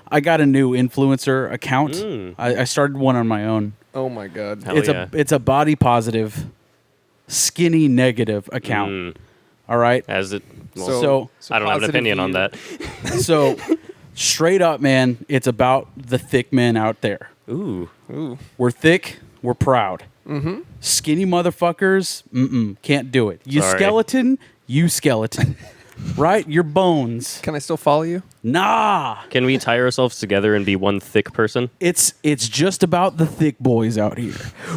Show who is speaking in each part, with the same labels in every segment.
Speaker 1: I got a new influencer account. I started one on my own.
Speaker 2: Oh my god.
Speaker 1: It's a body positive, skinny negative account. All right.
Speaker 3: As it. Well,
Speaker 1: So
Speaker 3: I don't have an opinion on that.
Speaker 1: so straight up, man, it's about the thick men out there.
Speaker 3: Ooh.
Speaker 1: We're thick. We're proud. Skinny motherfuckers, can't do it. You
Speaker 3: Sorry.
Speaker 1: skeleton. Right? Your bones.
Speaker 2: Can I still follow you?
Speaker 1: Nah.
Speaker 3: Can we tie ourselves together and be one thick person?
Speaker 1: It's just about the thick boys out here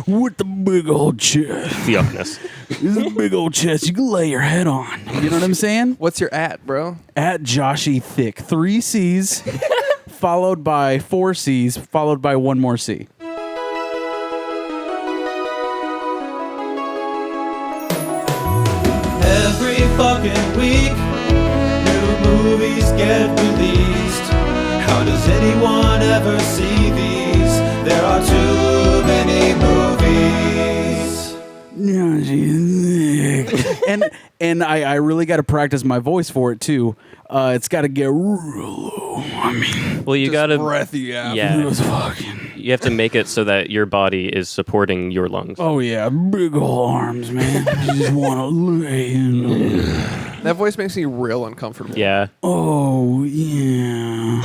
Speaker 1: with the big old chest.
Speaker 3: Yuckness.
Speaker 1: This is a big old chest you can lay your head on. You know what I'm saying?
Speaker 2: What's your at, bro?
Speaker 1: At Joshy Thick. 3 C's, followed by 4 C's, followed by 1 more C.
Speaker 4: Every fucking week, new movies get released. How does anyone ever see these? There are too many movies.
Speaker 1: and I really got to practice my voice for it too. It's got to get real low. I mean,
Speaker 3: Well, you
Speaker 2: Just
Speaker 3: gotta.
Speaker 2: breathy out.
Speaker 3: Yeah.
Speaker 1: it's fucking.
Speaker 3: You have to make it so that your body is supporting your lungs.
Speaker 1: Oh yeah, big old arms, man. You just want to lay in.
Speaker 2: That voice makes me real uncomfortable.
Speaker 3: Yeah.
Speaker 1: Oh yeah.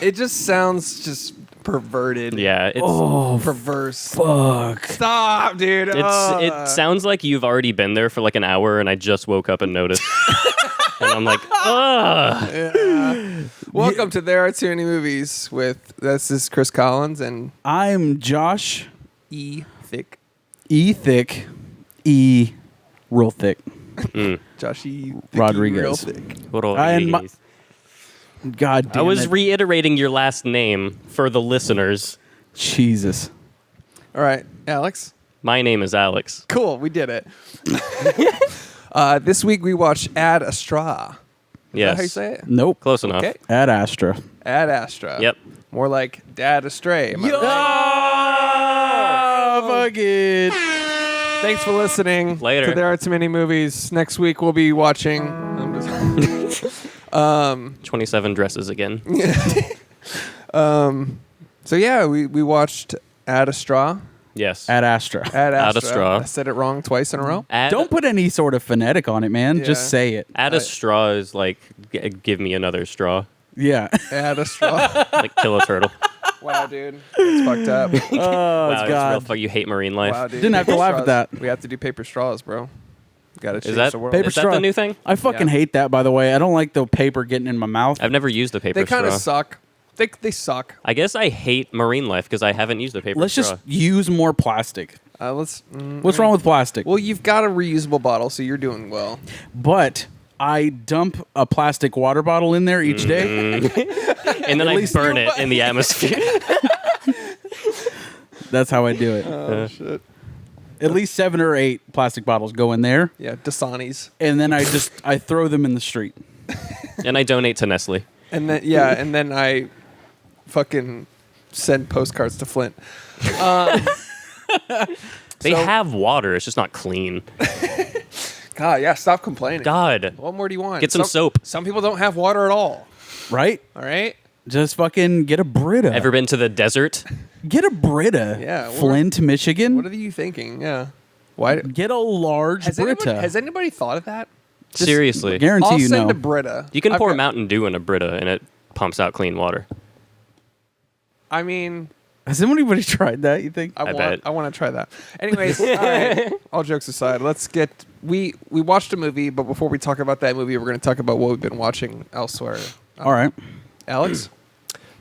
Speaker 2: It just sounds just perverted.
Speaker 3: Yeah. It's.
Speaker 1: Oh
Speaker 2: Perverse.
Speaker 1: fuck.
Speaker 2: Stop, dude.
Speaker 3: It sounds like you've already been there for like an hour, and I just woke up and noticed. And I'm like, ugh.
Speaker 2: Welcome to There Are Too Many Movies with, this is Chris Collins and
Speaker 1: I'm Josh
Speaker 2: E. Thick.
Speaker 1: E. Thick, E. Real thick.
Speaker 2: Josh E. Thicky,
Speaker 1: Rodriguez.
Speaker 2: Real thick.
Speaker 1: I am my- God damn
Speaker 3: I was
Speaker 1: it.
Speaker 3: reiterating your last name for the listeners.
Speaker 1: Jesus.
Speaker 2: All right, Alex.
Speaker 3: My name is Alex.
Speaker 2: Cool, we did it. This week we watched Ad Astra. Is
Speaker 3: Yes.
Speaker 2: that how you say it?
Speaker 1: Nope.
Speaker 3: Close enough.
Speaker 2: Okay.
Speaker 1: Ad Astra.
Speaker 2: Ad Astra.
Speaker 3: Yep.
Speaker 2: More like Dad Astray. Am I right?
Speaker 1: Oh, fuck it.
Speaker 2: Thanks for listening.
Speaker 3: Later.
Speaker 2: To There Are Too Many Movies. Next week we'll be watching.
Speaker 3: 27 dresses again.
Speaker 2: So yeah, we watched Ad Astra.
Speaker 3: Yes.
Speaker 1: Ad Astra.
Speaker 2: Ad
Speaker 3: Ad
Speaker 2: Astra.
Speaker 3: Astra.
Speaker 2: I said it wrong twice in a row.
Speaker 1: Don't put any sort of phonetic on it, man.
Speaker 2: Yeah.
Speaker 1: Just say it.
Speaker 3: Add a straw is like, give me another straw.
Speaker 1: Yeah.
Speaker 2: Ad Astra.
Speaker 3: Like kill a turtle.
Speaker 2: Wow, dude. It's fucked up.
Speaker 1: Oh,
Speaker 3: Wow, it's real
Speaker 1: God.
Speaker 3: fuck. You hate marine life.
Speaker 2: Wow, dude.
Speaker 1: Didn't have to
Speaker 2: Paper
Speaker 1: laugh at
Speaker 2: straws.
Speaker 1: that.
Speaker 2: We have to do paper straws, bro. Got to change
Speaker 3: Is that,
Speaker 2: the world.
Speaker 1: Paper
Speaker 3: is that
Speaker 1: straw.
Speaker 3: the new thing?
Speaker 1: I fucking
Speaker 2: Yeah.
Speaker 1: hate that, by the way. I don't like the paper getting in my mouth.
Speaker 3: I've never used the paper
Speaker 2: They kind
Speaker 3: straw.
Speaker 2: of suck. They suck.
Speaker 3: I guess I hate marine life because I haven't used the paper
Speaker 1: Let's
Speaker 3: straw.
Speaker 1: just use more plastic.
Speaker 2: What's
Speaker 1: wrong with plastic?
Speaker 2: Well, you've got a reusable bottle, so you're doing well.
Speaker 1: But I dump a plastic water bottle in there each day.
Speaker 3: And then I
Speaker 1: least
Speaker 3: burn
Speaker 1: you-
Speaker 3: it in the atmosphere.
Speaker 1: That's how I do it.
Speaker 2: Oh shit.
Speaker 1: At least 7 or 8 plastic bottles go in there,
Speaker 2: Yeah, Dasani's.
Speaker 1: and then I throw them in the street.
Speaker 3: And I donate to Nestle.
Speaker 2: And then I fucking send postcards to Flint.
Speaker 3: They
Speaker 2: So-
Speaker 3: have water. It's just not clean.
Speaker 2: God, yeah, stop complaining.
Speaker 3: God.
Speaker 2: What more do you want?
Speaker 3: Get some soap.
Speaker 2: Some people don't have water at all.
Speaker 1: Right?
Speaker 2: All right?
Speaker 1: Just fucking get a Brita.
Speaker 3: Ever been to the desert?
Speaker 1: Get a Brita.
Speaker 2: Yeah, what-
Speaker 1: Flint, Michigan.
Speaker 2: What are you thinking? Yeah. Why?
Speaker 1: Get a large Brita.
Speaker 2: Has anybody thought of that?
Speaker 3: Seriously.
Speaker 1: Guarantee
Speaker 2: I'll
Speaker 1: you
Speaker 2: send
Speaker 1: know.
Speaker 2: a Brita.
Speaker 3: You can
Speaker 2: I've
Speaker 3: pour
Speaker 2: got-
Speaker 3: Mountain Dew in a Brita and it pumps out clean water.
Speaker 2: I mean,
Speaker 1: Has anybody tried that? You think?
Speaker 3: I bet.
Speaker 2: I want to try that. Anyways, all right. All jokes aside, let's get. We watched a movie, but before we talk about that movie, we're going to talk about what we've been watching elsewhere.
Speaker 1: All right.
Speaker 2: Alex.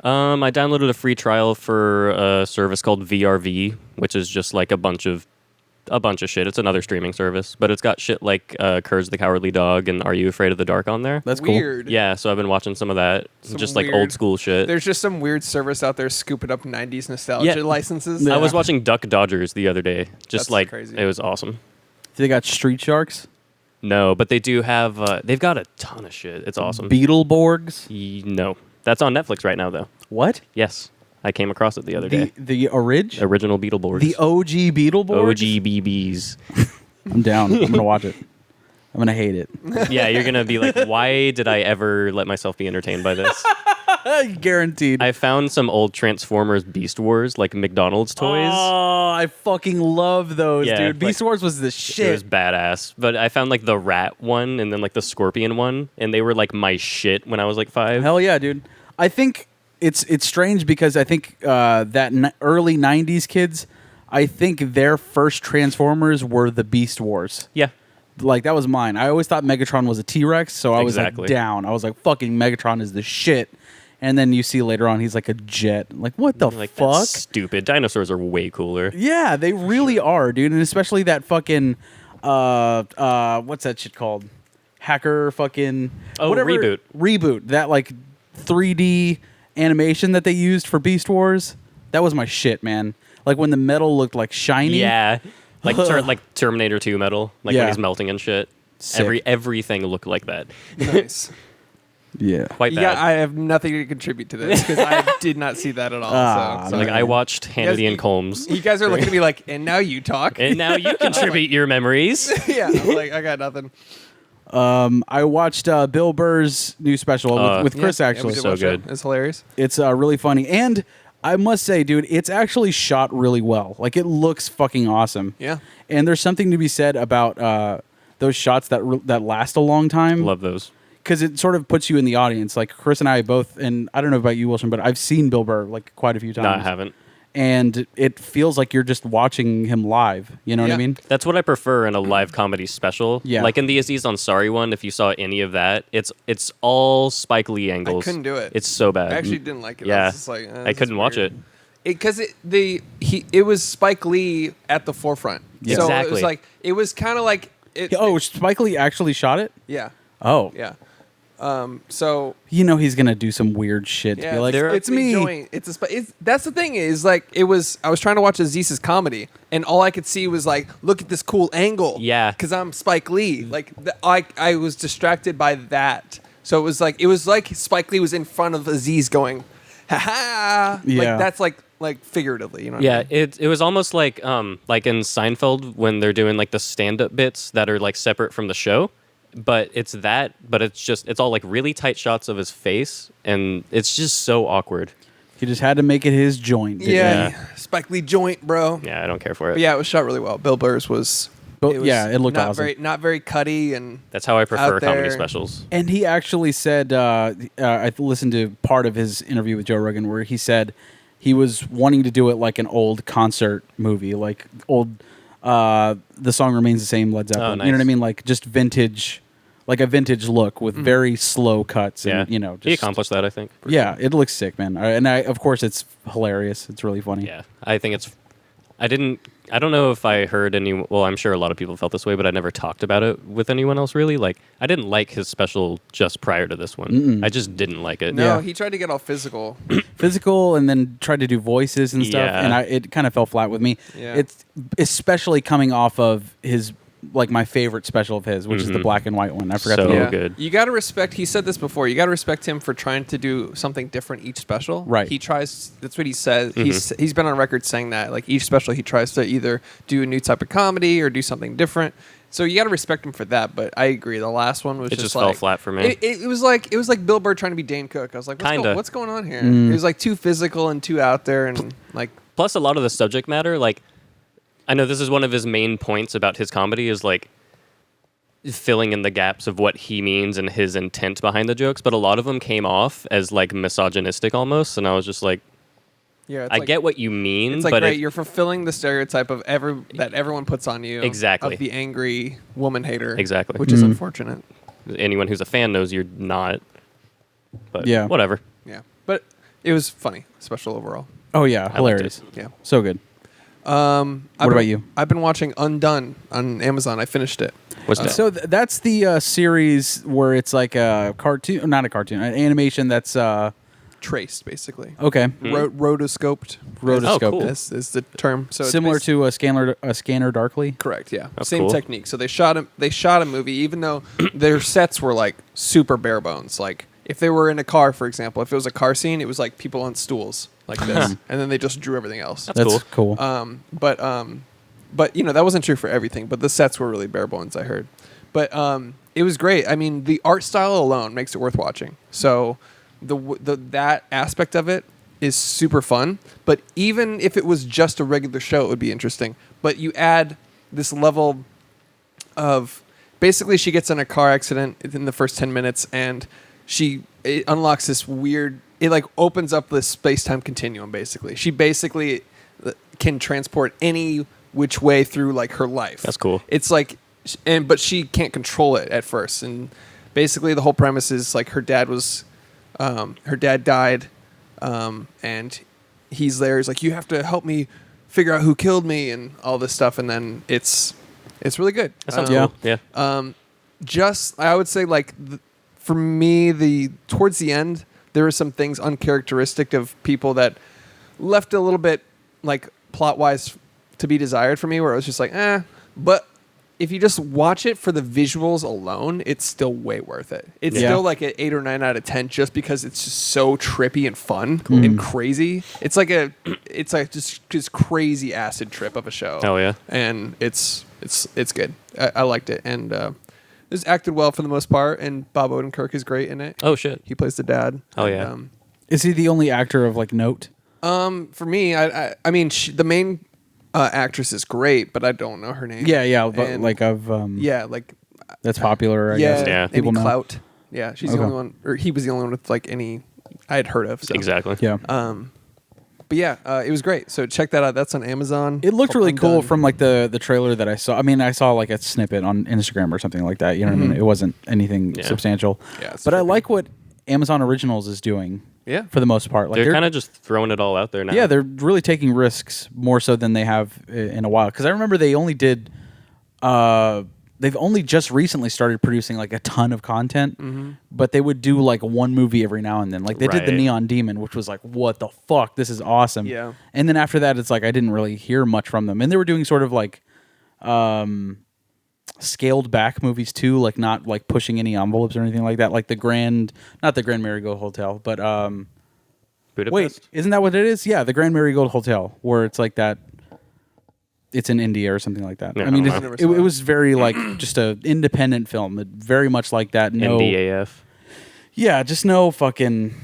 Speaker 3: I downloaded a free trial for a service called VRV, which is just like a bunch of shit. It's another streaming service, but it's got shit like Courage the Cowardly Dog and Are You Afraid of the Dark on there.
Speaker 1: That's cool.
Speaker 2: Weird.
Speaker 3: Yeah, so I've been watching some of that.
Speaker 2: Some
Speaker 3: Just like
Speaker 2: weird-
Speaker 3: old school shit.
Speaker 2: There's just some weird service out there scooping up 90s nostalgia
Speaker 3: Yeah.
Speaker 2: licenses.
Speaker 1: Yeah.
Speaker 3: I was watching Duck Dodgers the other day. Just
Speaker 2: That's
Speaker 3: like
Speaker 2: crazy.
Speaker 3: it was awesome.
Speaker 1: They got Street Sharks,
Speaker 3: No, but they do have. They've got a ton of shit. It's awesome.
Speaker 1: Beetleborgs.
Speaker 3: No, that's on Netflix right now though.
Speaker 1: What?
Speaker 3: Yes, I came across it the other day.
Speaker 1: The
Speaker 3: Original Beetleborgs.
Speaker 1: The OG Beetleborgs.
Speaker 3: OGBBs.
Speaker 1: I'm down. I'm gonna watch it. I'm gonna hate it.
Speaker 3: Yeah, you're gonna be like, why did I ever let myself be entertained by this?
Speaker 1: Guaranteed.
Speaker 3: I found some old Transformers Beast Wars, like McDonald's toys.
Speaker 1: Oh, I fucking love those,
Speaker 3: Yeah,
Speaker 1: dude. Beast
Speaker 3: like-
Speaker 1: Wars was the
Speaker 3: It
Speaker 1: shit.
Speaker 3: was badass. But I found like the rat one and then like the scorpion one, and they were like my shit when I was like 5.
Speaker 1: Hell yeah, dude. I think it's strange because I think early 90s kids, I think their first Transformers were the Beast Wars.
Speaker 3: Yeah.
Speaker 1: Like, that was mine. I always thought Megatron was a T-Rex, so I was
Speaker 3: Exactly.
Speaker 1: like down. I was like, fucking Megatron is the shit. And then you see later on he's like a jet. Like, what the
Speaker 3: Like,
Speaker 1: fuck?
Speaker 3: that's stupid. Dinosaurs are way cooler.
Speaker 1: Yeah, they really are, dude. And especially that fucking what's that shit called? Hacker fucking
Speaker 3: Oh, Reboot.
Speaker 1: Reboot. That like 3D animation that they used for Beast Wars. That was my shit, man. Like when the metal looked like shiny.
Speaker 3: Yeah. Like like Terminator 2 metal, like
Speaker 1: Yeah.
Speaker 3: when he's melting and shit.
Speaker 1: Sick.
Speaker 3: Everything looked like that.
Speaker 2: Nice.
Speaker 1: Yeah.
Speaker 3: Quite bad.
Speaker 2: Yeah, I have nothing to contribute to this because I did not see that at all.
Speaker 1: Ah,
Speaker 2: so
Speaker 3: like
Speaker 2: sorry.
Speaker 3: I watched Hannity
Speaker 2: you-
Speaker 3: and Combs.
Speaker 2: You guys are looking at me like, and now you talk.
Speaker 3: And now you contribute your memories.
Speaker 2: Yeah, I'm like I got nothing.
Speaker 1: I watched Bill Burr's new special with Chris,
Speaker 2: Yeah,
Speaker 1: actually.
Speaker 2: we did
Speaker 3: So
Speaker 2: watch that.
Speaker 3: good.
Speaker 2: It's hilarious.
Speaker 1: It's really funny. And I must say, dude, it's actually shot really well. Like, it looks fucking awesome.
Speaker 2: Yeah.
Speaker 1: And there's something to be said about those shots that last a long time.
Speaker 3: Love those.
Speaker 1: Because it sort of puts you in the audience. Like, Chris and I both, and I don't know about you, Wilson, but I've seen Bill Burr, like, quite a few times.
Speaker 3: No, I haven't.
Speaker 1: And it feels like you're just watching him live. You know what I
Speaker 2: Yeah.
Speaker 1: mean?
Speaker 3: That's what I prefer in a live comedy special.
Speaker 1: Yeah.
Speaker 3: Like in the Aziz Ansari one, if you saw any of that, it's all Spike Lee angles.
Speaker 2: couldn't do it.
Speaker 3: It's so bad.
Speaker 2: I actually didn't like it.
Speaker 3: Yeah.
Speaker 2: I was just like,
Speaker 3: I couldn't watch it.
Speaker 2: Because it was Spike Lee at the forefront.
Speaker 1: Yeah.
Speaker 2: So it
Speaker 3: Exactly.
Speaker 2: was like it was kind of like it.
Speaker 1: Oh, Spike Lee actually shot it?
Speaker 2: yeah,
Speaker 1: Oh.
Speaker 2: yeah. So
Speaker 1: You know he's going to do some weird shit to
Speaker 2: yeah,
Speaker 1: be like,
Speaker 3: there-
Speaker 1: it's me.
Speaker 2: Joint. That's the thing is like it was. I was trying to watch Aziz's comedy, and all I could see was like, look at this cool angle.
Speaker 3: Yeah.
Speaker 2: because I'm Spike Lee. Like I was distracted by that. So it was like Spike Lee was in front of Aziz going, ha ha.
Speaker 1: Yeah.
Speaker 2: Like that's like figuratively. You know. What I
Speaker 3: Yeah,
Speaker 2: mean?
Speaker 3: it was almost like in Seinfeld when they're doing like the stand-up bits that are like separate from the show. But it's all like really tight shots of his face, and it's just so awkward.
Speaker 1: He just had to make it his joint. didn't he?
Speaker 2: Yeah. Spike Lee joint, bro.
Speaker 3: Yeah, I don't care for it.
Speaker 2: But yeah, it was shot really well. Bill Burr's was.
Speaker 1: But yeah, it looked
Speaker 2: not
Speaker 1: awesome.
Speaker 2: not very cutty and.
Speaker 3: That's how I prefer
Speaker 2: Out there.
Speaker 3: comedy specials.
Speaker 1: And he actually said, I listened to part of his interview with Joe Rogan where he said he was wanting to do it like an old concert movie, like old, The Song Remains the Same, Led Zeppelin.
Speaker 3: nice.
Speaker 1: You know what I mean? Like just vintage, like a vintage look with very slow cuts.
Speaker 3: Yeah,
Speaker 1: And, you know,
Speaker 3: he
Speaker 1: just,
Speaker 3: accomplished that, I think.
Speaker 1: yeah, it looks sick, man. And of course, it's hilarious. It's really funny.
Speaker 3: Yeah, I think it's. I don't know if I heard any. Well, I'm sure a lot of people felt this way, but I never talked about it with anyone else really. Like, I didn't like his special just prior to this one. I just didn't like it.
Speaker 2: No,
Speaker 1: Yeah.
Speaker 2: he tried to get all physical.
Speaker 1: Physical, and then tried to do voices and stuff,
Speaker 3: Yeah.
Speaker 1: and it kind of fell flat with me.
Speaker 2: Yeah.
Speaker 1: It's especially coming off of his, like my favorite special of his, which is the black and white one. I forgot
Speaker 3: So
Speaker 1: the name.
Speaker 3: Yeah. good.
Speaker 2: You got to respect. He said this before. You got to respect him for trying to do something different each special.
Speaker 1: Right.
Speaker 2: He tries. That's what he says. He's been on record saying that. Like each special, he tries to either do a new type of comedy or do something different. So you got to respect him for that. But I agree. The last one was
Speaker 3: It
Speaker 2: just
Speaker 3: just
Speaker 2: like,
Speaker 3: fell flat for me.
Speaker 2: It was like Bill Burr trying to be Dane Cook. I was like,
Speaker 3: Kinda.
Speaker 2: what's going on here? It was like too physical and too out there and like
Speaker 3: Plus, a lot of the subject matter, like, I know this is one of his main points about his comedy is like filling in the gaps of what he means and his intent behind the jokes, but a lot of them came off as like misogynistic almost, and I was just like,
Speaker 2: yeah. It's
Speaker 3: I
Speaker 2: like,
Speaker 3: get what you mean,
Speaker 2: It's like
Speaker 3: but
Speaker 2: right,
Speaker 3: if-
Speaker 2: you're fulfilling the stereotype of that everyone puts on you.
Speaker 3: Exactly.
Speaker 2: Of the angry woman hater.
Speaker 3: Exactly.
Speaker 2: Which is unfortunate.
Speaker 3: anyone who's a fan knows you're not. But
Speaker 1: Yeah.
Speaker 3: whatever.
Speaker 2: Yeah. But it was funny, special overall.
Speaker 1: Oh yeah,
Speaker 3: liked
Speaker 1: hilarious.
Speaker 2: Yeah.
Speaker 1: So good.
Speaker 2: What
Speaker 1: about you?
Speaker 2: I've been watching Undone on Amazon. I finished it.
Speaker 3: What's that?
Speaker 1: So that's the series where it's like a cartoon, not a cartoon, an animation that's
Speaker 2: Traced, basically.
Speaker 1: okay,
Speaker 2: Rotoscoped.
Speaker 3: Oh, cool.
Speaker 2: Is the term. So it's
Speaker 1: similar
Speaker 2: basi-
Speaker 1: to a Scanner Darkly.
Speaker 2: Correct. Yeah.
Speaker 3: That's
Speaker 2: Same
Speaker 3: cool.
Speaker 2: technique. So they shot a movie, even though their sets were like super bare bones. Like if they were in a car, for example, if it was a car scene, it was like people on stools like this, and then they just drew everything else.
Speaker 3: That's
Speaker 1: cool.
Speaker 2: But you know that wasn't true for everything. But the sets were really bare bones. I heard, but it was great. I mean, the art style alone makes it worth watching. So that aspect of it is super fun. But even if it was just a regular show, it would be interesting. But you add this level of basically she gets in a car accident in the first 10 minutes and it unlocks this weird, it like opens up this space-time continuum basically. She basically can transport any which way through like her life.
Speaker 3: That's cool.
Speaker 2: It's like, but she can't control it at first. And basically the whole premise is like her dad died, and he's there. He's like, you have to help me figure out who killed me and all this stuff. And then it's really good.
Speaker 3: That sounds cool. Yeah.
Speaker 2: I would say like for me, towards the end, there were some things uncharacteristic of people that left a little bit like plot wise to be desired for me, where I was just like, but if you just watch it for the visuals alone, it's still way worth it. It's still like an 8 or 9 out of 10 just because it's just so trippy and fun and crazy. It's like just this crazy acid trip of a show.
Speaker 3: Oh yeah.
Speaker 2: And it's good. I liked it. And it was acted well for the most part, and Bob Odenkirk is great in it.
Speaker 3: Oh shit.
Speaker 2: He plays the dad.
Speaker 3: Oh
Speaker 2: and,
Speaker 3: yeah.
Speaker 1: Is he the only actor of like note?
Speaker 2: For me, I mean, the main actress is great, but I don't know her name.
Speaker 1: Yeah, but
Speaker 2: And
Speaker 1: like of that's popular. I guess.
Speaker 3: Yeah.
Speaker 1: People
Speaker 2: Amy
Speaker 1: know.
Speaker 2: Clout. Yeah, she's the only one, or he was the only one with like any I had heard of. So.
Speaker 3: Exactly.
Speaker 1: Yeah.
Speaker 2: But yeah, it was great. So check that out. That's on Amazon.
Speaker 1: It looked really cool
Speaker 2: Undone.
Speaker 1: from like the trailer that I saw. I mean, I saw like a snippet on Instagram or something like that. You know what I mean? It wasn't anything substantial.
Speaker 2: Yeah, it's
Speaker 1: but I
Speaker 2: trippy.
Speaker 1: like what Amazon Originals is doing.
Speaker 2: Yeah.
Speaker 1: For the most part, like
Speaker 3: They're kind of just throwing it all out there now.
Speaker 1: yeah, they're really taking risks more so than they have in a while. Because I remember they only did, they've only just recently started producing like a ton of content, but they would do like one movie every now and then. Like they did the
Speaker 3: Right.
Speaker 1: Neon Demon, which was like, what the fuck? This is awesome.
Speaker 2: Yeah.
Speaker 1: And then after that, it's like I didn't really hear much from them. And they were doing sort of like scaled back movies too, like not like pushing any envelopes or anything like that. Like not the Grand Marigold Hotel, but
Speaker 3: Budapest?
Speaker 1: wait, isn't that what it is? Yeah, the Grand Marigold Hotel, where it's like that. It's in India or something like that.
Speaker 3: Yeah,
Speaker 1: I mean,
Speaker 3: I don't
Speaker 1: it was very like just a independent film, very much like that. No,
Speaker 3: NDAF.
Speaker 1: yeah, just no fucking,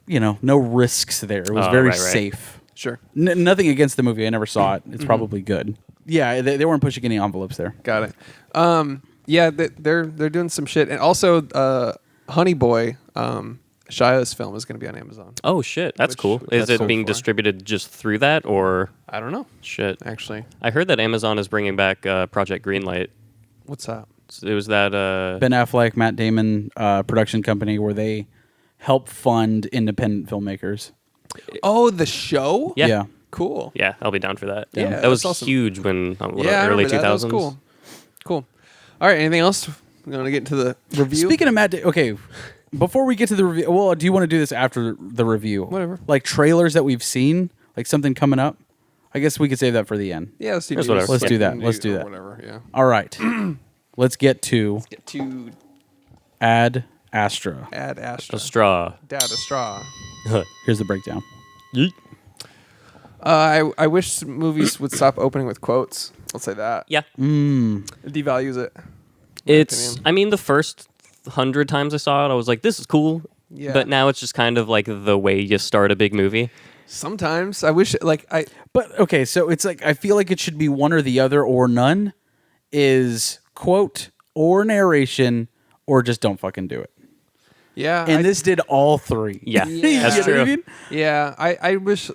Speaker 1: no risks there. It was
Speaker 3: Oh,
Speaker 1: very
Speaker 3: right.
Speaker 1: safe.
Speaker 2: Sure.
Speaker 1: Nothing against the movie. I never saw it. It's probably good. Yeah, they weren't pushing any envelopes there.
Speaker 2: Got it. Yeah, they're doing some shit, and also Honey Boy, Shia's film is going to be on Amazon.
Speaker 3: Oh shit, that's
Speaker 2: Which-
Speaker 3: cool. Is
Speaker 2: that's
Speaker 3: it
Speaker 2: so
Speaker 3: being
Speaker 2: far.
Speaker 3: distributed just through that, or
Speaker 2: I don't know,
Speaker 3: shit?
Speaker 2: actually.
Speaker 3: I heard that Amazon is bringing back Project Greenlight.
Speaker 2: What's that?
Speaker 3: It was that
Speaker 1: Ben Affleck, Matt Damon production company where they help fund independent filmmakers.
Speaker 2: Oh, the show?
Speaker 3: Yeah.
Speaker 1: Yeah.
Speaker 2: Cool.
Speaker 3: Yeah, I'll be down for that.
Speaker 2: Yeah,
Speaker 3: that was
Speaker 2: that's awesome.
Speaker 3: huge when
Speaker 2: I
Speaker 3: early
Speaker 2: remember that. That was
Speaker 3: 2000s.
Speaker 2: Cool. All right, anything else? We're going to get into the review.
Speaker 1: Speaking of Matt, okay, before we get to the review, well, do you want to do this after the review?
Speaker 2: Whatever.
Speaker 1: Like trailers that we've seen, like something coming up. I guess we could save that for the end.
Speaker 2: Yeah, let's do
Speaker 3: Here's
Speaker 2: news.
Speaker 3: whatever.
Speaker 1: Let's do that.
Speaker 2: News
Speaker 1: Let's do
Speaker 2: or
Speaker 1: that.
Speaker 2: Whatever, yeah.
Speaker 1: All right, let's get to
Speaker 2: Get to
Speaker 1: Ad Astra.
Speaker 2: Ad Astra.
Speaker 3: A straw.
Speaker 2: Dad, a straw.
Speaker 1: Here's the breakdown.
Speaker 3: Yeet.
Speaker 2: I wish movies would stop opening with quotes. I'll say that.
Speaker 3: Yeah.
Speaker 2: It devalues it.
Speaker 3: It's,
Speaker 2: opinion.
Speaker 3: I mean, the first 100 times I saw it, I was like, this is cool.
Speaker 2: Yeah.
Speaker 3: But now it's just kind of like the way you start a big movie.
Speaker 2: Sometimes I wish,
Speaker 1: But okay, so it's like I feel like it should be one or the other or none. Is quote or narration or just don't fucking do it.
Speaker 2: yeah.
Speaker 1: And this did all three.
Speaker 3: Yeah,
Speaker 2: Yeah.
Speaker 3: that's
Speaker 1: You know
Speaker 3: true.
Speaker 1: what I mean?
Speaker 2: Yeah, I wish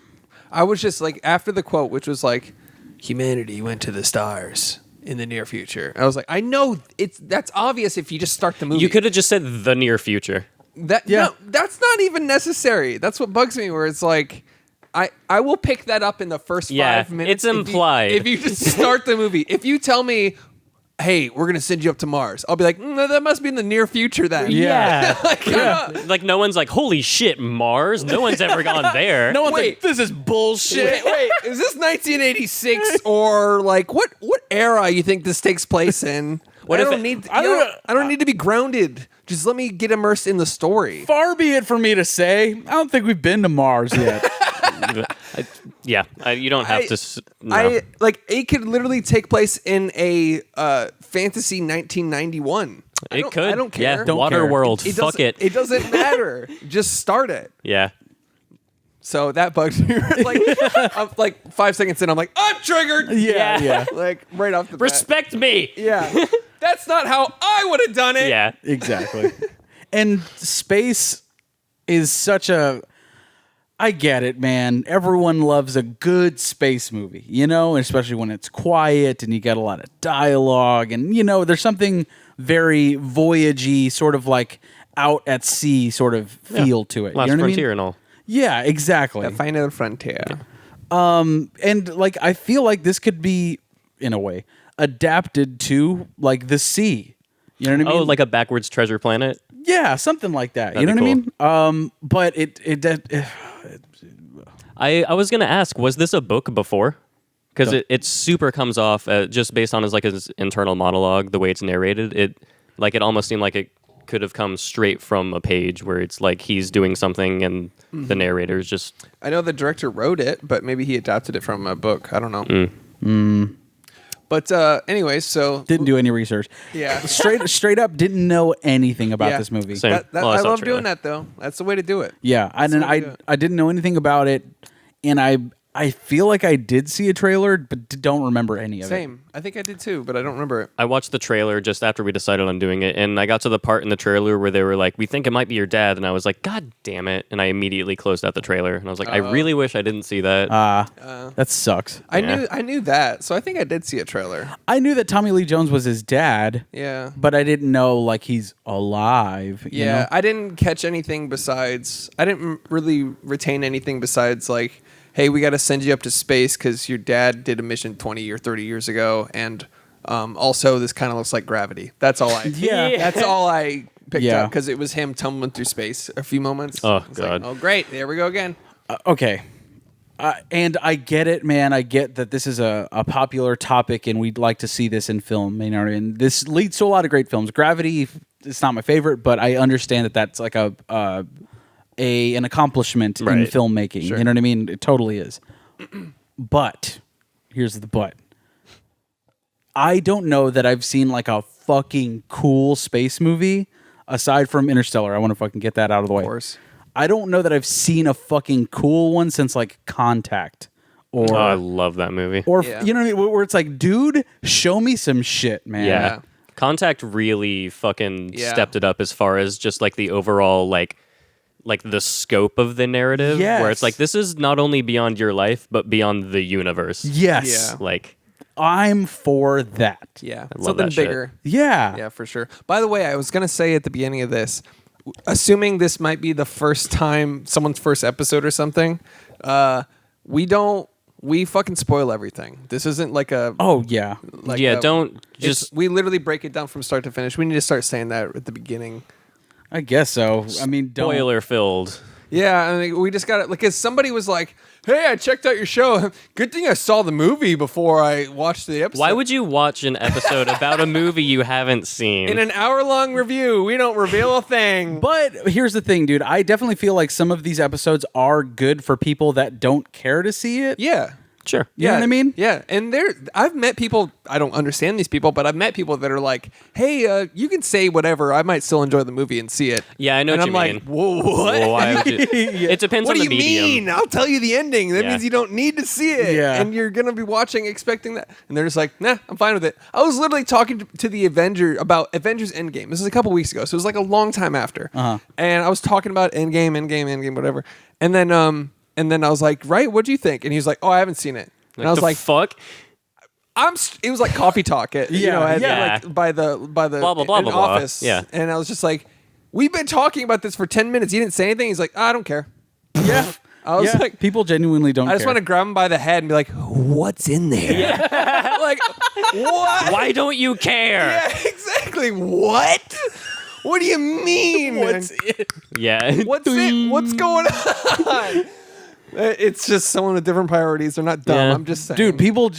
Speaker 2: I was just like after the quote, which was like, humanity went to the stars in the near future. I was like, I know that's obvious if you just start the movie.
Speaker 3: You could have just said the near future.
Speaker 1: Yeah.
Speaker 2: No, that's not even necessary. That's what bugs me. Where it's like, I will pick that up in the first
Speaker 3: Yeah,
Speaker 2: 5 minutes.
Speaker 3: it's implied.
Speaker 2: If you just start the movie, if you tell me, hey, we're gonna send you up to Mars, I'll be like, no, that must be in the near future then.
Speaker 3: Yeah.
Speaker 2: Like,
Speaker 3: Like, no one's like, holy shit, Mars? No one's ever gone there.
Speaker 1: No one's
Speaker 2: Wait.
Speaker 1: like, this is bullshit.
Speaker 2: Wait, is this 1986 or like what era you think this takes place in?
Speaker 3: What
Speaker 2: I
Speaker 3: if
Speaker 2: don't
Speaker 3: it-
Speaker 2: need
Speaker 1: I
Speaker 2: I
Speaker 1: don't-
Speaker 2: don't need to be grounded. Just let me get immersed in the story.
Speaker 1: Far be it for me to say, I don't think we've been to Mars yet.
Speaker 3: You don't have
Speaker 2: I-
Speaker 3: to. No.
Speaker 2: I like it could literally take place in a fantasy 1991.
Speaker 3: It could.
Speaker 2: I don't care.
Speaker 3: Yeah,
Speaker 1: Don't
Speaker 3: Water
Speaker 1: care.
Speaker 3: World. Fuck it.
Speaker 2: It doesn't matter. Just start it.
Speaker 3: Yeah.
Speaker 2: So that bugs me. I'm like 5 seconds in, I'm like, I'm triggered.
Speaker 1: Yeah, yeah.
Speaker 2: Like right off the bat.
Speaker 3: Respect me.
Speaker 2: Yeah. That's not how I would have done it.
Speaker 3: Yeah.
Speaker 1: Exactly. And space is such a. I get it, man. Everyone loves a good space movie, you know, especially when it's quiet and you get a lot of dialogue. And, you know, there's something very voyagey, sort of like out at sea sort of feel to it.
Speaker 3: Last
Speaker 1: you know what I
Speaker 3: Frontier
Speaker 1: mean?
Speaker 3: and all.
Speaker 1: Yeah, exactly.
Speaker 2: The final frontier.
Speaker 1: And like, I feel like this could be, in a way, adapted to like the sea. You know what I mean?
Speaker 3: Oh, like a backwards treasure planet?
Speaker 1: Yeah, something like that.
Speaker 3: That'd
Speaker 1: you know
Speaker 3: be
Speaker 1: what I mean? But
Speaker 3: I was going to ask, was this a book before? Because it super comes off just based on his internal monologue, the way it's narrated. It almost seemed like it could have come straight from a page where it's like he's doing something and the narrator's just...
Speaker 2: I know the director wrote it, but maybe he adapted it from a book. I don't know. But anyway, so
Speaker 1: didn't do any research.
Speaker 2: Yeah.
Speaker 1: straight up didn't know anything about
Speaker 2: Yeah.
Speaker 1: this movie.
Speaker 3: Same. Well,
Speaker 2: I
Speaker 3: saw
Speaker 2: love
Speaker 3: the trailer.
Speaker 2: doing that though. That's the way to do it.
Speaker 1: Yeah,
Speaker 2: the way to do
Speaker 1: I
Speaker 2: it.
Speaker 1: didn't know anything about it, and I feel like I did see a trailer, but don't remember any of it.
Speaker 2: Same. I think I did too, but I don't remember it.
Speaker 3: I watched the trailer just after we decided on doing it, and I got to the part in the trailer where they were like, "We think it might be your dad," and I was like, "God damn it!" And I immediately closed out the trailer, and I was like, "I really wish I didn't see that."
Speaker 1: That sucks.
Speaker 2: I
Speaker 3: Yeah.
Speaker 2: knew that, so I think I did see a trailer.
Speaker 1: I knew that Tommy Lee Jones was his dad,
Speaker 2: Yeah.
Speaker 1: but I didn't know like he's alive. You
Speaker 2: Yeah,
Speaker 1: know?
Speaker 2: I didn't catch anything besides. I didn't really retain anything besides like, hey, we got to send you up to space because your dad did a mission 20 or 30 years ago, and also this kind of looks like Gravity. That's all I.
Speaker 1: Yeah.
Speaker 2: That's all I picked
Speaker 1: Yeah.
Speaker 2: up because it was him tumbling through space a few moments.
Speaker 3: Oh,
Speaker 2: I was like,
Speaker 3: God.
Speaker 2: oh great, there we go again.
Speaker 1: Okay. And I get it, man. I get that this is a popular topic, and we'd like to see this in film. You know, and this leads to a lot of great films. Gravity, it's not my favorite, but I understand that that's like an accomplishment in
Speaker 3: Right.
Speaker 1: filmmaking.
Speaker 2: Sure.
Speaker 1: You know what I mean? It totally is. But here's the but. I don't know that I've seen like a fucking cool space movie aside from Interstellar. I want to fucking get that out of the way.
Speaker 2: Of course.
Speaker 1: I don't know that I've seen a fucking cool one since like Contact or
Speaker 3: Oh, I love that movie.
Speaker 1: or
Speaker 2: Yeah.
Speaker 1: you know what I mean? Where it's like, dude, show me some shit, man.
Speaker 3: Yeah. Contact really fucking
Speaker 2: Yeah.
Speaker 3: stepped it up as far as just like the overall like the scope of the narrative. Where
Speaker 1: Yes.
Speaker 3: it's like this is not only beyond your life, but beyond the universe.
Speaker 1: Yes.
Speaker 2: Yeah.
Speaker 3: Like
Speaker 1: I'm for that.
Speaker 2: Yeah,
Speaker 3: love
Speaker 2: something
Speaker 3: that shit.
Speaker 2: bigger.
Speaker 1: Yeah.
Speaker 2: Yeah, for sure. By the way, I was gonna say at the beginning of this, assuming this might be the first time someone's first episode or something, we fucking spoil everything. This isn't like a
Speaker 1: Oh yeah.
Speaker 2: like
Speaker 3: yeah,
Speaker 2: a-
Speaker 3: don't
Speaker 2: it's-
Speaker 3: just
Speaker 2: we literally break it down from start to finish. We need to start saying that at the beginning.
Speaker 1: I guess so. I mean, don't.
Speaker 3: spoiler filled.
Speaker 2: Yeah, I mean, we just got it. Like, cause somebody was like, "Hey, I checked out your show. Good thing I saw the movie before I watched the episode."
Speaker 3: Why would you watch an episode about a movie you haven't seen?
Speaker 2: in an hour-long review, we don't reveal a thing?
Speaker 1: But here's the thing, dude. I definitely feel like some of these episodes are good for people that don't care to see it.
Speaker 2: Yeah.
Speaker 3: Sure.
Speaker 1: You know what I mean?
Speaker 2: Yeah, and I've met people. I don't understand these people, but I've met people that are like, "Hey, you can say whatever. I might still enjoy the movie and see it."
Speaker 3: Yeah, I know
Speaker 2: and
Speaker 3: what
Speaker 2: I'm
Speaker 3: you
Speaker 2: like,
Speaker 3: mean.
Speaker 2: "Whoa, what?
Speaker 3: Well, why would you- It depends
Speaker 2: What
Speaker 3: on
Speaker 2: do
Speaker 3: the
Speaker 2: you
Speaker 3: medium.
Speaker 2: mean? I'll tell you the ending. That
Speaker 3: Yeah.
Speaker 2: means you don't need to see it.
Speaker 1: Yeah.
Speaker 2: And you're gonna be watching expecting that." And they're just like, "Nah, I'm fine with it." I was literally talking to the about Avengers Endgame. This is a couple weeks ago, so it was like a long time after.
Speaker 1: Uh-huh.
Speaker 2: And I was talking about Endgame, whatever. And then I was like, "Right, what do you think?" And he was like, "Oh, I haven't seen it." And I was
Speaker 3: the
Speaker 2: like,
Speaker 3: fuck?
Speaker 2: it was like coffee talk at
Speaker 1: Yeah.
Speaker 2: like by the
Speaker 3: Blah, blah, blah,
Speaker 2: in
Speaker 3: blah, blah.
Speaker 2: office.
Speaker 3: Yeah.
Speaker 2: And I was just like, we've been talking about this for 10 minutes. He didn't say anything. He's like, I don't care.
Speaker 1: Yeah.
Speaker 2: I was
Speaker 1: Yeah.
Speaker 2: like,
Speaker 1: people genuinely don't
Speaker 2: I just
Speaker 1: care.
Speaker 2: want to grab him by the head and be like, what's in there? Like, what?
Speaker 3: Why don't you care?
Speaker 2: Yeah, exactly. What? What do you mean?
Speaker 1: What's it?
Speaker 3: Yeah.
Speaker 2: What's it? What's going on? It's just someone with different priorities. They're not dumb.
Speaker 3: Yeah.
Speaker 2: I'm just saying.
Speaker 1: Dude, people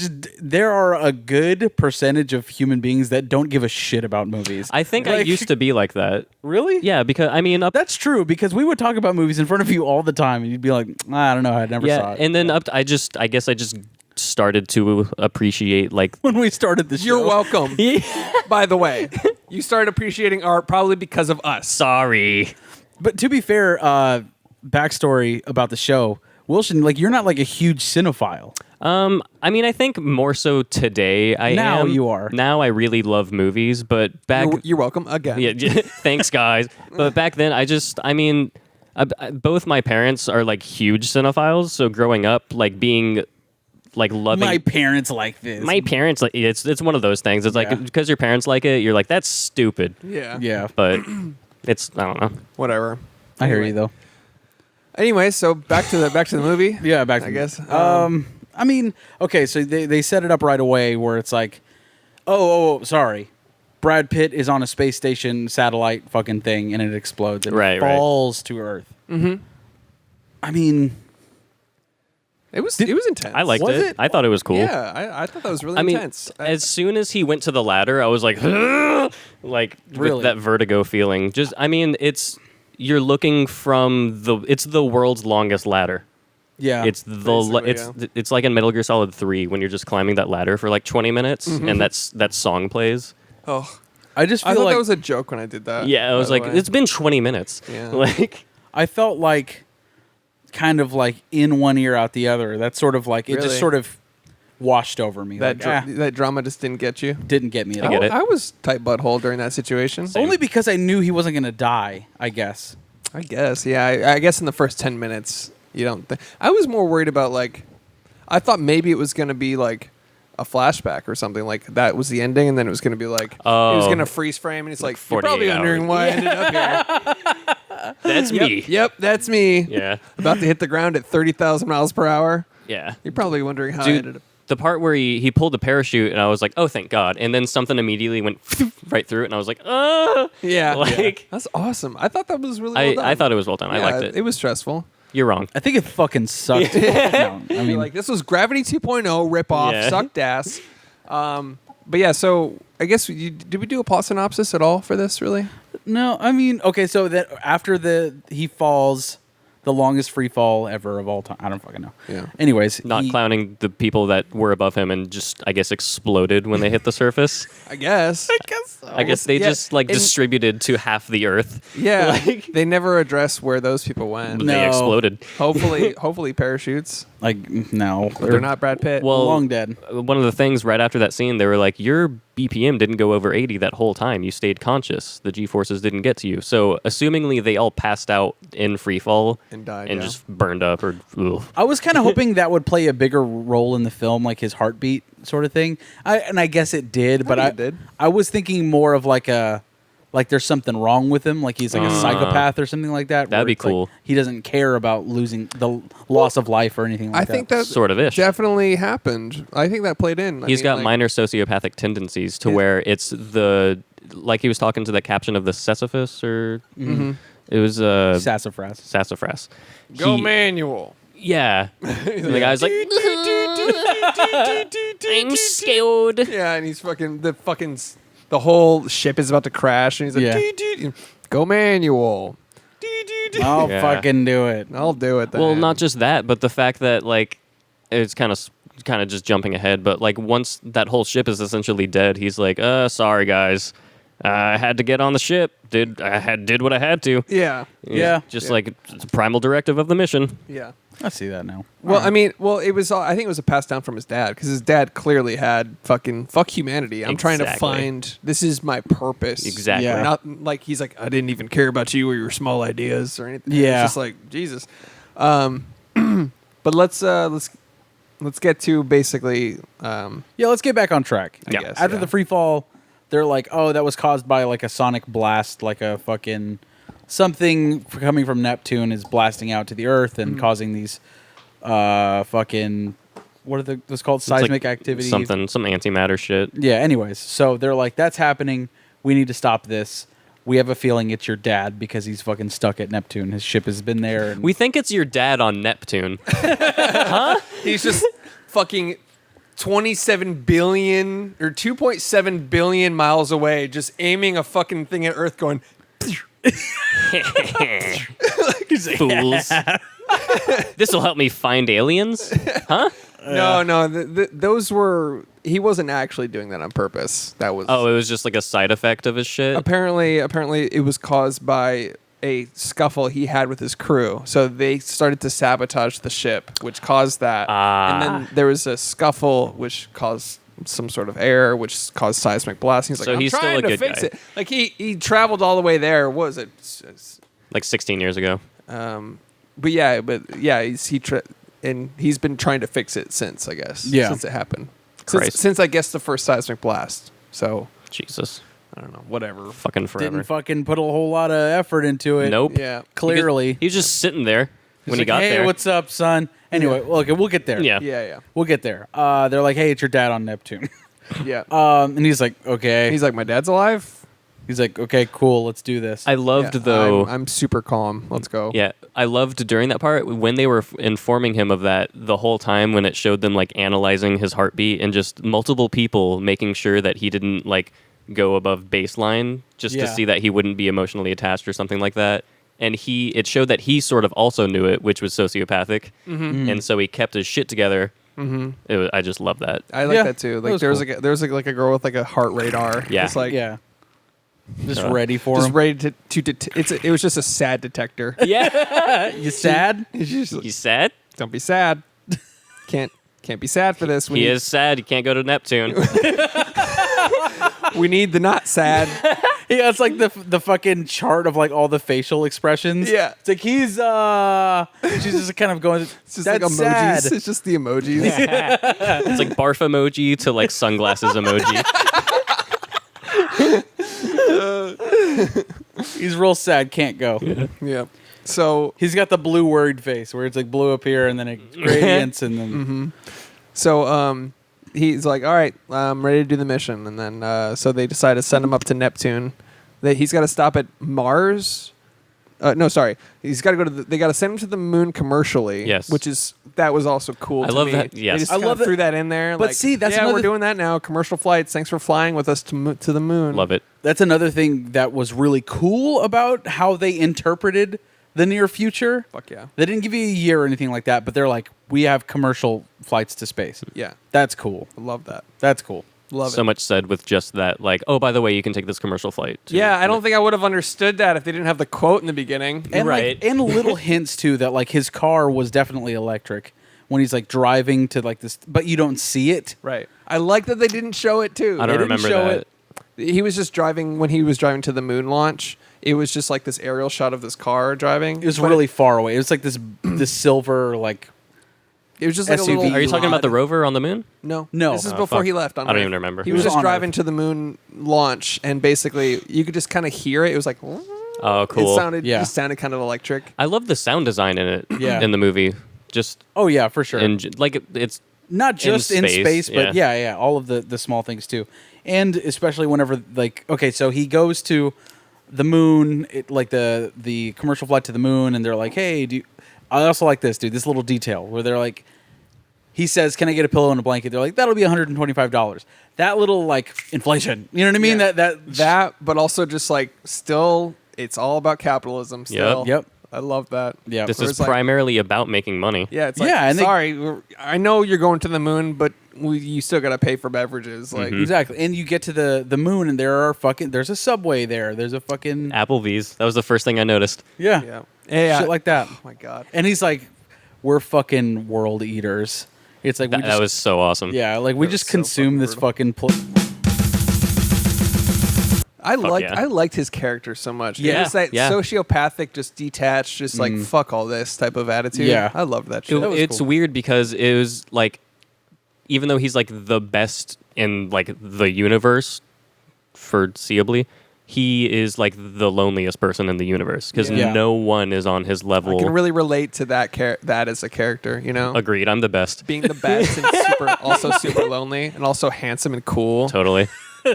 Speaker 1: there are a good percentage of human beings that don't give a shit about movies.
Speaker 3: I think I
Speaker 1: Like-
Speaker 3: used to be like that.
Speaker 1: Really?
Speaker 3: Yeah, because I mean,
Speaker 1: That's true, because we would talk about movies in front of you all the time, and you'd be like, I don't know, I never saw it.
Speaker 3: and then I guess I just started to appreciate like
Speaker 1: when we started the show.
Speaker 2: You're welcome. By the way, You started appreciating art probably because of us.
Speaker 3: Sorry.
Speaker 1: But to be fair, backstory about the show, Wilson, like you're not like a huge cinephile.
Speaker 3: I mean, I think more so today.
Speaker 1: Now you are.
Speaker 3: Now I really love movies, but back.
Speaker 2: You're welcome again.
Speaker 3: Yeah, thanks, guys. But back then, both my parents are like huge cinephiles. So growing up, like being like loving
Speaker 1: My parents like this.
Speaker 3: my parents, like it's one of those things. It's
Speaker 1: Yeah.
Speaker 3: like because your parents like it, you're like that's stupid.
Speaker 2: Yeah.
Speaker 1: Yeah,
Speaker 3: But it's I don't know.
Speaker 2: Whatever.
Speaker 1: I hear
Speaker 2: Anyway.
Speaker 1: you though.
Speaker 2: Anyway, so back to the movie.
Speaker 1: Yeah, back to
Speaker 2: I guess.
Speaker 1: I mean, okay, so they set it up right away where it's like, sorry. Brad Pitt is on a space station satellite fucking thing and it explodes and
Speaker 3: Right,
Speaker 1: it
Speaker 3: right.
Speaker 1: falls to Earth. Mm-hmm. I mean,
Speaker 2: It was intense.
Speaker 3: I liked
Speaker 1: Was
Speaker 3: it.
Speaker 1: it?
Speaker 3: I thought it was cool.
Speaker 2: Yeah, I thought that was really
Speaker 3: I mean,
Speaker 2: intense.
Speaker 3: as soon as he went to the ladder, I was like, like
Speaker 1: Really?
Speaker 3: with that vertigo feeling. Just, I mean, you're looking from it's the world's longest ladder.
Speaker 1: yeah.
Speaker 3: It's
Speaker 2: Basically,
Speaker 3: it's like in Metal Gear Solid 3 when you're just climbing that ladder for like 20 minutes and that song plays.
Speaker 2: oh,
Speaker 1: I just
Speaker 2: I
Speaker 1: feel
Speaker 2: thought
Speaker 1: like
Speaker 2: that was a joke when I did that.
Speaker 3: Yeah, I was
Speaker 2: by the
Speaker 3: like,
Speaker 2: way.
Speaker 3: it's been 20 minutes.
Speaker 2: Yeah.
Speaker 3: Like,
Speaker 1: I felt like kind of like in one ear out the other. That's sort of like it
Speaker 2: Really?
Speaker 1: just sort of washed over me.
Speaker 2: that
Speaker 1: Like,
Speaker 2: that drama just didn't get you.
Speaker 1: didn't get me at
Speaker 3: I
Speaker 1: all.
Speaker 3: get it.
Speaker 2: I was tight butthole during that situation.
Speaker 3: Same.
Speaker 1: Only because I knew he wasn't going to die, I guess.
Speaker 2: I guess, yeah. I guess in the first 10 minutes, you don't. I was more worried about like, I thought maybe it was going to be like a flashback or something like that was the ending, and then it was going to be like it was
Speaker 3: Oh.
Speaker 2: going to freeze frame, and it's like you're
Speaker 3: 48
Speaker 2: probably wondering
Speaker 3: hours.
Speaker 2: why I ended up here.
Speaker 3: that's me.
Speaker 2: Yep, that's me.
Speaker 3: Yeah.
Speaker 2: About to hit the ground at 30,000 miles per hour.
Speaker 3: Yeah.
Speaker 2: You're probably wondering how I
Speaker 3: Dude,
Speaker 2: ended up.
Speaker 3: the part where he pulled the parachute and I was like, oh, thank God. And then something immediately went right through it and I was like,
Speaker 2: Yeah,
Speaker 3: Like,
Speaker 2: that's awesome. I thought that was really well done.
Speaker 3: I thought it was well done. I
Speaker 2: Yeah,
Speaker 3: liked it.
Speaker 2: It was stressful.
Speaker 3: You're wrong.
Speaker 1: I think it fucking sucked. No, I
Speaker 2: You're
Speaker 1: mean,
Speaker 2: like, this was Gravity 2.0 ripoff,
Speaker 3: Yeah.
Speaker 2: sucked ass. But yeah, so I guess did we do a plot synopsis at all for this? Really?
Speaker 1: no, I mean, okay, so that after he falls, the longest free fall ever of all time. I don't fucking know.
Speaker 2: Yeah.
Speaker 1: Anyways,
Speaker 3: Not clowning the people that were above him and just, I guess, exploded when they hit the surface.
Speaker 2: I guess.
Speaker 3: I guess they
Speaker 2: Yeah,
Speaker 3: just like
Speaker 2: and-
Speaker 3: distributed to half the earth.
Speaker 2: Yeah.
Speaker 3: Like-
Speaker 2: They never address where those people went.
Speaker 1: No.
Speaker 3: They exploded.
Speaker 2: Hopefully parachutes.
Speaker 1: like no,
Speaker 2: But they're not Brad Pitt.
Speaker 3: Well,
Speaker 1: long dead.
Speaker 3: One of the things right after that scene, they were like, your BPM didn't go over 80 that whole time. You stayed conscious. The G-forces didn't get to you. So, assumingly, they all passed out in free fall
Speaker 2: And died,
Speaker 3: and
Speaker 2: yeah.
Speaker 3: just burned up. Or ugh.
Speaker 1: I was kind of hoping that would play a bigger role in the film, like his heartbeat sort of thing. I guess it did, but
Speaker 2: think it did.
Speaker 1: I was thinking more of like there's something wrong with him, like he's like a psychopath or something like that.
Speaker 3: That'd
Speaker 1: where
Speaker 3: be
Speaker 1: it's like
Speaker 3: cool.
Speaker 1: he doesn't care about losing the loss of life or anything like
Speaker 2: I
Speaker 1: that.
Speaker 2: think that
Speaker 3: Sort of ish.
Speaker 2: definitely happened. I think that played in.
Speaker 3: He's got minor sociopathic tendencies to where it's like he was talking to the captain of the Sisyphus, or it was
Speaker 1: sassafras.
Speaker 3: Sassafras.
Speaker 2: Go
Speaker 3: He-
Speaker 2: manual.
Speaker 3: Yeah. And the guy's like, I'm scared.
Speaker 2: Yeah, and he's the whole ship is about to crash, and he's like,
Speaker 1: Yeah.
Speaker 2: "Doo-doo." Go manual.
Speaker 1: I'll
Speaker 3: Yeah.
Speaker 1: fucking do it.
Speaker 2: I'll do it then.
Speaker 3: Well, not just that, but the fact that like it's kind of just jumping ahead, but like once that whole ship is essentially dead, he's like, sorry guys, I had to get on the ship. Did what I had to.
Speaker 2: Yeah.
Speaker 1: Yeah.
Speaker 3: Just like it's a primal directive of the mission.
Speaker 2: Yeah.
Speaker 1: I see that now.
Speaker 2: Well, I mean, it was. I think it was a pass down from his dad because his dad clearly had fuck humanity. I'm trying to
Speaker 3: Exactly.
Speaker 2: find. This is my purpose.
Speaker 3: Exactly.
Speaker 1: Yeah.
Speaker 2: Not like he's like I didn't even care about you or your small ideas or anything.
Speaker 1: Yeah.
Speaker 2: It's just like Jesus. But let's get to basically.
Speaker 1: Yeah, let's get back on track.
Speaker 2: I guess,
Speaker 1: After
Speaker 2: yeah.
Speaker 1: the free fall, they're like, oh, that was caused by like a sonic blast, like a fucking something coming from Neptune is blasting out to the Earth and causing these fucking what are those called?
Speaker 3: It's like
Speaker 1: Seismic activity.
Speaker 3: some antimatter shit.
Speaker 1: Yeah. Anyways, so they're like, that's happening. We need to stop this. We have a feeling it's your dad because he's fucking stuck at Neptune. His ship has been there. And
Speaker 3: We think it's your dad on Neptune.
Speaker 2: He's just fucking 27 billion or 2.7 billion miles away, just aiming a fucking thing at Earth, going.
Speaker 3: Fools. This will help me find aliens? Huh?
Speaker 2: No. Those were. He wasn't actually doing that on purpose. That was.
Speaker 3: Oh, it was just like a side effect of his shit.
Speaker 2: Apparently, it was caused by a scuffle he had with his crew. So they started to sabotage the ship, which caused that. And then there was a scuffle, which caused some sort of error, which caused seismic blast. He's like,
Speaker 3: So
Speaker 2: I'm
Speaker 3: he's still
Speaker 2: trying
Speaker 3: a
Speaker 2: to
Speaker 3: good
Speaker 2: fix
Speaker 3: guy.
Speaker 2: it. Like he traveled all the way there. What was it?
Speaker 3: Like 16 years ago.
Speaker 2: But he's been trying to fix it since, I guess.
Speaker 1: Yeah.
Speaker 2: Since it happened.
Speaker 3: Christ.
Speaker 2: Since I guess the first seismic blast. So
Speaker 3: Jesus.
Speaker 2: I don't know. Whatever.
Speaker 3: Fucking forever.
Speaker 1: Didn't fucking put a whole lot of effort into it.
Speaker 3: Nope.
Speaker 2: Yeah.
Speaker 1: Clearly.
Speaker 3: He was just sitting there
Speaker 1: He's
Speaker 3: when he
Speaker 1: like,
Speaker 3: got
Speaker 1: hey,
Speaker 3: there.
Speaker 1: what's up, son? Anyway, okay, we'll get there.
Speaker 3: Yeah.
Speaker 2: Yeah.
Speaker 1: We'll get there. They're like, hey, it's your dad on Neptune.
Speaker 2: Yeah.
Speaker 1: And he's like, okay.
Speaker 2: He's like, my dad's alive.
Speaker 1: He's like, okay, cool, let's do this.
Speaker 3: I loved
Speaker 2: Yeah,
Speaker 3: though.
Speaker 2: I'm super calm. Let's go.
Speaker 3: Yeah, I loved during that part when they were informing him of that the whole time when it showed them like analyzing his heartbeat and just multiple people making sure that he didn't like go above baseline just
Speaker 1: Yeah.
Speaker 3: to see that he wouldn't be emotionally attached or something like that. And it showed that he sort of also knew it, which was sociopathic, and so he kept his shit together. I just love that.
Speaker 2: I like
Speaker 1: Yeah,
Speaker 2: that too.
Speaker 1: that
Speaker 2: Like
Speaker 1: was
Speaker 2: there was
Speaker 1: cool.
Speaker 2: like a girl with like a heart radar.
Speaker 3: Yeah.
Speaker 2: It's like
Speaker 1: yeah. Just
Speaker 3: Uh,
Speaker 1: ready for
Speaker 2: just
Speaker 1: him.
Speaker 2: ready to it was just a sad detector.
Speaker 3: Yeah,
Speaker 1: You sad?
Speaker 2: It's just like,
Speaker 3: he's sad.
Speaker 2: don't be sad. Can't be sad for this.
Speaker 3: He is sad. He can't go to Neptune.
Speaker 2: We need the not sad.
Speaker 1: Yeah, it's like the fucking chart of like all the facial expressions.
Speaker 2: Yeah.
Speaker 1: It's like he's she's just kind of going,
Speaker 2: It's just
Speaker 1: that's
Speaker 2: like emojis.
Speaker 1: sad.
Speaker 2: It's just the emojis.
Speaker 3: It's like barf emoji to like sunglasses emoji.
Speaker 1: He's real sad, can't go.
Speaker 2: Yeah. So
Speaker 1: He's got the blue worried face where it's like blue up here and then it gradients and then
Speaker 2: he's like, all right, I'm ready to do the mission. And then so they decide to send him up to Neptune. He's got to stop at Mars. No, sorry. He's got to go to. They got to send him to the moon commercially.
Speaker 3: Yes.
Speaker 2: That was also cool.
Speaker 3: I
Speaker 2: to
Speaker 3: love
Speaker 2: me.
Speaker 3: that, yes.
Speaker 2: They just
Speaker 1: I
Speaker 2: kinda
Speaker 1: love that-
Speaker 2: threw that in there.
Speaker 1: But
Speaker 2: like,
Speaker 1: see, that's
Speaker 2: yeah, we're
Speaker 1: another-
Speaker 2: doing that now. Commercial flights. Thanks for flying with us to the moon.
Speaker 3: Love it.
Speaker 1: that's another thing that was really cool about how they interpreted the near future.
Speaker 2: Fuck yeah.
Speaker 1: They didn't give you a year or anything like that, but they're like, we have commercial flights to space.
Speaker 2: Yeah.
Speaker 1: That's cool.
Speaker 2: I love that.
Speaker 1: That's cool.
Speaker 2: Love
Speaker 3: So
Speaker 2: it.
Speaker 3: much said with just that, like, oh, by the way, you can take this commercial flight. to-
Speaker 2: Yeah, I don't think I would have understood that if they didn't have the quote in the beginning.
Speaker 1: And
Speaker 3: Right.
Speaker 1: like, and little hints too that like his car was definitely electric when he's like driving to like this, but you don't see it.
Speaker 2: Right. I like that they didn't show it too.
Speaker 3: I don't
Speaker 1: They didn't
Speaker 3: remember
Speaker 1: show
Speaker 3: that.
Speaker 1: it.
Speaker 2: He was just driving when he was driving to the moon launch. It was just like this aerial shot of this car driving.
Speaker 1: It was
Speaker 2: But
Speaker 1: really far away. It was like this silver like
Speaker 2: It was just like
Speaker 1: SUV.
Speaker 2: a little.
Speaker 3: Are you talking about the
Speaker 2: pod.
Speaker 3: rover on the moon?
Speaker 2: No,
Speaker 1: No.
Speaker 2: This is
Speaker 3: Oh,
Speaker 2: before
Speaker 3: fuck.
Speaker 2: he left. On
Speaker 3: I don't
Speaker 2: Earth.
Speaker 3: even remember.
Speaker 2: He was
Speaker 1: was
Speaker 2: just
Speaker 1: on
Speaker 2: driving
Speaker 1: Earth.
Speaker 2: to the moon launch, and basically you could just kind of hear it. It was like,
Speaker 3: Oh, cool.
Speaker 1: Yeah.
Speaker 2: It sounded kind of electric.
Speaker 3: I love the sound design in it.
Speaker 1: Yeah.
Speaker 3: In the movie, just
Speaker 1: oh yeah, for sure.
Speaker 3: like it's
Speaker 1: Not just in space, but
Speaker 3: yeah.
Speaker 1: yeah, all of the small things too. And especially whenever like okay, so he goes to the moon, like the commercial flight to the moon, and they're like, hey, I also like this, dude. This little detail where they're like, he says, "Can I get a pillow and a blanket?" They're like, "That'll be $125." That little like inflation, you know what I mean?
Speaker 2: Yeah.
Speaker 1: That
Speaker 2: But also just like still, it's all about capitalism. Still,
Speaker 1: Yep.
Speaker 2: I love that.
Speaker 1: yeah.
Speaker 3: this
Speaker 2: Where
Speaker 3: is
Speaker 2: it's like-
Speaker 3: primarily about making money.
Speaker 2: Yeah, it's like,
Speaker 1: Yeah, and they-
Speaker 2: sorry, I know you're going to the moon, but you still got to pay for beverages. Like,
Speaker 1: Exactly. And you get to the moon, and there's a subway there. There's a fucking
Speaker 3: Applebee's. That was the first thing I noticed.
Speaker 2: yeah, yeah,
Speaker 1: shit like that.
Speaker 2: Oh my god.
Speaker 1: And he's like, "We're fucking world eaters." It's like we
Speaker 3: That
Speaker 1: just,
Speaker 3: was so awesome.
Speaker 1: yeah, like we
Speaker 2: That
Speaker 1: just
Speaker 2: was so
Speaker 1: consume
Speaker 2: fucking
Speaker 1: this
Speaker 2: brutal.
Speaker 1: fucking.
Speaker 3: yeah.
Speaker 2: I liked his character so much.
Speaker 1: Yeah,
Speaker 2: It was that
Speaker 3: yeah.
Speaker 2: sociopathic, just detached, just like fuck all this type of attitude.
Speaker 1: Yeah.
Speaker 2: I love that shit.
Speaker 1: That was
Speaker 3: It's
Speaker 1: cool.
Speaker 3: weird because it was like, even though he's like the best in like the universe, foreseeably, he is like the loneliest person in the universe because
Speaker 1: Yeah.
Speaker 3: no one is on his
Speaker 2: I
Speaker 3: level.
Speaker 2: can really relate to that as a character. You know,
Speaker 3: Agreed. I'm the best.
Speaker 2: being the best and also super lonely and also handsome and cool.
Speaker 3: Totally.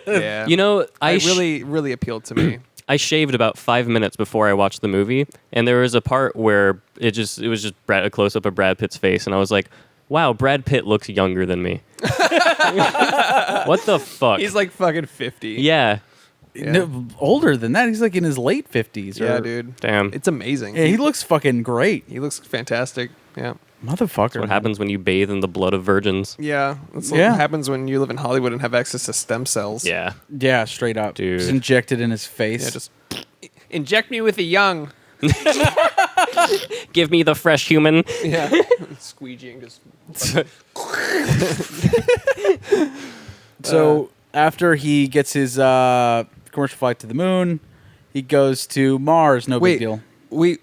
Speaker 2: Yeah,
Speaker 3: You know, I
Speaker 2: it really appealed to me.
Speaker 3: I shaved about 5 minutes before I watched the movie, and there was a part where it was just a close up of Brad Pitt's face, and I was like, "Wow, Brad Pitt looks younger than me." What the fuck?
Speaker 2: He's like fucking 50.
Speaker 3: yeah,
Speaker 1: No, older than that. He's like in his late 50s.
Speaker 2: Yeah, dude.
Speaker 3: damn.
Speaker 2: It's amazing.
Speaker 1: Yeah, he looks fucking great.
Speaker 2: He looks fantastic. Yeah.
Speaker 1: Motherfucker.
Speaker 3: What happens when you bathe in the blood of virgins?
Speaker 2: Yeah, that's
Speaker 1: Yeah.
Speaker 2: what happens when you live in Hollywood and have access to stem cells.
Speaker 3: Yeah.
Speaker 1: Yeah, straight up.
Speaker 3: Dude.
Speaker 1: Just injected in his face.
Speaker 2: Yeah, just inject me with a young.
Speaker 3: Give me the fresh human.
Speaker 2: Yeah, squeegeeing just.
Speaker 1: So after he gets his commercial flight to the moon, he goes to Mars. No
Speaker 2: Wait,
Speaker 1: big deal.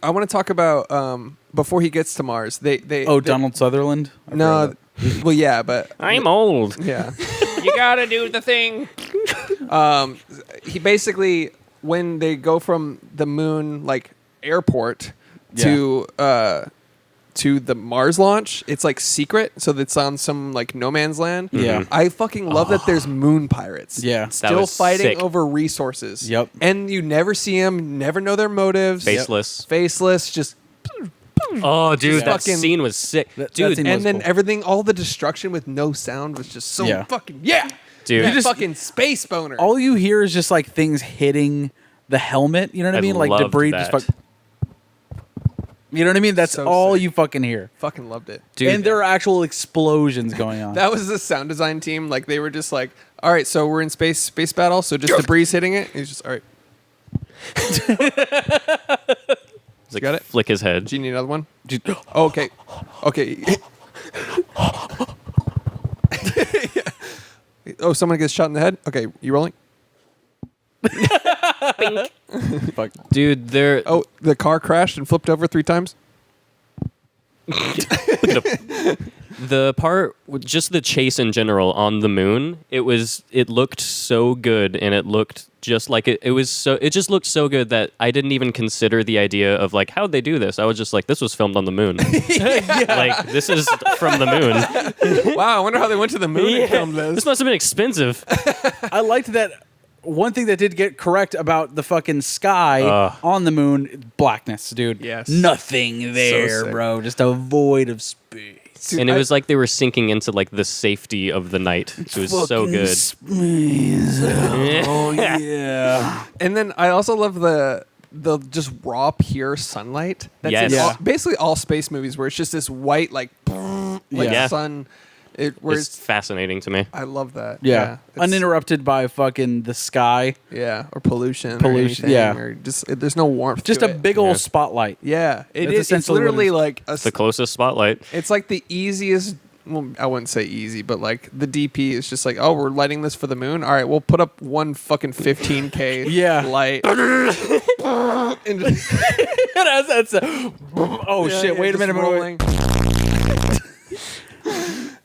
Speaker 2: I want to talk about before he gets to Mars. They
Speaker 1: Donald Sutherland? I
Speaker 2: No,
Speaker 1: forgot
Speaker 2: well, yeah, but
Speaker 3: I'm old.
Speaker 2: yeah, you gotta do the thing. He basically, when they go from the moon like airport to the Mars launch, it's like secret, so it's on some like no man's land.
Speaker 1: Yeah.
Speaker 2: I fucking love that there's moon pirates.
Speaker 1: Yeah. That
Speaker 2: still
Speaker 3: was
Speaker 2: fighting
Speaker 3: sick.
Speaker 2: over resources.
Speaker 1: Yep.
Speaker 2: And you never see them, never know their motives.
Speaker 3: Faceless.
Speaker 2: Faceless, just
Speaker 3: Oh, dude,
Speaker 2: Just
Speaker 3: that
Speaker 2: fucking-
Speaker 3: scene was sick.
Speaker 1: That
Speaker 3: Dude,
Speaker 1: scene
Speaker 2: and
Speaker 1: was
Speaker 2: then
Speaker 1: cool.
Speaker 2: everything, all the destruction with no sound was just so
Speaker 1: Yeah.
Speaker 2: fucking
Speaker 3: Dude.
Speaker 2: That
Speaker 3: You
Speaker 1: just-
Speaker 2: fucking space boner.
Speaker 1: all you hear is just like things hitting the helmet. You know what I
Speaker 3: I
Speaker 1: mean? Like
Speaker 3: loved
Speaker 1: debris
Speaker 3: that.
Speaker 1: just you know what I mean? That's
Speaker 2: So
Speaker 1: all
Speaker 2: sick.
Speaker 1: you fucking hear.
Speaker 2: Fucking loved it.
Speaker 3: dude,
Speaker 1: And there are actual explosions going on.
Speaker 2: That was the sound design team. Like they were just like, all right, so we're in space battle, so just debris hitting it. He's just all right.
Speaker 3: He's like,
Speaker 2: got it?
Speaker 3: flick his head.
Speaker 2: Do you need another one? Oh, okay. Oh, someone gets shot in the head. Okay, you rolling?
Speaker 1: Fuck.
Speaker 3: Dude, there.
Speaker 2: Oh, the car crashed and flipped over 3 times.
Speaker 3: The part, just the chase in general on the moon, it looked so good, and it looked just like it just looked so good that I didn't even consider the idea of like, how'd they do this? I was just like, this was filmed on the moon. Like, this is from the moon.
Speaker 2: Wow, I wonder how they went to the moon and filmed this.
Speaker 3: This must have been expensive.
Speaker 1: I liked that. One thing that did get correct about the fucking sky on the moon, blackness, dude.
Speaker 2: Yes.
Speaker 1: Nothing there,
Speaker 2: sick.
Speaker 1: bro. Just a void of space.
Speaker 2: Dude,
Speaker 3: And it was like they were sinking into like the safety of the night. It was so
Speaker 1: Fucking
Speaker 3: good.
Speaker 1: space. Oh, yeah.
Speaker 2: And then I also love the just raw, pure sunlight. That's
Speaker 3: Yes.
Speaker 2: in
Speaker 3: Yeah.
Speaker 2: basically all space movies where it's just this white, like
Speaker 3: Yeah.
Speaker 2: sun.
Speaker 3: It's fascinating to me.
Speaker 2: I love that.
Speaker 1: Yeah.
Speaker 2: it's-
Speaker 1: Uninterrupted by fucking the sky.
Speaker 2: Yeah, or pollution.
Speaker 1: Pollution,
Speaker 2: Or anything,
Speaker 1: yeah.
Speaker 2: or just there's no warmth.
Speaker 1: Just
Speaker 2: to
Speaker 1: a
Speaker 2: it.
Speaker 1: big
Speaker 3: Yeah.
Speaker 1: old spotlight.
Speaker 2: Yeah, it
Speaker 1: That's
Speaker 2: is. It's
Speaker 1: essentially what it
Speaker 2: literally
Speaker 1: is.
Speaker 2: like
Speaker 3: It's the closest spotlight.
Speaker 2: it's like the easiest. Well, I wouldn't say easy, but like the DP is just like, oh, we're lighting this for the moon. All right, we'll put up one fucking 15K
Speaker 1: Yeah.
Speaker 2: light. And just-
Speaker 1: that's oh
Speaker 2: yeah,
Speaker 1: shit!
Speaker 2: yeah,
Speaker 1: Wait a
Speaker 2: just
Speaker 1: minute.
Speaker 2: rolling.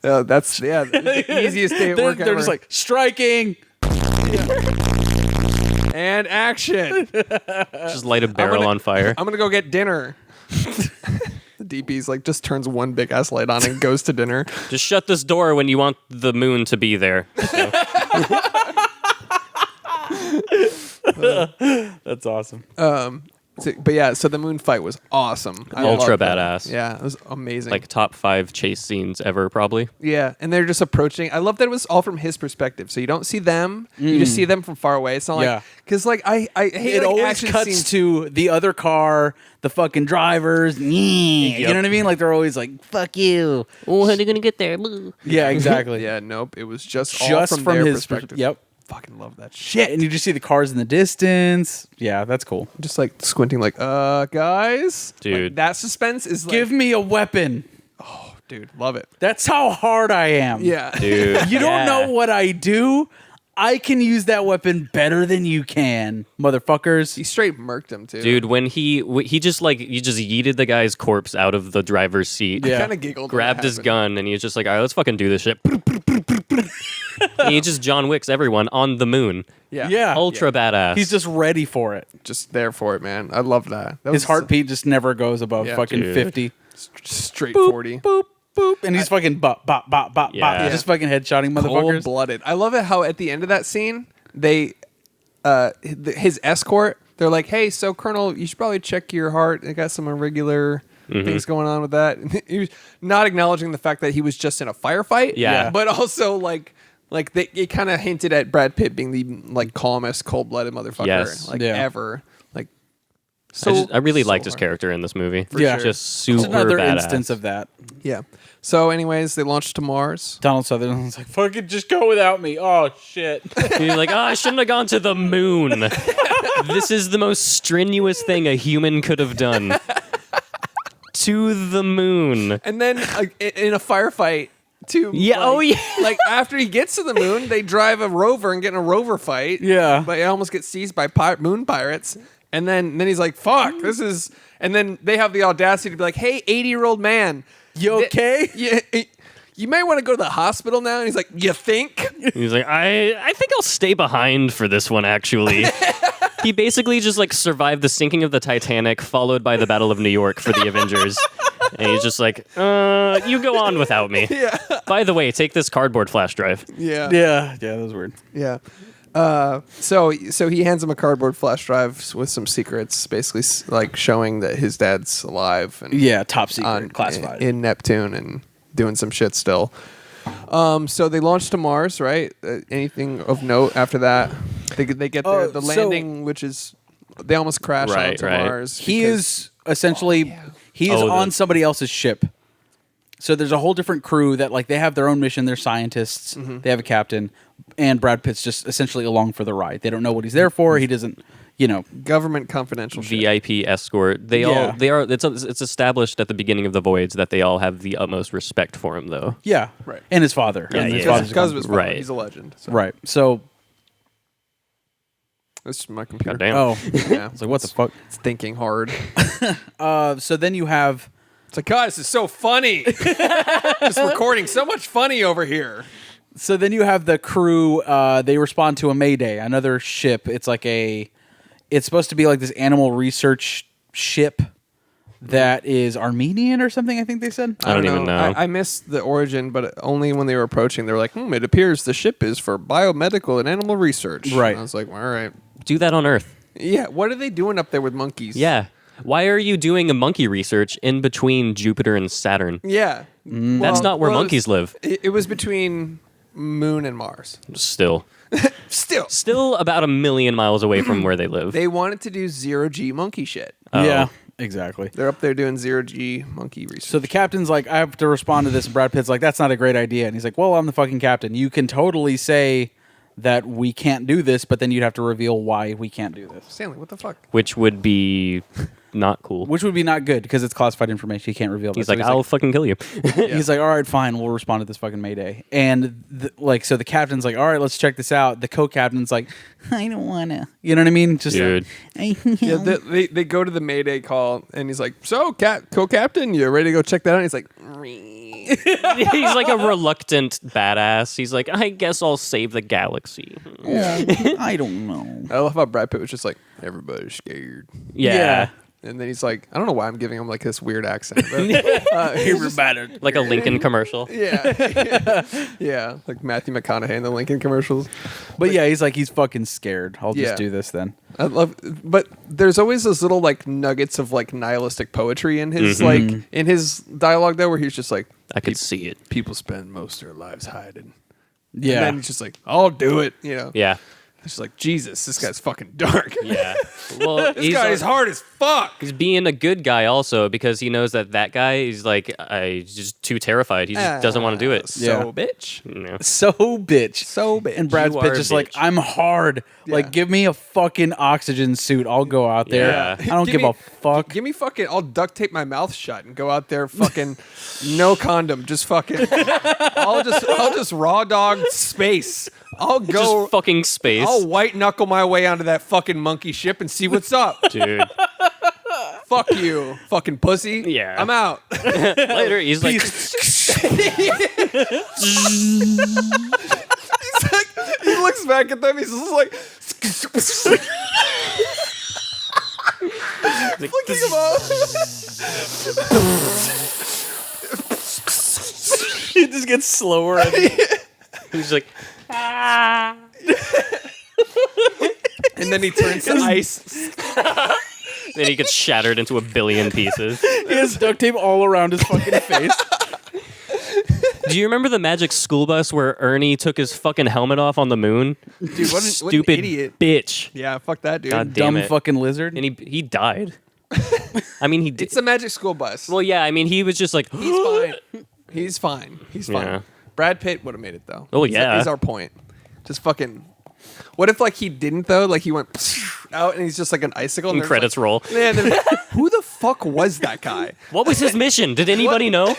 Speaker 2: That's the easiest day at
Speaker 1: They're,
Speaker 2: work
Speaker 1: they're
Speaker 2: ever.
Speaker 1: just like striking.
Speaker 2: and action.
Speaker 3: Just light a barrel
Speaker 2: gonna-
Speaker 3: on fire.
Speaker 2: I'm gonna go get dinner. The DP's like just turns one big ass light on and goes to dinner.
Speaker 3: Just shut this door when you want the moon to be there. So,
Speaker 1: That's awesome.
Speaker 2: But yeah, so the moon fight was awesome. I
Speaker 3: Ultra
Speaker 2: loved that.
Speaker 3: badass.
Speaker 2: Yeah, it was amazing.
Speaker 3: like top 5 chase scenes ever, probably.
Speaker 2: yeah, and they're just approaching. I love that it was all from his perspective, so you don't see them. You just see them from far away. It's not
Speaker 1: Yeah.
Speaker 2: like because like I hate
Speaker 1: It
Speaker 2: like,
Speaker 1: always
Speaker 2: action
Speaker 1: cuts
Speaker 2: scenes.
Speaker 1: to the other car, the fucking drivers. You know what I mean? Like they're always like, "Fuck you."
Speaker 3: Oh, how are they gonna get there?
Speaker 1: Yeah, exactly.
Speaker 2: Yeah, nope. It was just all
Speaker 1: just
Speaker 2: from,
Speaker 1: from
Speaker 2: their
Speaker 1: his
Speaker 2: perspective.
Speaker 1: Yep.
Speaker 2: Fucking love that shit.
Speaker 1: Shit, and you just see the cars in the distance. Yeah, that's cool.
Speaker 2: Just like squinting, like, guys,
Speaker 3: Dude.
Speaker 2: Like, that suspense is like,
Speaker 1: Give me a weapon.
Speaker 2: dude, love it.
Speaker 1: That's how hard I am.
Speaker 2: Yeah,
Speaker 3: Dude.
Speaker 1: You don't
Speaker 3: Yeah.
Speaker 1: know what I do. I can use that weapon better than you can, motherfuckers.
Speaker 2: he straight murked him too.
Speaker 3: Dude, when he just like, you just yeeted the guy's corpse out of the driver's seat.
Speaker 1: Yeah.
Speaker 2: kind of giggled. when
Speaker 3: Grabbed
Speaker 2: it
Speaker 3: his
Speaker 2: happened.
Speaker 3: gun and he was just like, all right, let's fucking do this shit. And he just John Wicks everyone on the moon.
Speaker 2: Yeah,
Speaker 1: Yeah.
Speaker 3: Ultra badass.
Speaker 1: He's just ready for it.
Speaker 2: just there for it, man. I love that. That
Speaker 1: His
Speaker 2: was
Speaker 1: heartbeat just never goes above
Speaker 2: Yeah,
Speaker 1: fucking
Speaker 3: dude.
Speaker 1: 50.
Speaker 2: straight
Speaker 1: Boop,
Speaker 2: 40.
Speaker 1: boop, boop. And he's fucking bop, bop, bop, bop,
Speaker 3: Yeah.
Speaker 1: bop. Just fucking headshotting motherfuckers.
Speaker 2: Cold blooded. I love it how at the end of that scene they, his escort. They're like, hey, so Colonel, you should probably check your heart. They got some irregular things going on with that. And he was not acknowledging the fact that he was just in a firefight.
Speaker 3: Yeah.
Speaker 2: But also it kind of hinted at Brad Pitt being the like calmest, cold blooded motherfucker
Speaker 3: Yes.
Speaker 2: like
Speaker 1: Yeah.
Speaker 2: ever. Like So
Speaker 3: I really
Speaker 2: so
Speaker 3: liked his
Speaker 2: hard.
Speaker 3: character in this movie.
Speaker 1: Yeah.
Speaker 3: Just super
Speaker 1: It's another
Speaker 3: badass.
Speaker 1: instance of that.
Speaker 2: Yeah. So, anyways, they launched to Mars.
Speaker 1: Donald Sutherland's like, fucking just go without me. Oh, shit.
Speaker 3: He's like, oh, I shouldn't have gone to the moon. This is the most strenuous thing a human could have done. To the moon.
Speaker 2: And then in a firefight, too.
Speaker 3: Yeah,
Speaker 2: like-
Speaker 3: oh, yeah.
Speaker 2: Like after he gets to the moon, they drive a rover and get in a rover fight.
Speaker 1: Yeah.
Speaker 2: But it almost gets seized by moon pirates. And then he's like, "Fuck, this is." And then they have the audacity to be like, "Hey, 80-year-old man,
Speaker 1: You okay?
Speaker 2: Yeah, you might want to go to the hospital now." And he's like, "You think?"
Speaker 3: He's like, I think I'll stay behind for this one, actually. He basically just like survived the sinking of the Titanic, followed by the Battle of New York for the Avengers. And he's just like, you go on without me.
Speaker 2: Yeah.
Speaker 3: By the way, take this cardboard flash drive.
Speaker 2: Yeah.
Speaker 1: Yeah, that was weird.
Speaker 2: Yeah. So he hands him a cardboard flash drive with some secrets, basically like showing that his dad's alive and
Speaker 1: Yeah, top secret, classified.
Speaker 2: in Neptune and doing some shit still. So they launched to Mars, right? Anything of note after that? They get there, the
Speaker 1: so-
Speaker 2: landing, which is they almost crash
Speaker 3: Right,
Speaker 2: onto
Speaker 3: right.
Speaker 2: Mars.
Speaker 1: He
Speaker 2: because-
Speaker 1: is essentially he is
Speaker 3: Oh,
Speaker 1: on
Speaker 3: the-
Speaker 1: somebody else's ship. So there's a whole different crew that like they have their own mission. They're scientists. They have a captain, and Brad Pitt's just essentially along for the ride. They don't know what he's there for. He doesn't,
Speaker 2: government confidential shit.
Speaker 3: VIP escort. They
Speaker 1: Yeah.
Speaker 3: are. It's established at the beginning of the voyage that they all have the utmost respect for him, though.
Speaker 1: Yeah,
Speaker 2: Right.
Speaker 1: And his father.
Speaker 3: Yeah,
Speaker 1: and his
Speaker 3: yeah.
Speaker 1: father's
Speaker 2: Because of his father,
Speaker 3: Right.
Speaker 2: he's a legend. So.
Speaker 1: right. So
Speaker 2: This is my computer.
Speaker 3: God damn.
Speaker 1: oh,
Speaker 2: Yeah.
Speaker 1: it's like what the fuck?
Speaker 2: It's thinking hard.
Speaker 1: So then you have
Speaker 2: It's like, God, this is so funny. Just recording so much funny over here.
Speaker 1: So then you have the crew. They respond to a mayday, another ship. It's like it's supposed to be like this animal research ship that is Armenian or something. I think they said.
Speaker 3: I don't even know.
Speaker 2: I missed the origin, but only when they were approaching, they were like, it appears the ship is for biomedical and animal research.
Speaker 1: Right.
Speaker 2: And I was like, all right.
Speaker 3: Do that on Earth.
Speaker 2: Yeah, what are they doing up there with monkeys?
Speaker 3: Yeah. Why are you doing a monkey research in between Jupiter and Saturn?
Speaker 2: Yeah.
Speaker 3: That's not where monkeys live.
Speaker 2: It was between Moon and Mars.
Speaker 3: Still.
Speaker 2: Still.
Speaker 3: About 1 million miles away from where they live.
Speaker 2: They wanted to do zero-G monkey shit.
Speaker 3: Oh.
Speaker 1: Yeah, exactly.
Speaker 2: They're up there doing zero-G monkey research.
Speaker 1: So the captain's like, I have to respond to this. And Brad Pitt's like, that's not a great idea. And he's like, well, I'm the fucking captain. You can totally say that we can't do this, but then you'd have to reveal why we can't do this.
Speaker 2: Stanley, what the fuck?
Speaker 3: Which would be not cool.
Speaker 1: Which would be not good because it's classified information. You can't reveal that.
Speaker 3: He's
Speaker 1: So
Speaker 3: like, I'll fucking kill you.
Speaker 1: He's like, all right, fine, we'll respond to this fucking mayday. And so the captain's like, all right, let's check this out. The co-captain's like, I don't wanna. You know what I mean? Just
Speaker 3: Dude.
Speaker 2: Yeah, they go to the Mayday call, and he's like, so, co-captain, you ready to go check that out? And he's like,
Speaker 3: He's like a reluctant badass. He's like, I guess I'll save the galaxy.
Speaker 1: I don't know.
Speaker 2: I love how Brad Pitt was just like, everybody's scared.
Speaker 3: Yeah.
Speaker 2: And then he's like, I don't know why I'm giving him like this weird accent. But, he's just-
Speaker 3: Like a Lincoln commercial.
Speaker 2: yeah. Yeah. Like Matthew McConaughey in the Lincoln commercials.
Speaker 1: But yeah, he's like, he's fucking scared. I'll just
Speaker 2: Yeah.
Speaker 1: do this then.
Speaker 2: I love, but there's always those little like nuggets of like nihilistic poetry in his like in his dialogue though, where he's just like,
Speaker 3: I could see it.
Speaker 2: people spend most of their lives hiding.
Speaker 1: Yeah.
Speaker 2: And then he's just like, I'll do it. You know.
Speaker 3: Yeah.
Speaker 2: It's just like, Jesus, this guy's fucking dark.
Speaker 3: Yeah. Well,
Speaker 2: This guy is hard as fuck.
Speaker 3: He's being a good guy also because he knows that guy is like, he's just too terrified. He just doesn't want to do it.
Speaker 2: So
Speaker 1: Yeah.
Speaker 2: bitch.
Speaker 3: You know?
Speaker 1: So bitch.
Speaker 2: So bitch.
Speaker 1: And Brad
Speaker 3: You
Speaker 1: Pitt
Speaker 3: are a
Speaker 1: just like,
Speaker 3: bitch.
Speaker 1: I'm hard. Like,
Speaker 2: Yeah.
Speaker 1: give me a fucking oxygen suit. I'll go out there.
Speaker 3: Yeah.
Speaker 1: I don't
Speaker 2: Give
Speaker 1: give
Speaker 2: me-
Speaker 1: a fuck.
Speaker 2: Give me fucking, I'll duct tape my mouth shut and go out there fucking no condom. Just fucking, I'll just raw dog space. I'll go,
Speaker 3: Just fucking space.
Speaker 2: I'll white knuckle my way onto that fucking monkey ship and see what's up.
Speaker 3: Dude.
Speaker 2: Fuck you, fucking pussy.
Speaker 3: Yeah.
Speaker 2: I'm out.
Speaker 3: Later, he's like,
Speaker 2: He looks back at them. He's just like, flicking him off.
Speaker 1: It just gets slower.
Speaker 3: he's like,
Speaker 2: And then he turns to ice.
Speaker 3: then he gets shattered into 1 billion pieces.
Speaker 1: He has duct tape all around his fucking face.
Speaker 3: Do you remember the Magic School Bus where Ernie took his fucking helmet off on the moon?
Speaker 2: Dude, what an
Speaker 3: Stupid
Speaker 2: idiot.
Speaker 3: bitch.
Speaker 2: Yeah, fuck that, dude.
Speaker 3: God damn
Speaker 1: Dumb
Speaker 3: it.
Speaker 1: fucking lizard.
Speaker 3: And he died. I mean, he did.
Speaker 2: It's a Magic School Bus.
Speaker 3: Well, yeah. I mean, he was just like,
Speaker 2: He's fine. He's fine. He's fine.
Speaker 3: Yeah.
Speaker 2: Brad Pitt would have made it though.
Speaker 3: Oh, yeah.
Speaker 2: Is our point. Just fucking. What if like he didn't though? Like he went out and he's just like an icicle. And
Speaker 3: And credits roll.
Speaker 2: Man, who the fuck was that guy?
Speaker 3: What was his mission? Did anybody know?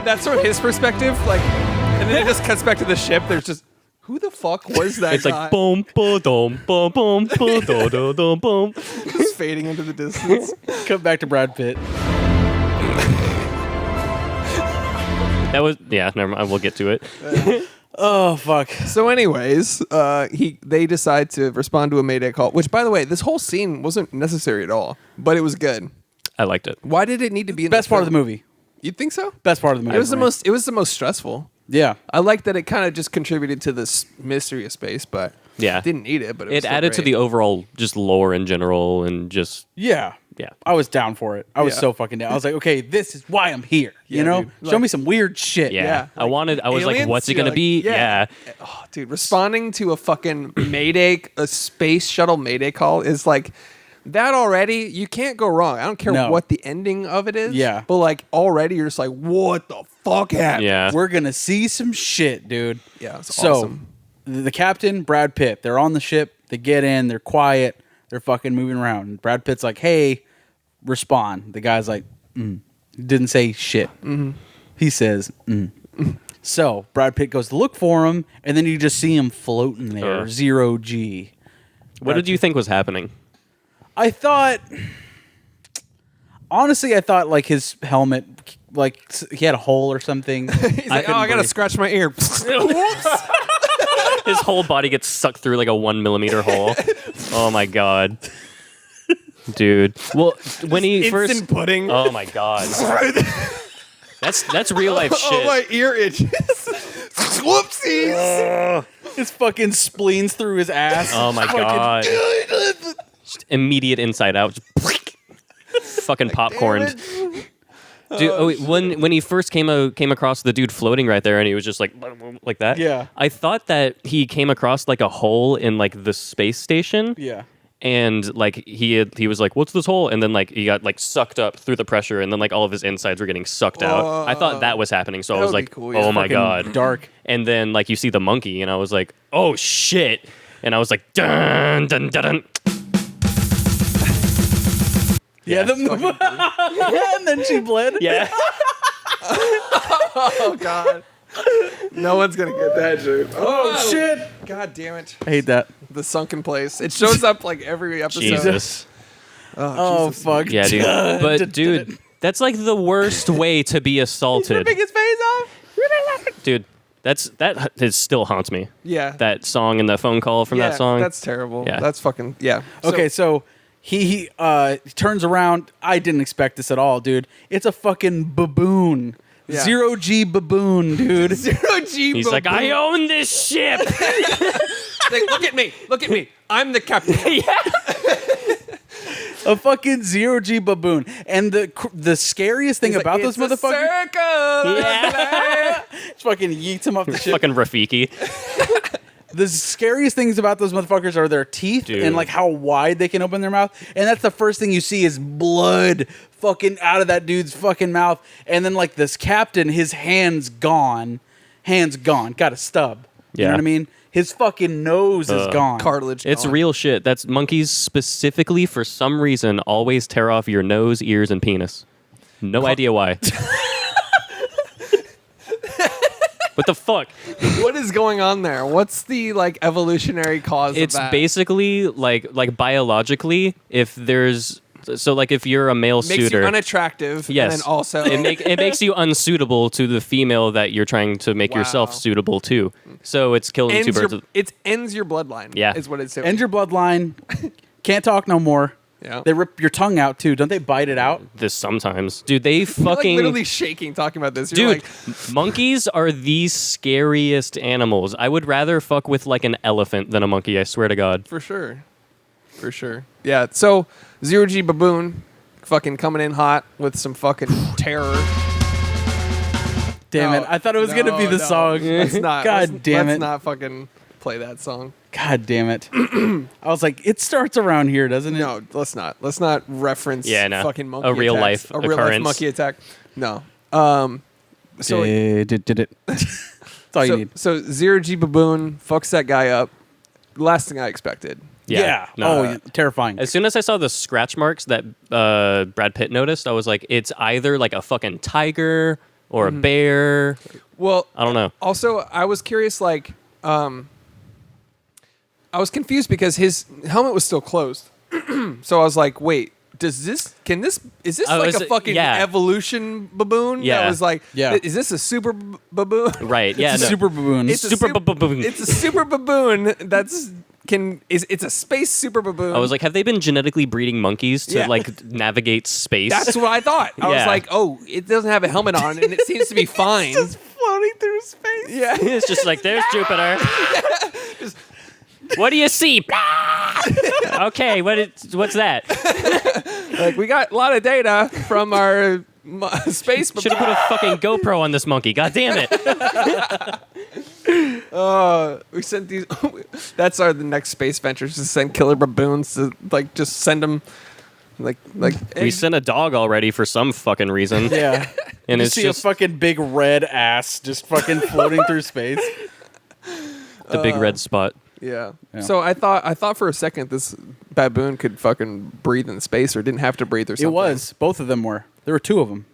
Speaker 2: That's from his perspective. Like, and then it just cuts back to the ship. There's just who the fuck was that
Speaker 3: It's
Speaker 2: guy?
Speaker 3: like boom, boom, boom, boom, boom, boom, boom, boom, boom.
Speaker 2: Just fading into the distance.
Speaker 1: Come back to Brad Pitt.
Speaker 3: That was never mind. We'll get to it.
Speaker 1: Oh fuck.
Speaker 2: So, anyways, they decide to respond to a Mayday call. Which, by the way, this whole scene wasn't necessary at all, but it was good.
Speaker 3: I liked it.
Speaker 2: Why did it need to be in
Speaker 1: Best part of the movie.
Speaker 2: You think so?
Speaker 1: Best part of the movie.
Speaker 2: It was the
Speaker 1: for me.
Speaker 2: most. It was the most stressful.
Speaker 1: Yeah.
Speaker 2: I like that it kind of just contributed to this mystery of space, but
Speaker 3: Yeah.
Speaker 2: didn't need it. But it, was
Speaker 3: It
Speaker 2: still
Speaker 3: added to
Speaker 2: great.
Speaker 3: the overall just lore in general and just
Speaker 1: Yeah.
Speaker 3: Yeah.
Speaker 1: I was down for it. I was
Speaker 2: Yeah.
Speaker 1: so fucking down. I was like, okay, this is why I'm here.
Speaker 2: Yeah,
Speaker 1: You know?
Speaker 2: dude.
Speaker 1: Show
Speaker 2: Like-
Speaker 1: me some weird shit.
Speaker 3: yeah. I was
Speaker 2: aliens?
Speaker 3: like, what's it
Speaker 2: You're
Speaker 3: gonna
Speaker 2: like,
Speaker 3: be? Yeah.
Speaker 2: Oh, dude, responding to a fucking Mayday, a space shuttle Mayday call is like that already. You can't go wrong. I don't care
Speaker 1: No.
Speaker 2: what the ending of it is.
Speaker 1: Yeah.
Speaker 2: But like already, you're just like, what the fuck happened?
Speaker 3: Yeah.
Speaker 1: We're gonna see some shit, dude.
Speaker 2: Yeah, it's
Speaker 1: so
Speaker 2: awesome.
Speaker 1: the captain, Brad Pitt, they're on the ship, they get in, they're quiet, they're fucking moving around. And Brad Pitt's like, hey, respond. The guy's like, didn't say shit.
Speaker 2: Mm-hmm.
Speaker 1: He says, So Brad Pitt goes to look for him, and then you just see him floating there, 0G.
Speaker 3: What did you think was happening?
Speaker 1: I thought, honestly, like his helmet, like he had a hole or something.
Speaker 2: He's like,
Speaker 1: couldn't
Speaker 2: I gotta
Speaker 1: breathe.
Speaker 2: scratch my ear.
Speaker 3: His whole body gets sucked through like a 1 millimeter hole. Oh my god. Dude. Well, when he first
Speaker 2: Instant pudding.
Speaker 3: Oh my god. That's real life shit.
Speaker 2: Oh, my ear itches. Whoopsies.
Speaker 1: His fucking spleens through his ass.
Speaker 3: Oh my god. Just immediate inside out. Just fucking popcorned. Dude, when he first came across the dude floating right there, and he was just like that.
Speaker 1: Yeah.
Speaker 3: I thought that he came across like a hole in like the space station.
Speaker 1: Yeah.
Speaker 3: And like he was like, "What's this hole?" And then like he got like sucked up through the pressure, and then like all of his insides were getting sucked out. I thought that was happening, so I
Speaker 2: That
Speaker 3: was
Speaker 2: would be
Speaker 3: like,
Speaker 2: cool, yeah.
Speaker 3: "Oh my
Speaker 1: Fucking
Speaker 3: god,
Speaker 1: dark.
Speaker 3: And then like you see the monkey, and I was like, "Oh shit!" And I was like, "Dun dun dun dun."
Speaker 1: Yeah, and then she bled.
Speaker 3: Yeah.
Speaker 2: Oh god. No one's gonna get that joke.
Speaker 1: Oh shit!
Speaker 2: God damn it.
Speaker 1: I hate that.
Speaker 2: The sunken place. It shows up like every episode.
Speaker 3: Jesus.
Speaker 1: Oh fuck.
Speaker 3: Yeah, dude. But dude, that's like the worst way to be assaulted,
Speaker 2: Ripping his face off.
Speaker 3: dude. That still haunts me.
Speaker 2: Yeah.
Speaker 3: That song and the phone call from that song.
Speaker 2: That's terrible.
Speaker 3: Yeah.
Speaker 2: That's fucking yeah.
Speaker 1: Okay, so he turns around. I didn't expect this at all, dude. It's a fucking baboon.
Speaker 2: Yeah.
Speaker 1: 0G baboon, dude.
Speaker 2: 0G.
Speaker 3: He's like, I own this ship.
Speaker 2: Like, look at me. Look at me. I'm the captain.
Speaker 1: A fucking 0G baboon. And the scariest thing about those motherfuckers,
Speaker 2: Circle.
Speaker 3: Yeah.
Speaker 1: it's fucking yeets him off the ship.
Speaker 3: Fucking Rafiki.
Speaker 1: The scariest things about those motherfuckers are their teeth
Speaker 3: Dude.
Speaker 1: and like how wide they can open their mouth. And that's the first thing you see is blood fucking out of that dude's fucking mouth. And then like this captain, his hands gone. Got a stub. You know
Speaker 3: Yeah.
Speaker 1: what I mean? His fucking nose is gone.
Speaker 2: Cartilage.
Speaker 3: It's
Speaker 2: gone.
Speaker 3: real shit. That's monkeys specifically, for some reason, always tear off your nose, ears, and penis. No idea why. What the fuck?
Speaker 2: What is going on there? What's the like evolutionary cause
Speaker 3: It's
Speaker 2: of that?
Speaker 3: basically like biologically, if there's so like if you're a male
Speaker 2: Makes
Speaker 3: suitor,
Speaker 2: you unattractive.
Speaker 3: yes,
Speaker 2: And then also
Speaker 3: it makes you unsuitable to the female that you're trying to make yourself
Speaker 2: Wow.
Speaker 3: suitable to. So it's killing two birds.
Speaker 2: it ends your bloodline.
Speaker 3: Yeah.
Speaker 2: Is what it's saying.
Speaker 1: End your bloodline. Can't talk no more.
Speaker 2: Yeah.
Speaker 1: They rip your tongue out too. Don't they bite it out?
Speaker 3: This sometimes, dude. They
Speaker 2: You're like
Speaker 3: fucking
Speaker 2: literally shaking talking about this. You're
Speaker 3: dude.
Speaker 2: like,
Speaker 3: Monkeys are the scariest animals. I would rather fuck with like an elephant than a monkey. I swear to God.
Speaker 2: for sure. For sure. Yeah. So 0G baboon fucking coming in hot with some fucking terror.
Speaker 1: damn it! I thought it was gonna be the song.
Speaker 2: Let's not.
Speaker 1: God damn
Speaker 2: let's
Speaker 1: it!
Speaker 2: not fucking play that song.
Speaker 1: God damn it! I was like, it starts around here, doesn't it?
Speaker 2: No, let's not. Let's not reference fucking monkey
Speaker 3: a real
Speaker 2: attacks.
Speaker 3: life
Speaker 2: a real life
Speaker 3: occurrence.
Speaker 2: monkey attack. No. So
Speaker 1: Did it? That's all you need.
Speaker 2: So Zero G Baboon fucks that guy up. Last thing I expected.
Speaker 1: Yeah.
Speaker 3: No.
Speaker 1: Oh, terrifying.
Speaker 3: As soon as I saw the scratch marks that Brad Pitt noticed, I was like, it's either like a fucking tiger or a bear.
Speaker 2: Well,
Speaker 3: I don't know.
Speaker 2: Also, I was curious, like, I was confused because his helmet was still closed. So I was like, wait, is this like a fucking evolution baboon?
Speaker 3: Yeah.
Speaker 2: That was like,
Speaker 1: Yeah.
Speaker 2: is this a super baboon?
Speaker 3: Right. Yeah.
Speaker 1: It's a super baboon.
Speaker 2: It's a
Speaker 3: Super baboon.
Speaker 2: It's a super baboon it's a space super baboon.
Speaker 3: I was like, have they been genetically breeding monkeys to
Speaker 2: Yeah.
Speaker 3: like navigate space?
Speaker 2: That's what I thought. I was
Speaker 3: Yeah.
Speaker 2: like, oh, it doesn't have a helmet on and it seems to be fine.
Speaker 1: Just floating through space.
Speaker 2: Yeah.
Speaker 3: It's just like, there's Jupiter. What do you see? Okay, what's that?
Speaker 2: Like, we got a lot of data from our space
Speaker 3: Should have put a fucking GoPro on this monkey. God damn it.
Speaker 2: We sent these. That's the next space venture. Just send killer baboons to like just send them. Like
Speaker 3: We sent a dog already for some fucking reason.
Speaker 1: Yeah.
Speaker 3: And
Speaker 1: You
Speaker 3: it's
Speaker 1: see
Speaker 3: just
Speaker 1: a fucking big red ass just fucking floating through space.
Speaker 3: the big red spot.
Speaker 2: yeah.
Speaker 1: Yeah.
Speaker 2: So I thought for a second this baboon could fucking breathe in space or didn't have to breathe or something.
Speaker 1: It was. Both of them were. There were two of them.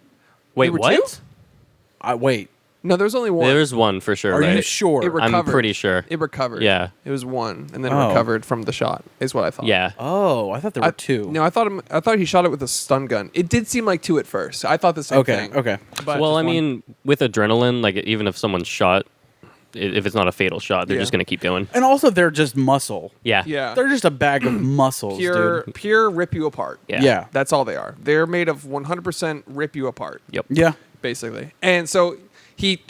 Speaker 3: Wait,
Speaker 2: were
Speaker 3: what?
Speaker 2: two?
Speaker 1: Wait.
Speaker 2: No, there was only one.
Speaker 3: There's one for sure.
Speaker 1: Are
Speaker 3: right?
Speaker 1: you sure?
Speaker 2: It
Speaker 3: I'm
Speaker 2: recovered.
Speaker 3: pretty sure.
Speaker 2: It recovered.
Speaker 3: Yeah.
Speaker 2: It was one, and then
Speaker 1: Oh.
Speaker 2: recovered from the shot. Is what I thought.
Speaker 3: Yeah.
Speaker 1: Oh, I thought there were two.
Speaker 2: No, I thought he shot it with a stun gun. It did seem like two at first. I thought the same
Speaker 1: Okay.
Speaker 2: thing.
Speaker 1: Okay.
Speaker 2: But
Speaker 3: Well, I
Speaker 1: just one.
Speaker 3: mean, with adrenaline, like even if someone's shot, if it's not a fatal shot, they're
Speaker 2: Yeah.
Speaker 3: just gonna keep going.
Speaker 1: And also, they're just muscle.
Speaker 3: Yeah.
Speaker 2: yeah,
Speaker 1: They're just a bag of muscles, dude.
Speaker 2: pure rip you apart.
Speaker 3: Yeah.
Speaker 1: Yeah.
Speaker 2: That's all they are. They're made of 100% rip you apart,
Speaker 3: Yep.
Speaker 1: Yeah.
Speaker 2: basically. And so he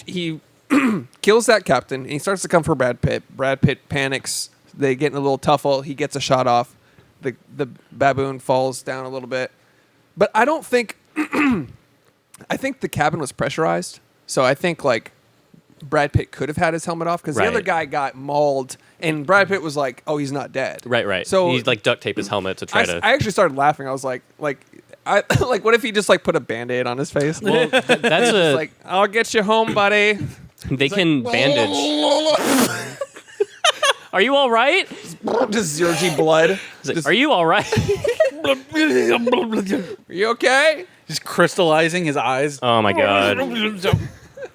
Speaker 2: kills that captain, and he starts to come for Brad Pitt. Brad Pitt panics. They get in a little tuffle. He gets a shot off. The baboon falls down a little bit. But I don't think... I think the cabin was pressurized. So I think, like, Brad Pitt could have had his helmet off because the
Speaker 3: Right.
Speaker 2: other guy got mauled, and Brad Pitt was like, oh, he's not dead.
Speaker 3: Right.
Speaker 2: So
Speaker 3: he's like duct tape his helmet to try to.
Speaker 2: I actually started laughing. I was like, I like, what if he just like put a Band-Aid on his face?
Speaker 3: Well, that's
Speaker 2: It's
Speaker 3: a.
Speaker 2: like, I'll get you home, buddy.
Speaker 3: They can bandage. Are you all right?
Speaker 2: Just zero G blood.
Speaker 3: He's like, are you all right?
Speaker 2: Are you okay?
Speaker 1: Just crystallizing his eyes.
Speaker 3: Oh my god,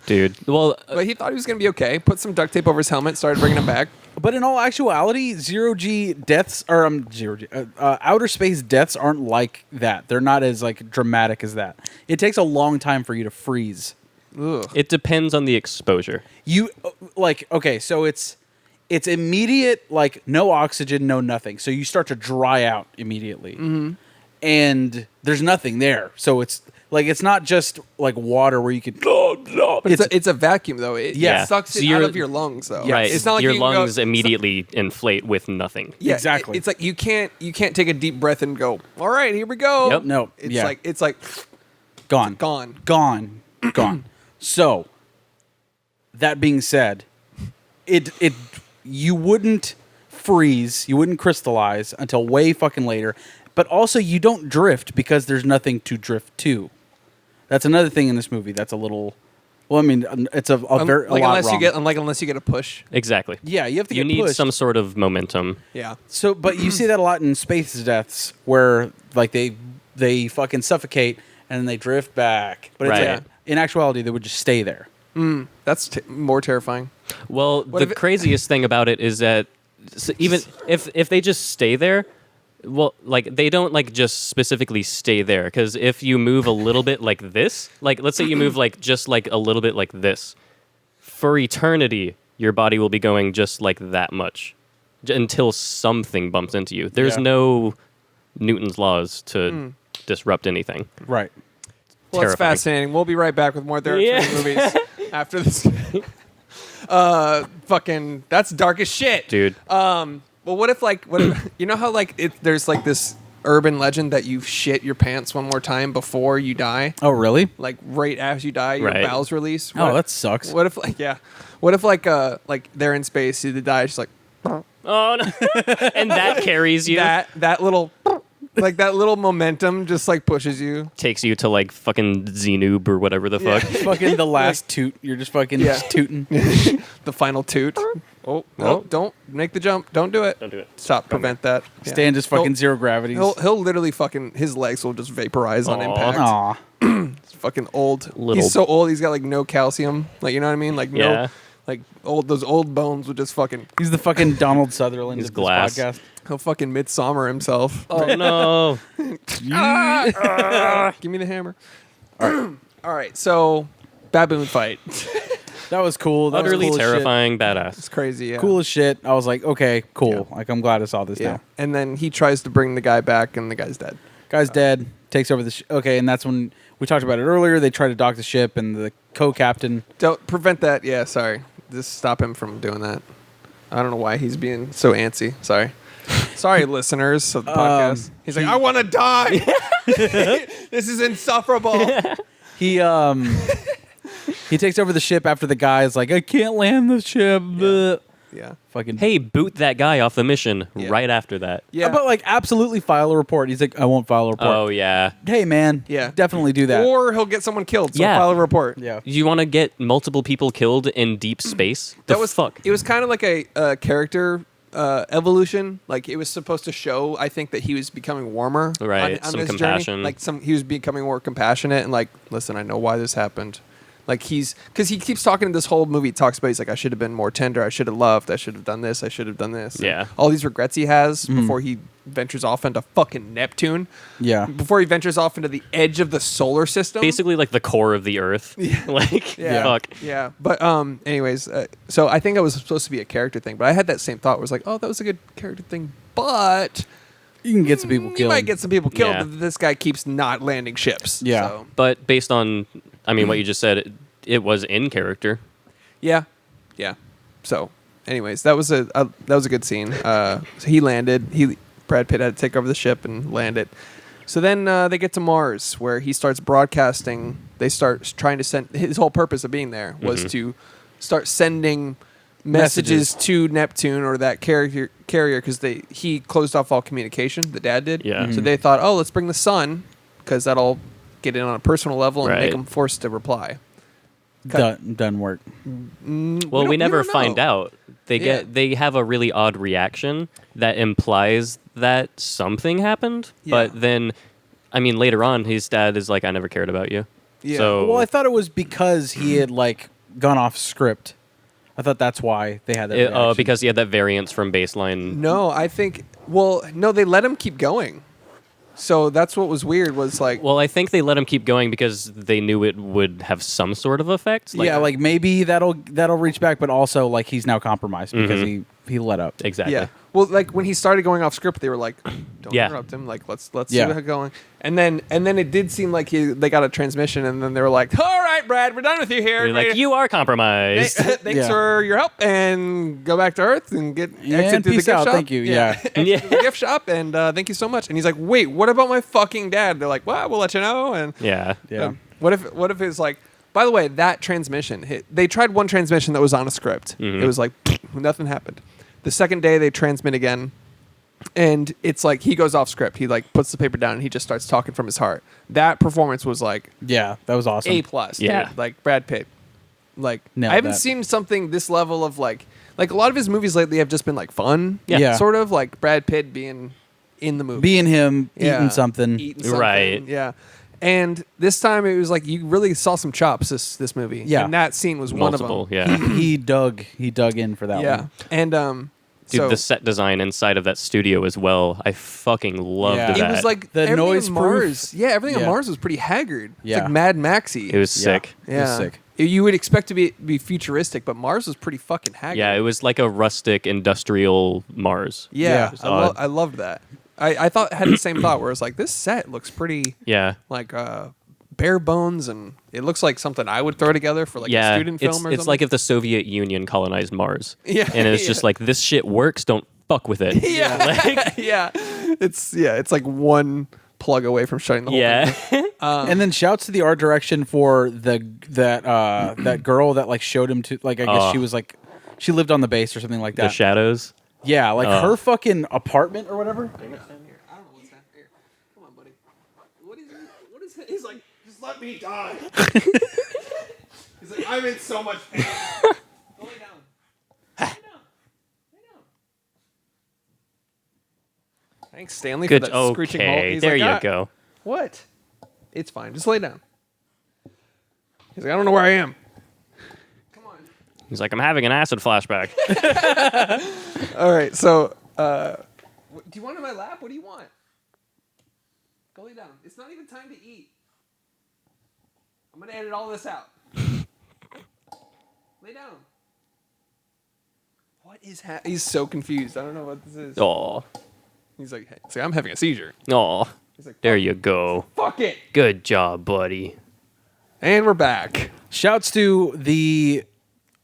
Speaker 3: dude. Well,
Speaker 2: But he thought he was gonna be okay. Put some duct tape over his helmet. Started bringing him back.
Speaker 1: But in all actuality, zero G deaths or zero G outer space deaths aren't like that. They're not as like dramatic as that. It takes a long time for you to freeze.
Speaker 2: Ugh.
Speaker 3: it depends on the exposure.
Speaker 1: You like okay, so it's immediate, like no oxygen, no nothing. So you start to dry out immediately, and there's nothing there. So it's like it's not just like water where you could.
Speaker 2: But it's a vacuum though. It
Speaker 1: Yeah.
Speaker 2: sucks
Speaker 3: So
Speaker 2: it out
Speaker 3: you're-
Speaker 2: of your lungs though.
Speaker 3: Right.
Speaker 2: It's not like
Speaker 3: your
Speaker 2: you can
Speaker 3: lungs
Speaker 2: go,
Speaker 3: immediately inflate with nothing.
Speaker 2: Yeah,
Speaker 1: Exactly.
Speaker 2: It's like you can't take a deep breath and go, all right, here we go.
Speaker 3: Yep.
Speaker 1: No,
Speaker 2: It's
Speaker 1: yeah.
Speaker 2: like
Speaker 1: gone.
Speaker 2: gone.
Speaker 1: So, that being said, you wouldn't freeze, you wouldn't crystallize until way fucking later. But also, you don't drift because there's nothing to drift to. That's another thing in this movie. That's a little. Well, I mean, it's a lot
Speaker 2: unless
Speaker 1: wrong.
Speaker 2: unless you get a push.
Speaker 3: Exactly.
Speaker 1: Yeah, you have to
Speaker 3: You
Speaker 1: get
Speaker 3: need
Speaker 1: pushed.
Speaker 3: some sort of momentum.
Speaker 2: Yeah.
Speaker 1: So, but you see that a lot in space deaths where like they fucking suffocate and then they drift back. But it's
Speaker 3: Right.
Speaker 1: like, in actuality, they would just stay there.
Speaker 2: That's more terrifying.
Speaker 3: Well,
Speaker 2: What
Speaker 3: the
Speaker 2: if it-
Speaker 3: craziest thing about it is that even if they just stay there, well, like they don't like just specifically stay there because if you move a little bit like this, like let's say you move like just like a little bit like this, for eternity, your body will be going just like that much until something bumps into you. There's
Speaker 1: Yeah.
Speaker 3: no Newton's laws to disrupt anything.
Speaker 1: Right.
Speaker 2: Well, it's
Speaker 3: Terrifying.
Speaker 2: fascinating. We'll be right back with more Derek
Speaker 3: Yeah.
Speaker 2: movies after this. Fucking, that's dark as shit.
Speaker 3: Dude,
Speaker 2: Well, what if you know how like there's like this urban legend that you shit your pants one more time before you die.
Speaker 1: Oh, really?
Speaker 2: Like right after you die, your
Speaker 3: Right.
Speaker 2: bowels release.
Speaker 1: Oh, that sucks.
Speaker 2: What if What if like they're in space, you die, just like
Speaker 3: Oh no! And that carries you,
Speaker 2: that little like that little momentum just like pushes you.
Speaker 3: takes you to like fucking Xenoob or whatever the fuck.
Speaker 1: Fucking the last toot. You're just fucking
Speaker 2: Yeah.
Speaker 1: just tooting.
Speaker 2: The final toot. Oh, no,
Speaker 3: Oh.
Speaker 2: don't make the jump. Don't do it.
Speaker 3: Don't do it.
Speaker 2: Stop. Prevent that. Yeah.
Speaker 1: Stan just fucking
Speaker 2: He'll-
Speaker 1: zero gravities.
Speaker 2: He'll literally fucking his legs will just vaporize on
Speaker 3: Aw.
Speaker 2: impact.
Speaker 1: Aw.
Speaker 2: He's fucking old.
Speaker 3: Little-
Speaker 2: He's so old. He's got like no calcium. Like you know what I mean? Like no,
Speaker 3: Yeah.
Speaker 2: like those old bones would just fucking.
Speaker 1: He's the fucking Donald Sutherland
Speaker 3: He's
Speaker 1: of
Speaker 3: glass.
Speaker 1: this podcast.
Speaker 2: He'll fucking midsummer himself.
Speaker 3: Oh no!
Speaker 2: Give me the hammer. All right. So baboon fight.
Speaker 1: That was cool. That was
Speaker 3: Utterly
Speaker 1: cool as shit.
Speaker 3: terrifying, badass.
Speaker 2: It's crazy. Yeah.
Speaker 1: Cool as shit. I was like, okay, cool.
Speaker 2: Yeah.
Speaker 1: Like, I'm glad I saw this
Speaker 2: Yeah.
Speaker 1: now.
Speaker 2: And then he tries to bring the guy back, and the guy's dead.
Speaker 1: Guy's dead. Takes over the okay, and that's when we talked about it earlier. They try to dock the ship, and the co-captain.
Speaker 2: Don't prevent that. Yeah. Sorry. Just stop him from doing that. I don't know why he's being so antsy. Sorry. Sorry, listeners of the podcast. He's like, I want to die. This is insufferable.
Speaker 1: He takes over the ship after the guy's like, I can't land the ship. Bleh.
Speaker 2: Yeah.
Speaker 1: Fucking
Speaker 3: Hey, boot that guy off the mission
Speaker 2: Yeah.
Speaker 3: right after that.
Speaker 2: Yeah.
Speaker 1: But like, absolutely file a report. He's like, I won't file a report.
Speaker 3: Oh yeah.
Speaker 1: Hey man,
Speaker 2: Yeah.
Speaker 1: definitely do that.
Speaker 2: Or he'll get someone killed. So
Speaker 3: Yeah.
Speaker 2: file a report.
Speaker 1: Yeah.
Speaker 3: You want to get multiple people killed in deep space?
Speaker 2: That
Speaker 3: The
Speaker 2: was
Speaker 3: fuck.
Speaker 2: It was kind of like a character evolution. Like it was supposed to show, I think, that he was becoming warmer.
Speaker 3: Right,
Speaker 2: On
Speaker 3: some
Speaker 2: this
Speaker 3: compassion.
Speaker 2: Journey. Like he was becoming more compassionate and like, listen, I know why this happened. Like because he keeps talking in this whole movie. He talks about he's like, I should have been more tender. I should have loved. I should have done this. I should have done this. And
Speaker 3: Yeah.
Speaker 2: all these regrets he has before he ventures off into fucking Neptune.
Speaker 1: Yeah.
Speaker 2: Before he ventures off into the edge of the solar system.
Speaker 3: Basically like the core of the Earth. Like
Speaker 2: Yeah.
Speaker 3: fuck.
Speaker 2: Yeah. But anyways, so I think it was supposed to be a character thing, but I had that same thought. It was like, oh, that was a good character thing, but
Speaker 1: You can get some people
Speaker 2: you
Speaker 1: killed.
Speaker 2: might get some people killed
Speaker 3: Yeah.
Speaker 2: if this guy keeps not landing ships.
Speaker 1: Yeah.
Speaker 2: So,
Speaker 3: But based on, I mean, what you just said, it was in character.
Speaker 2: yeah. Yeah. So, anyways, that was a good scene. So he landed. Brad Pitt had to take over the ship and land it. So then they get to Mars, where he starts broadcasting. They start trying to send. His whole purpose of being there was to start sending messages to Neptune or that carrier because he closed off all communication. The dad did.
Speaker 3: Yeah.
Speaker 2: So they thought, oh, let's bring the son because that'll get in on a personal level and make
Speaker 3: Right.
Speaker 2: him forced to reply.
Speaker 1: Done work.
Speaker 3: Well, we never
Speaker 2: don't
Speaker 3: find
Speaker 2: know.
Speaker 3: out. They have a really odd reaction that implies that something happened.
Speaker 2: Yeah.
Speaker 3: But then, I mean, later on, his dad is like, "I never cared about you."
Speaker 2: Yeah.
Speaker 3: So
Speaker 1: Well, I thought it was because he had like gone off script. I thought that's why they had that. reaction.
Speaker 3: because he had that variance from baseline.
Speaker 2: No, I think. Well, no, they let him keep going. So that's what was weird. Was like,
Speaker 3: Well, I think they let him keep going because they knew it would have some sort of effect.
Speaker 1: yeah, like maybe that'll reach back, but also like he's now compromised because he let up.
Speaker 3: exactly.
Speaker 2: yeah. Well, like when he started going off script, they were like, "Don't
Speaker 3: Yeah.
Speaker 2: interrupt him. Like, let's
Speaker 1: Yeah.
Speaker 2: see what's going." And then it did seem like they got a transmission, and then they were like, "All right, Brad, we're done with you here.
Speaker 3: You're like, you are compromised.
Speaker 2: Thanks
Speaker 1: Yeah.
Speaker 2: for your help, and go back to Earth and get
Speaker 1: Yeah,
Speaker 2: exit
Speaker 1: and
Speaker 2: through the
Speaker 1: peace
Speaker 2: gift
Speaker 1: out.
Speaker 2: shop.
Speaker 1: Thank you. Yeah.
Speaker 2: Exit through the gift shop, and thank you so much." And he's like, "Wait, what about my fucking dad?" They're like, "Well, we'll let you know." And
Speaker 3: Yeah.
Speaker 1: Yeah.
Speaker 2: what if it's like? By the way, that transmission. They tried one transmission that was on a script.
Speaker 3: Mhm.
Speaker 2: It was like nothing happened. The second day they transmit again, and it's like he goes off script. He like puts the paper down and he just starts talking from his heart. That performance was like
Speaker 1: Yeah, that was awesome.
Speaker 2: A+.
Speaker 3: Yeah.
Speaker 2: dude. Like Brad Pitt. Like
Speaker 1: Nailed
Speaker 2: I haven't
Speaker 1: that.
Speaker 2: seen something this level of like a lot of his movies lately have just been like fun.
Speaker 1: Yeah.
Speaker 2: Sort of like Brad Pitt being in the movie.
Speaker 1: Being him,
Speaker 2: Yeah.
Speaker 1: eating something.
Speaker 2: Eating something.
Speaker 3: Right.
Speaker 2: Yeah. And this time it was like you really saw some chops this movie.
Speaker 1: Yeah.
Speaker 2: And that scene was
Speaker 3: Multiple.
Speaker 2: one of them.
Speaker 3: Yeah.
Speaker 1: He dug in for that
Speaker 2: Yeah.
Speaker 1: one.
Speaker 2: And
Speaker 3: Dude,
Speaker 2: so
Speaker 3: the set design inside of that studio as well. I fucking loved
Speaker 1: Yeah.
Speaker 3: that.
Speaker 2: it was like
Speaker 1: The
Speaker 2: everything
Speaker 1: noise
Speaker 2: on
Speaker 1: proof.
Speaker 2: Mars. Yeah, everything on
Speaker 1: Yeah.
Speaker 2: Mars was pretty haggard. It's
Speaker 1: Yeah.
Speaker 2: like Mad Maxy.
Speaker 3: it was sick.
Speaker 1: It was sick.
Speaker 2: You would expect to be futuristic, but Mars was pretty fucking haggard.
Speaker 3: Yeah, it was like a rustic industrial Mars.
Speaker 2: Yeah,
Speaker 3: It was odd.
Speaker 2: I loved that. I thought had the same thought where it was like this set looks pretty
Speaker 3: Yeah.
Speaker 2: like bare bones and it looks like something I would throw together for like
Speaker 3: yeah,
Speaker 2: a student film or
Speaker 3: it's
Speaker 2: something.
Speaker 3: like if the Soviet Union colonized Mars.
Speaker 2: Yeah,
Speaker 3: And it's
Speaker 2: yeah.
Speaker 3: just like, this shit works, don't fuck with it.
Speaker 2: yeah,
Speaker 3: Like,
Speaker 2: yeah. it's like one plug away from shutting the whole thing.
Speaker 3: Yeah.
Speaker 1: And then shouts to the art direction for that girl that like showed him to like I guess she was like she lived on the base or something like
Speaker 3: The
Speaker 1: that.
Speaker 3: shadows.
Speaker 1: Yeah, like her fucking apartment or whatever.
Speaker 2: I don't know what's happening here. Come on, buddy. What is it? He's like, just let me die. He's like, I'm in so much pain. Go lay down. Lay down. Thanks, Stanley,
Speaker 3: Good.
Speaker 2: for that screeching hole.
Speaker 3: Okay.
Speaker 2: He's
Speaker 3: There
Speaker 2: like,
Speaker 3: you
Speaker 2: "Ah,
Speaker 3: go.
Speaker 2: What? It's fine. Just lay down. He's like, I don't know where I am. Come on.
Speaker 3: He's like, I'm having an acid flashback.
Speaker 2: All right, so do you want in my lap? What do you want? Go lay down. It's not even time to eat. I'm gonna edit all this out. Lay down. What is He's so confused. I don't know what this is.
Speaker 3: Aw.
Speaker 2: He's like, hey. He's like, I'm having a seizure.
Speaker 3: Aw.
Speaker 2: He's like,
Speaker 3: There you go.
Speaker 2: fuck it.
Speaker 3: Good job, buddy.
Speaker 2: And we're back.
Speaker 1: Shouts to the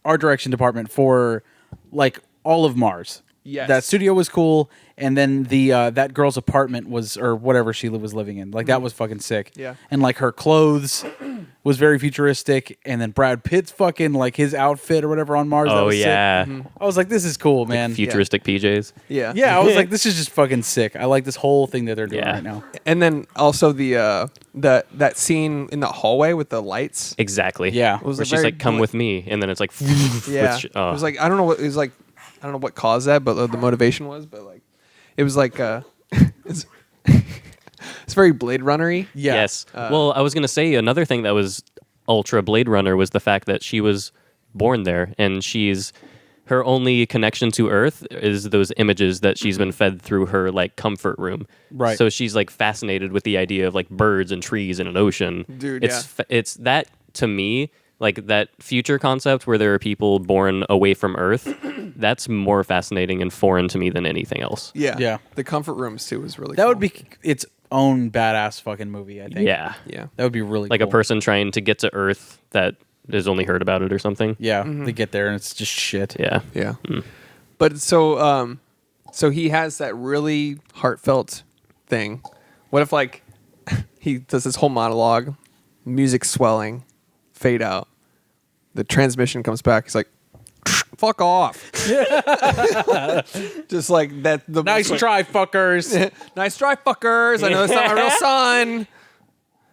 Speaker 1: art direction department for like all of Mars.
Speaker 2: Yes.
Speaker 1: That studio was cool, and then the that girl's apartment was or whatever she was living in. Like that was fucking sick.
Speaker 2: Yeah.
Speaker 1: And like her clothes was very futuristic, and then Brad Pitt's fucking like his outfit or whatever on Mars. That
Speaker 3: Oh
Speaker 1: was sick.
Speaker 3: yeah.
Speaker 1: I was like, this is cool, man.
Speaker 3: Futuristic PJs.
Speaker 2: Yeah.
Speaker 1: Yeah, I was like, this is just fucking sick. I like this whole thing that they're doing
Speaker 3: Yeah.
Speaker 1: right now.
Speaker 2: And then also the that scene in the hallway with the lights.
Speaker 3: Exactly.
Speaker 1: Yeah.
Speaker 2: Was
Speaker 3: Where
Speaker 2: a
Speaker 3: she's
Speaker 2: very
Speaker 3: like, "Come
Speaker 2: bl-
Speaker 3: with me," and then it's like,
Speaker 2: Yeah. It was like I don't know what it was like. I don't know what caused that, but the motivation was. But like, it was like it's very Blade Runner-y.
Speaker 1: Yeah.
Speaker 3: Yes. Well, I was gonna say another thing that was ultra Blade Runner was the fact that she was born there, and her only connection to Earth is those images that she's been fed through her like comfort room.
Speaker 1: Right.
Speaker 3: So she's like fascinated with the idea of like birds and trees and an ocean.
Speaker 2: Dude,
Speaker 3: It's that to me. Like that future concept where there are people born away from Earth, that's more fascinating and foreign to me than anything else.
Speaker 2: Yeah.
Speaker 1: Yeah.
Speaker 2: The comfort rooms too was really.
Speaker 1: That
Speaker 2: cool.
Speaker 1: would be its own badass fucking movie, I think.
Speaker 3: Yeah.
Speaker 2: Yeah.
Speaker 1: That would be really
Speaker 3: Like
Speaker 1: cool.
Speaker 3: a person trying to get to Earth that has only heard about it or something.
Speaker 1: Yeah, they get there and it's just shit.
Speaker 3: Yeah.
Speaker 2: Yeah. But so he has that really heartfelt thing. What if like he does this whole monologue, music swelling, fade out. The transmission comes back. He's like, "Fuck off!" Just like that. The
Speaker 1: Nice try, fuckers.
Speaker 2: nice try, fuckers. I know that's not my real son.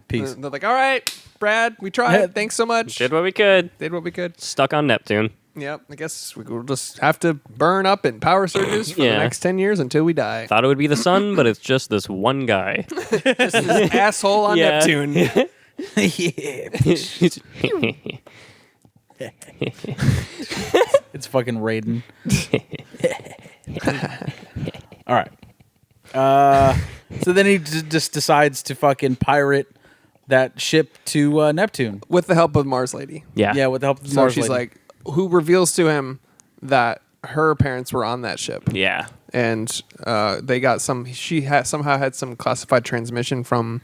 Speaker 1: Peace.
Speaker 2: They're like, "All right, Brad, we tried. Thanks so much.
Speaker 3: Did what we could.
Speaker 2: Did what we could."
Speaker 3: Stuck on Neptune.
Speaker 2: Yep. I guess we'll just have to burn up in power surges for the
Speaker 3: Yeah.
Speaker 2: next 10 years until we die.
Speaker 3: Thought it would be the sun, but it's just this one guy.
Speaker 2: This asshole on
Speaker 3: Yeah.
Speaker 2: Neptune.
Speaker 1: Yeah. It's fucking Raiden. All right. So then he just decides to fucking pirate that ship to Neptune.
Speaker 2: With the help of Mars Lady.
Speaker 3: Yeah.
Speaker 1: Yeah, with the help of
Speaker 2: So
Speaker 1: Mars
Speaker 2: she's
Speaker 1: Lady.
Speaker 2: like, who reveals to him that her parents were on that ship.
Speaker 3: Yeah.
Speaker 2: And they got somehow had some classified transmission from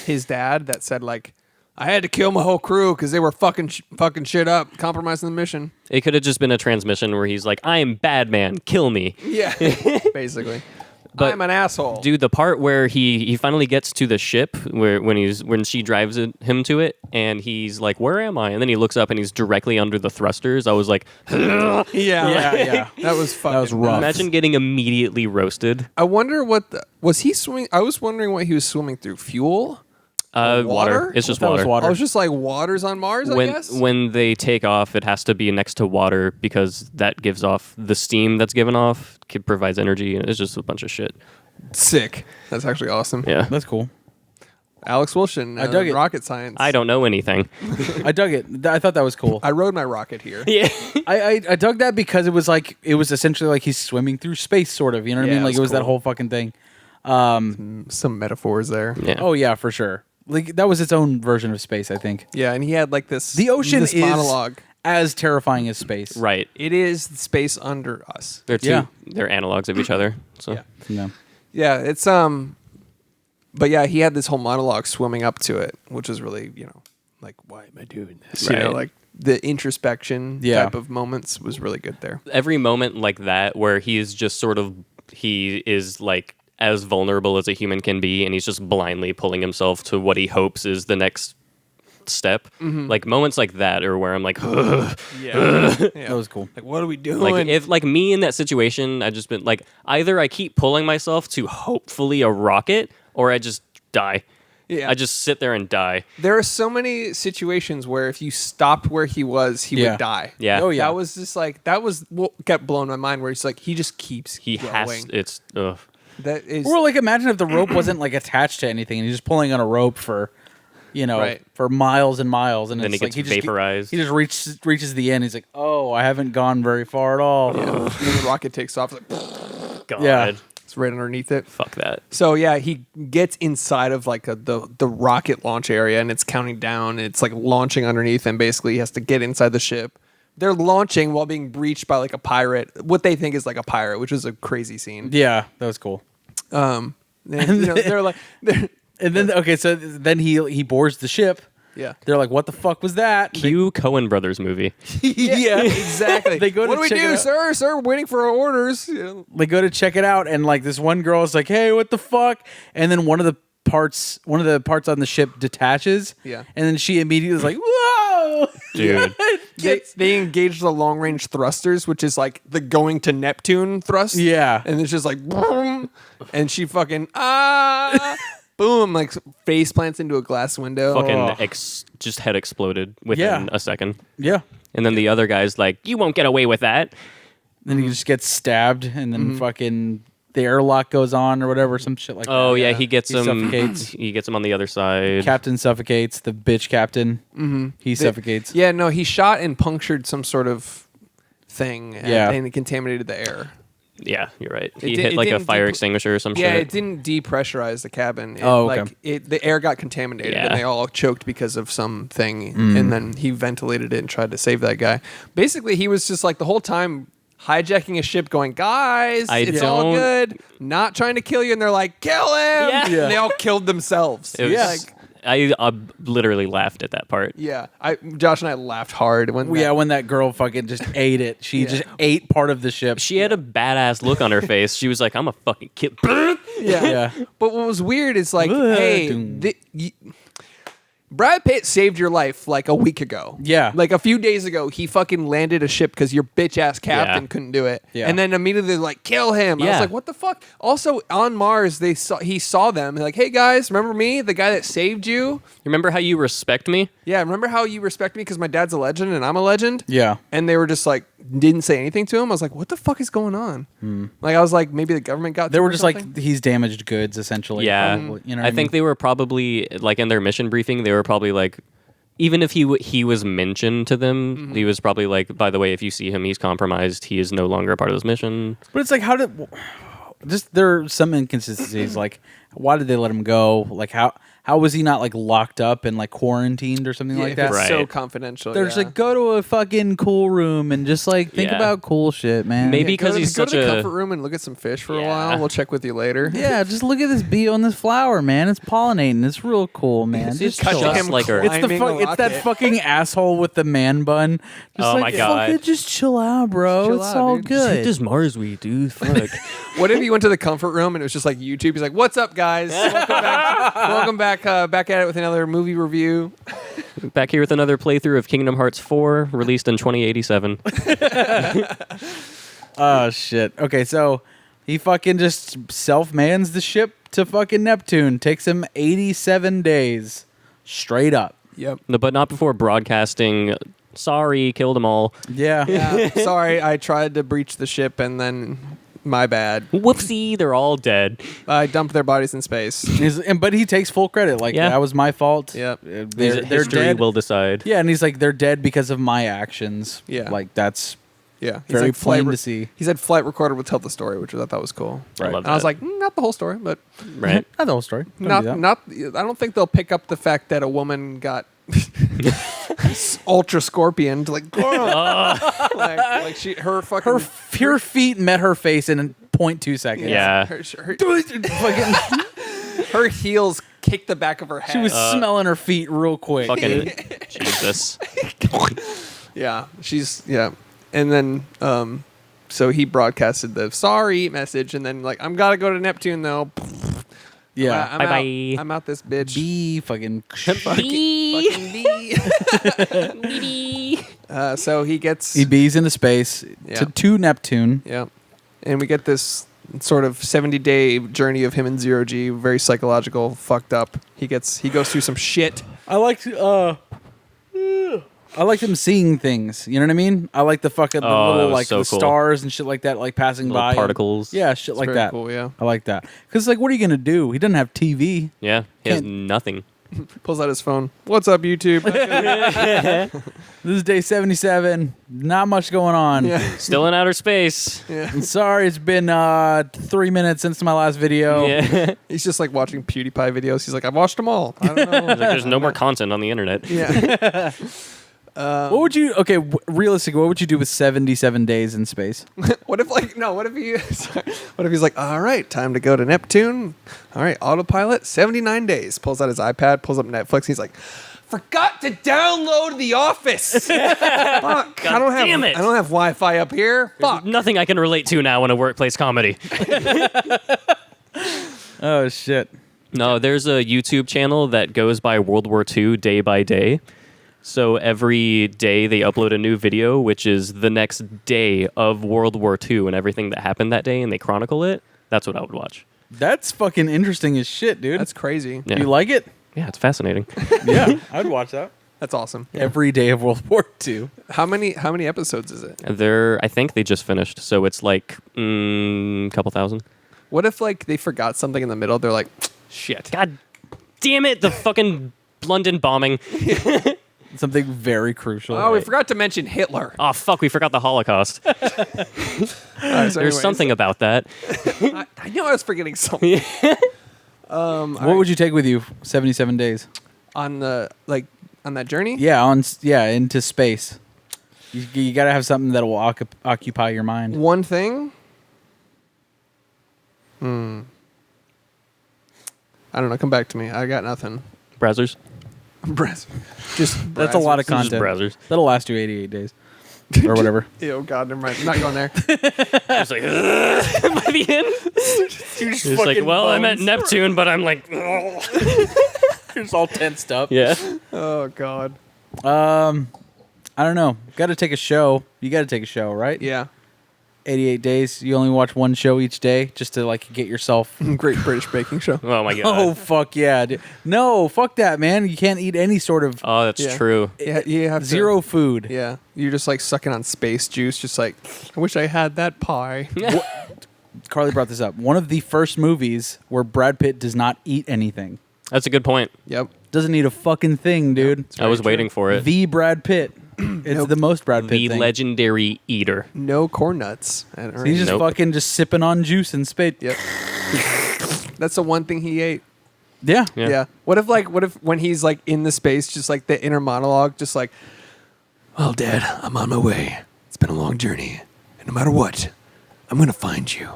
Speaker 2: his dad that said like, I had to kill my whole crew because they were fucking shit up, compromising the mission.
Speaker 3: It could have just been a transmission where he's like, I'm bad man, kill me.
Speaker 2: Yeah, basically.
Speaker 3: But
Speaker 2: I'm an asshole.
Speaker 3: Dude, the part where he finally gets to the ship when she drives him to it and he's like, where am I? And then he looks up and he's directly under the thrusters. I was like,
Speaker 2: yeah.
Speaker 1: yeah.
Speaker 2: That was fucking.
Speaker 1: That was rough.
Speaker 3: imagine getting immediately roasted.
Speaker 2: I wonder was he swimming? I was wondering what he was swimming through. Fuel?
Speaker 3: Water. It's just
Speaker 1: I thought it was
Speaker 3: water.
Speaker 2: I was just like, water's on Mars, I guess?
Speaker 3: When they take off, it has to be next to water because that gives off the steam that's given off, provides energy, and it's just a bunch of shit.
Speaker 2: Sick. That's actually awesome.
Speaker 3: Yeah.
Speaker 1: That's cool.
Speaker 2: Alex Wilson,
Speaker 1: I dug it.
Speaker 2: rocket science.
Speaker 3: I don't know anything.
Speaker 1: I dug it. I thought that was cool.
Speaker 2: I rode my rocket here.
Speaker 3: Yeah.
Speaker 1: I dug that because it was essentially like he's swimming through space, sort of. You know what I
Speaker 2: Yeah,
Speaker 1: mean? Like
Speaker 2: it
Speaker 1: it
Speaker 2: was
Speaker 1: was that
Speaker 2: cool.
Speaker 1: whole fucking thing.
Speaker 2: Some metaphors there.
Speaker 3: Yeah.
Speaker 1: Oh yeah, for sure. Like that was its own version of space, I think.
Speaker 2: Yeah, and he had like this.
Speaker 1: The ocean
Speaker 2: this
Speaker 1: is
Speaker 2: monologue.
Speaker 1: as terrifying as space.
Speaker 3: Right.
Speaker 2: It is space under us.
Speaker 3: They're two.
Speaker 1: Yeah.
Speaker 3: They're analogs of each other. So.
Speaker 2: Yeah.
Speaker 1: Yeah.
Speaker 2: Yeah, it's but yeah, he had this whole monologue swimming up to it, which is really, like, why am I doing this? You know,
Speaker 3: Right.
Speaker 2: like the introspection
Speaker 1: Yeah.
Speaker 2: type of moments was really good there.
Speaker 3: Every moment like that where he is just he is like as vulnerable as a human can be, and he's just blindly pulling himself to what he hopes is the next step. Like moments like that are where I'm like, ugh.
Speaker 1: That was cool.
Speaker 2: Like, what are we doing?
Speaker 3: Like if like me in that situation, I just been like, either I keep pulling myself to hopefully a rocket, or I just die.
Speaker 2: Yeah.
Speaker 3: I just sit there and die.
Speaker 2: There are so many situations where if you stopped where he was, he would die.
Speaker 3: Yeah.
Speaker 1: Oh, yeah.
Speaker 2: That was just like, that was what kept blowing my mind, where he's like, he just keeps
Speaker 3: He
Speaker 2: going.
Speaker 3: has. It's ugh.
Speaker 2: That is,
Speaker 1: Or like imagine if the rope wasn't like attached to anything and he's just pulling on a rope for, you know,
Speaker 2: Right.
Speaker 1: for miles and miles, and
Speaker 3: Then
Speaker 1: it's
Speaker 3: he
Speaker 1: like
Speaker 3: gets vaporized.
Speaker 1: He just reaches the end. He's like, oh, I haven't gone very far at all.
Speaker 2: and then the rocket takes off, like,
Speaker 3: God.
Speaker 1: Yeah.
Speaker 2: it's right underneath it.
Speaker 3: Fuck that.
Speaker 2: So yeah, he gets inside of like the rocket launch area, and it's counting down. And it's like launching underneath, and basically he has to get inside the ship. They're launching while being breached by like a pirate, what they think is like a pirate, which is a crazy scene.
Speaker 1: Yeah, that was cool.
Speaker 2: And, you know, they're like,
Speaker 1: And then okay, so then he boards the ship.
Speaker 2: yeah,
Speaker 1: They're like, what the fuck was that?
Speaker 3: Cue Coen Brothers movie.
Speaker 2: yeah, exactly.
Speaker 1: They go to
Speaker 2: what do we
Speaker 1: check it
Speaker 2: do,
Speaker 1: out.
Speaker 2: sir? Sir, we're waiting for our orders. Yeah.
Speaker 1: They go to check it out, and like this one girl is like, hey, what the fuck? And then one of the parts on the ship detaches.
Speaker 2: Yeah.
Speaker 1: And then she immediately is like, whoa,
Speaker 3: Dude.
Speaker 2: They engage the long range thrusters, which is like the going to Neptune thrust.
Speaker 1: Yeah.
Speaker 2: And it's just like boom, and she fucking boom, like face plants into a glass window.
Speaker 3: Fucking just head exploded within a second.
Speaker 1: Yeah.
Speaker 3: And then the other guy's like, you won't get away with that.
Speaker 1: Then he just gets stabbed, and then fucking the airlock goes on or whatever, some shit like that.
Speaker 3: Oh yeah, he gets
Speaker 1: He
Speaker 3: him.
Speaker 1: suffocates.
Speaker 3: He gets him on the other side.
Speaker 1: Captain suffocates, the bitch captain. He suffocates.
Speaker 2: Yeah, no, he shot and punctured some sort of thing.
Speaker 1: Yeah.
Speaker 2: And it contaminated the air.
Speaker 3: Yeah, you're right. He
Speaker 2: di-
Speaker 3: hit
Speaker 2: it
Speaker 3: like a
Speaker 2: didn't
Speaker 3: fire
Speaker 2: de-
Speaker 3: extinguisher or some
Speaker 2: Yeah,
Speaker 3: shit.
Speaker 2: it didn't depressurize the cabin. It,
Speaker 1: Oh, okay.
Speaker 2: Like the air got contaminated,
Speaker 3: Yeah.
Speaker 2: and they all choked because of something. And then he ventilated it and tried to save that guy. Basically, he was just like the whole time hijacking a ship, going, "Guys, it's all
Speaker 3: don't-
Speaker 2: good. Not trying to kill you." And they're like, "Kill him!"
Speaker 3: Yeah.
Speaker 2: And they all killed themselves.
Speaker 3: It was,
Speaker 1: Yeah.
Speaker 2: Like,
Speaker 3: I literally laughed at that part.
Speaker 2: yeah. Josh and I laughed hard when.
Speaker 1: Yeah, when that girl fucking just ate it. She
Speaker 2: Yeah.
Speaker 1: just ate part of the ship.
Speaker 3: She had a badass look on her face. She was like, "I'm a fucking kid."
Speaker 2: yeah.
Speaker 1: Yeah.
Speaker 2: But what was weird is like,
Speaker 1: Ugh.
Speaker 2: hey, Brad Pitt saved your life like a week ago.
Speaker 1: Yeah.
Speaker 2: Like a few days ago, he fucking landed a ship because your bitch ass captain
Speaker 3: Yeah.
Speaker 2: couldn't do it.
Speaker 1: Yeah.
Speaker 2: And then immediately they're like, kill him. I was
Speaker 3: Yeah.
Speaker 2: like, what the fuck? Also on Mars, he saw them. They're like, hey guys, remember me? The guy that saved you?
Speaker 3: Remember how you respect me?
Speaker 2: Yeah, remember how you respect me because my dad's a legend and I'm a legend?
Speaker 1: Yeah.
Speaker 2: And they were just like, didn't say anything to him. I was like, what the fuck is going on? Like, I was like, maybe the government got
Speaker 1: They
Speaker 2: to
Speaker 1: were
Speaker 2: him or
Speaker 1: just like,
Speaker 2: something?
Speaker 1: he's damaged goods, essentially.
Speaker 3: Yeah,
Speaker 1: probably. You know what
Speaker 3: I
Speaker 1: mean?
Speaker 3: think they were probably like in their mission briefing. They were probably like, even if he was mentioned to them, he was probably like, by the way, if you see him, he's compromised. He is no longer a part of this mission.
Speaker 1: But it's like, how did... Just, there are some inconsistencies. Like, why did they let him go? Like, how was he not, like, locked up and, like, quarantined or something like
Speaker 2: if
Speaker 1: that?
Speaker 2: it's
Speaker 3: Right.
Speaker 2: so confidential.
Speaker 1: They're just like, go to a fucking cool room and just, like, think
Speaker 3: Yeah.
Speaker 1: about cool shit, man.
Speaker 3: Maybe
Speaker 2: Yeah, go
Speaker 3: 'cause
Speaker 2: to-
Speaker 3: he's
Speaker 2: go
Speaker 3: such
Speaker 2: to the
Speaker 3: a-
Speaker 2: comfort room and look at some fish for a
Speaker 3: Yeah.
Speaker 2: while. We'll check with you later.
Speaker 1: Yeah, just look at this bee on this flower, man. It's pollinating. It's real cool, man.
Speaker 3: It's
Speaker 1: Just
Speaker 3: just
Speaker 1: chill out.
Speaker 3: just like her.
Speaker 1: It's the
Speaker 2: climbing a
Speaker 1: it's that
Speaker 2: rocket.
Speaker 1: fucking asshole with the man bun. Just
Speaker 3: Oh
Speaker 1: like,
Speaker 3: my God.
Speaker 1: fuck it, just chill out, bro.
Speaker 2: Chill
Speaker 1: It's
Speaker 2: out,
Speaker 1: all
Speaker 2: dude.
Speaker 1: good.
Speaker 3: Mars weed, dude. Fuck.
Speaker 2: What if you went to the comfort room and it was just like YouTube? He's like, "What's up, guys? Welcome back. Back at it with another movie review."
Speaker 3: Back here with another playthrough of Kingdom Hearts 4, released in 2087.
Speaker 1: Oh shit. Okay, so he fucking just self-mans the ship to fucking Neptune. Takes him 87 days straight up.
Speaker 2: Yep.
Speaker 3: No, but not before broadcasting. Sorry, killed them all.
Speaker 1: Yeah.
Speaker 2: Yeah. Sorry, I tried to breach the ship and then my bad.
Speaker 3: Whoopsie, they're all dead.
Speaker 2: I dumped their bodies in space.
Speaker 1: But he takes full credit. Like,
Speaker 3: Yeah.
Speaker 1: that was my fault.
Speaker 2: Yep.
Speaker 1: They're
Speaker 3: History
Speaker 1: dead.
Speaker 3: will decide.
Speaker 1: Yeah, and he's like, they're dead because of my actions.
Speaker 2: Yeah.
Speaker 1: Like, that's
Speaker 2: Yeah. He's
Speaker 1: very
Speaker 2: like, flight
Speaker 1: plain
Speaker 2: re-
Speaker 1: to see.
Speaker 2: He said flight recorder would tell the story, which I thought was cool.
Speaker 3: I love
Speaker 2: And I was
Speaker 3: that.
Speaker 2: like, not the whole story, but
Speaker 3: Right?
Speaker 1: Not the whole story. Don't do that.
Speaker 2: not. I don't think they'll pick up the fact that a woman got ultra scorpioned, like, like she her fucking
Speaker 1: Her feet met her face in 0.2 seconds.
Speaker 3: Yeah.
Speaker 1: Fucking-
Speaker 2: her heels kicked the back of her head.
Speaker 1: she was smelling her feet real quick.
Speaker 3: Fucking Jesus.
Speaker 2: yeah, and then So he broadcasted the sorry message, and then like, I'm gotta go to Neptune though.
Speaker 1: Yeah.
Speaker 2: I'm
Speaker 3: Bye-bye.
Speaker 2: out. I'm out this bitch.
Speaker 1: B fucking.
Speaker 2: Fucking B. So he gets.
Speaker 1: He bees into space
Speaker 2: Yeah.
Speaker 1: to Neptune.
Speaker 2: Yeah. And we get this sort of 70-day journey of him and Zero G, very psychological, fucked up. He goes through some shit.
Speaker 1: I liked him seeing things. You know what I mean? I like the fucking the
Speaker 3: Oh, that
Speaker 1: little
Speaker 3: was
Speaker 1: like
Speaker 3: so
Speaker 1: the
Speaker 3: cool.
Speaker 1: stars and shit like that, like passing
Speaker 3: Little
Speaker 1: by.
Speaker 3: particles.
Speaker 1: Yeah, shit
Speaker 2: It's
Speaker 1: like
Speaker 2: very
Speaker 1: that.
Speaker 2: cool, yeah.
Speaker 1: I like that because like, what are you gonna do? He doesn't have TV.
Speaker 3: Yeah, he has
Speaker 1: Can't-
Speaker 3: nothing.
Speaker 2: Pulls out his phone. What's up, YouTube?
Speaker 1: This is day 77. Not much going on.
Speaker 2: yeah.
Speaker 3: Still in outer space.
Speaker 2: Yeah.
Speaker 1: I'm sorry, it's been 3 minutes since my last video.
Speaker 3: Yeah.
Speaker 2: He's just like watching PewDiePie videos. He's like, I've watched them all. I don't know.
Speaker 3: Like, there's no more content on the internet.
Speaker 2: Yeah.
Speaker 1: What would you? Okay, realistically, what would you do with 77 days in space?
Speaker 2: What if what if he sorry, what if he's like, all right, time to go to Neptune. All right, autopilot, 79 days. Pulls out his iPad, pulls up Netflix. He's like, forgot to download The Office. Fuck.
Speaker 3: damn it.
Speaker 2: I don't have Wi-Fi up here. Fuck.
Speaker 3: Nothing I can relate to now in a workplace comedy.
Speaker 1: Oh shit!
Speaker 3: No, there's a YouTube channel that goes by World War II day by day. So every day they upload a new video, which is the next day of World War II and everything that happened that day, and they chronicle it. That's what I would watch.
Speaker 1: That's fucking interesting as shit, dude.
Speaker 2: That's crazy.
Speaker 3: Yeah.
Speaker 1: You like it?
Speaker 3: Yeah, it's fascinating.
Speaker 1: Yeah, I'd watch that.
Speaker 2: That's awesome.
Speaker 1: Every day of World War II.
Speaker 2: How many episodes is it?
Speaker 3: I think they just finished, so it's like a couple thousand.
Speaker 2: What if like they forgot something in the middle? They're like, shit.
Speaker 3: God damn it, the fucking London bombing.
Speaker 1: Something very crucial.
Speaker 2: Oh, we forgot to mention Hitler.
Speaker 3: Oh, fuck, we forgot the Holocaust.
Speaker 2: All right, so
Speaker 3: There's
Speaker 2: anyways,
Speaker 3: something about that.
Speaker 2: I knew I was forgetting something.
Speaker 1: What would you take with you 77 days?
Speaker 2: On that journey?
Speaker 1: Yeah, into space. You got to have something that will occupy your mind.
Speaker 2: One thing. I don't know. Come back to me. I got nothing.
Speaker 3: Browsers.
Speaker 2: Just
Speaker 1: That's a lot of
Speaker 3: Just
Speaker 1: content.
Speaker 3: browsers.
Speaker 1: That'll last you 88 days. Or whatever.
Speaker 2: Oh God, never mind. I'm not going there.
Speaker 3: It's like, by the end. It's like, well, I'm at Neptune, but I'm like,
Speaker 1: You're just all tensed up.
Speaker 3: yeah.
Speaker 2: Oh God.
Speaker 1: I don't know. Got to take a show. You got to take a show, right?
Speaker 2: Yeah.
Speaker 1: 88 days. You only watch one show each day just to like get yourself.
Speaker 2: Great British Baking Show.
Speaker 3: Oh my god.
Speaker 1: Oh fuck yeah! Dude. No, fuck that, man. You can't eat any sort of
Speaker 3: Oh, that's
Speaker 2: Yeah.
Speaker 3: true.
Speaker 2: Yeah, you have to-
Speaker 1: zero food.
Speaker 2: Yeah, you're just like sucking on space juice. Just like, I wish I had that pie.
Speaker 1: Carly brought this up. One of the first movies where Brad Pitt does not eat anything.
Speaker 3: That's a good point.
Speaker 2: Yep.
Speaker 1: Doesn't eat a fucking thing, dude.
Speaker 3: I was waiting for it.
Speaker 1: The Brad Pitt. It's
Speaker 2: Nope.
Speaker 1: the most Brad Pitt
Speaker 3: The
Speaker 1: thing.
Speaker 3: legendary eater.
Speaker 2: No corn nuts.
Speaker 1: He's just
Speaker 3: Nope.
Speaker 1: fucking just sipping on juice and spit.
Speaker 2: Yep. That's the one thing he ate.
Speaker 1: Yeah.
Speaker 3: Yeah.
Speaker 2: What if when he's like in the space, just like the inner monologue, just like, well, Dad, I'm on my way. It's been a long journey, and no matter what, I'm gonna find you.